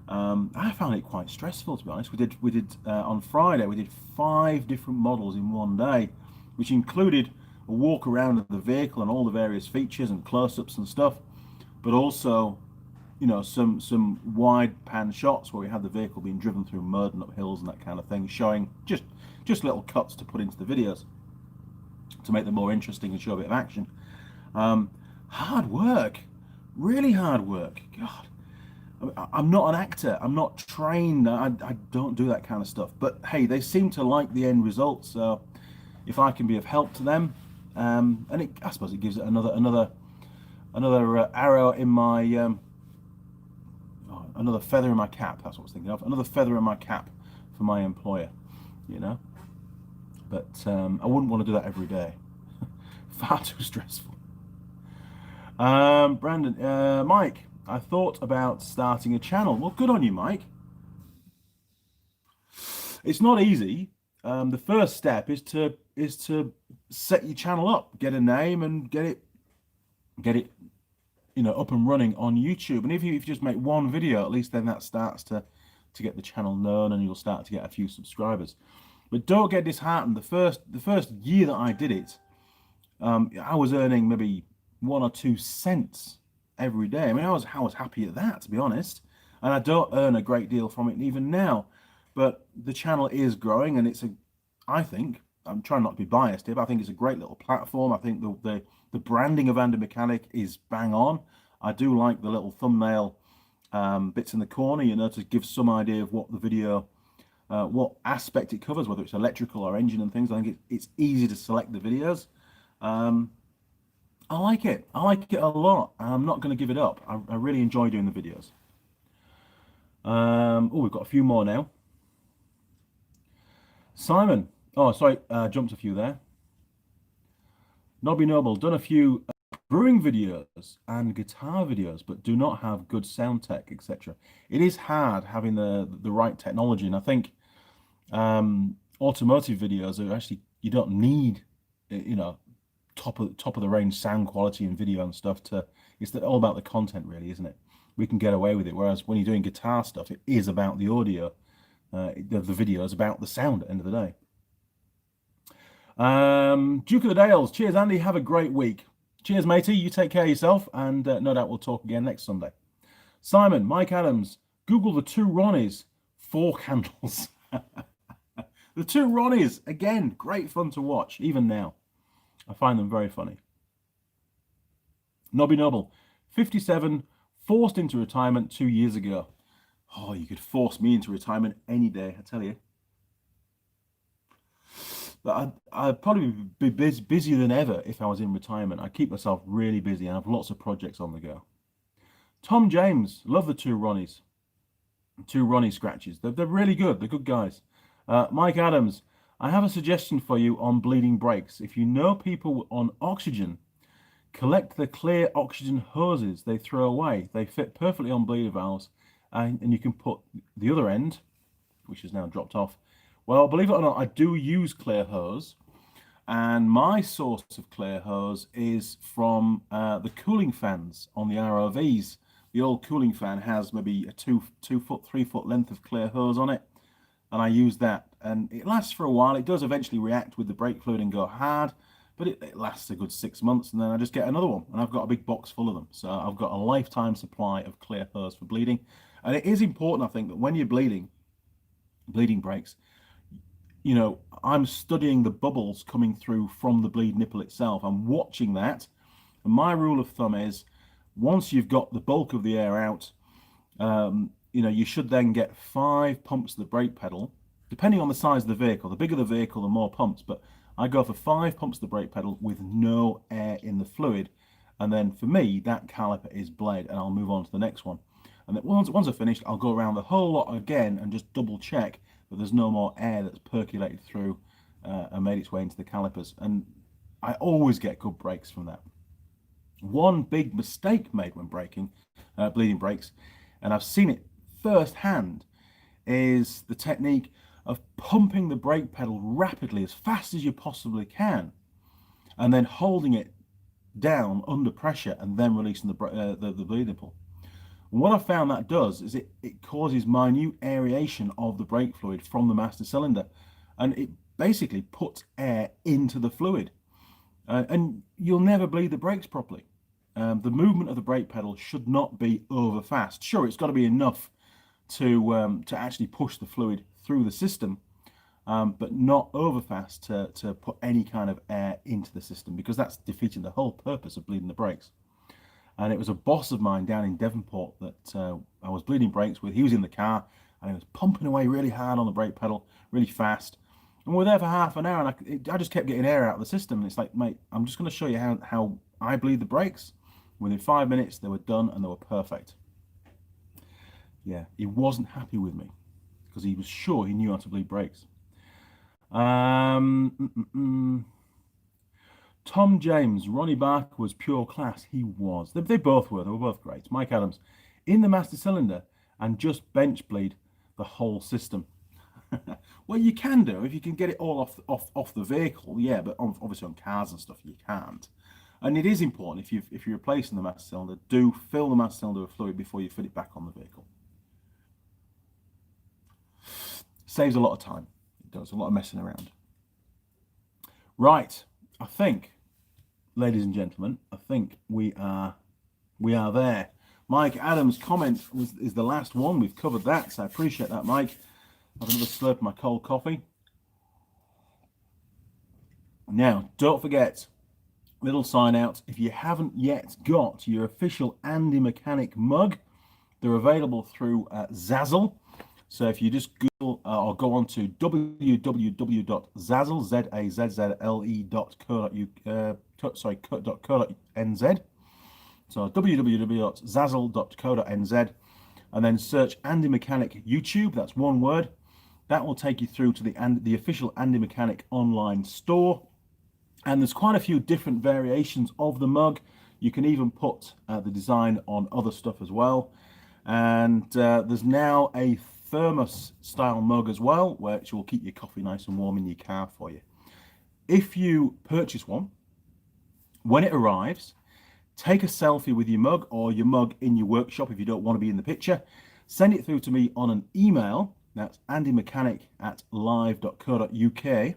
S1: I found it quite stressful, to be honest. We did on Friday, we did 5 different models in one day, which included a walk around of the vehicle and all the various features and close-ups and stuff, but also, some wide pan shots where we had the vehicle being driven through mud and up hills and that kind of thing, showing just little cuts to put into the videos to make them more interesting and show a bit of action. Hard work, really hard work. God, I'm not an actor. I'm not trained. I don't do that kind of stuff. But hey, they seem to like the end result. So if I can be of help to them, and I suppose it gives it another arrow in my another feather in my cap. That's what I was thinking of. Another feather in my cap for my employer. But I wouldn't want to do that every day. Far too stressful. Brandon, Mike, I thought about starting a channel. Well, good on you, Mike. It's not easy. The first step is to set your channel up, get a name, and get it, up and running on YouTube. And if you just make one video, at least then that starts to get the channel known, and you'll start to get a few subscribers. But don't get disheartened. The first year that I did it, I was earning maybe 1 or 2 cents every day. I mean, I was happy at that, to be honest. And I don't earn a great deal from it even now. But the channel is growing, and I think, I'm trying not to be biased here, but I think it's a great little platform. I think the branding of Andy Mechanic is bang on. I do like the little thumbnail bits in the corner, to give some idea of what the video, what aspect it covers, whether it's electrical or engine and things. I think it's easy to select the videos. I like it. I like it a lot. I'm not going to give it up. I really enjoy doing the videos. We've got a few more now. Simon. Oh, sorry, jumped a few there. Nobby Noble, done a few brewing videos and guitar videos, but do not have good sound tech, etc. It is hard having the right technology, and I think automotive videos are actually, you don't need, top of the range sound quality and video and stuff it's all about the content, really, isn't it? We can get away with it, whereas when you're doing guitar stuff, it is about the audio. The video is about the sound at the end of the day. Duke of the Dales, cheers Andy, have a great week. Cheers matey, you take care of yourself, and no doubt we'll talk again next Sunday. Simon, Mike Adams, Google the 2 Ronnies 4 candles. The 2 Ronnies, again, great fun to watch, even now. I find them very funny. Nobby Noble, 57, forced into retirement 2 years ago. Oh, you could force me into retirement any day, I tell you. But I'd probably be busier than ever if I was in retirement. I keep myself really busy and have lots of projects on the go. Tom James, love the 2 Ronnies. 2 Ronnie scratches. They're really good. They're good guys. Mike Adams, I have a suggestion for you on bleeding brakes. If you know people on oxygen, collect the clear oxygen hoses they throw away. They fit perfectly on bleeder valves, and you can put the other end, which is now dropped off. Well, believe it or not, I do use clear hose, And my source of clear hose is from the cooling fans on the ROVs. The old cooling fan has maybe a 2 foot, 3 foot length of clear hose on it, and I use that, and it lasts for a while. It does eventually react with the brake fluid and go hard, but it lasts a good 6 months, and then I just get another one, and I've got a big box full of them. So I've got a lifetime supply of clear hose for bleeding. And it is important, I think, that when you're bleeding brakes, you know, I'm studying the bubbles coming through from the bleed nipple itself. I'm watching that, and my rule of thumb is, once you've got the bulk of the air out, you know, you should then get 5 pumps of the brake pedal, depending on the size of the vehicle. The bigger the vehicle, the more pumps, but I go for 5 pumps of the brake pedal with no air in the fluid, and then for me, that caliper is bled, and I'll move on to the next one. And then once I've finished, I'll go around the whole lot again and just double check that there's no more air that's percolated through and made its way into the calipers. And I always get good brakes from that. One big mistake made when bleeding brakes, and I've seen it firsthand, is the technique of pumping the brake pedal rapidly as fast as you possibly can, and then holding it down under pressure and then releasing the bleed nipple. And what I found that does is it causes minute aeration of the brake fluid from the master cylinder, and it basically puts air into the fluid, and you'll never bleed the brakes properly. The movement of the brake pedal should not be over fast. Sure, it's got to be enough to actually push the fluid through the system, but not over fast to put any kind of air into the system, because that's defeating the whole purpose of bleeding the brakes. And it was a boss of mine down in Devonport that I was bleeding brakes with. He was in the car and he was pumping away really hard on the brake pedal, really fast. And we were there for half an hour, and I just kept getting air out of the system. And it's like, mate, I'm just going to show you how I bleed the brakes. Within 5 minutes, they were done and they were perfect. Yeah, he wasn't happy with me because he was sure he knew how to bleed brakes. Tom James, Ronnie Barker was pure class. He was. They both were. They were both great. Mike Adams, in the master cylinder and just bench bleed the whole system. Well, you can do if you can get it all off the vehicle, yeah, but obviously on cars and stuff you can't. And it is important, if you're replacing the master cylinder, do fill the master cylinder with fluid before you fit it back on the vehicle. Saves a lot of time. It does a lot of messing around. Right, I think, ladies and gentlemen, I think we are there. Mike Adams' comment is the last one. We've covered that, so I appreciate that, Mike. Have another slurp of my cold coffee. Now, don't forget, little sign out, if you haven't yet got your official Andy Mechanic mug, they're available through Zazzle. So if you just Google or go on to www.zazzle.co.nz. So www.zazzle.co.nz, and then search Andy Mechanic YouTube. That's one word. That will take you through to the official Andy Mechanic online store. And there's quite a few different variations of the mug. You can even put the design on other stuff as well. And there's now a thermos style mug as well, which will keep your coffee nice and warm in your car for you. If you purchase one, when it arrives, take a selfie with your mug or your mug in your workshop if you don't want to be in the picture. Send it through to me on an email. That's andymechanic@live.co.uk.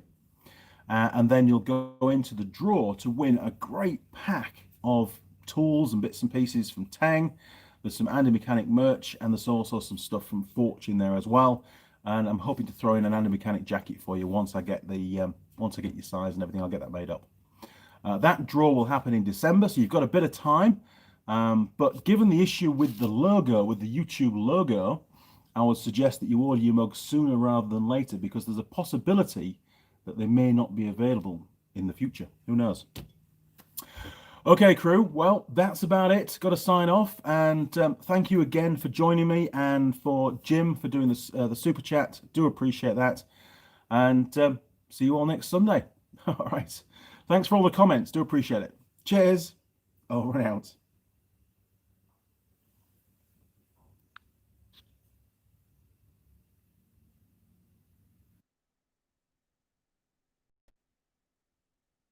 S1: And then you'll go into the draw to win a great pack of tools and bits and pieces from Tang. There's some Andy Mechanic merch, and there's also some stuff from Fortune there as well. And I'm hoping to throw in an Andy Mechanic jacket for you once I get your size and everything. I'll get that made up. That draw will happen in December, so you've got a bit of time. But given the issue with the logo, with the YouTube logo, I would suggest that you order your mugs sooner rather than later, because there's a possibility that they may not be available in the future. Who knows? Okay, crew. Well, that's about it. Got to sign off, and thank you again for joining me, and for Jim for doing this, the super chat. Do appreciate that, and see you all next Sunday. All right. Thanks for all the comments. Do appreciate it. Cheers. Over and out.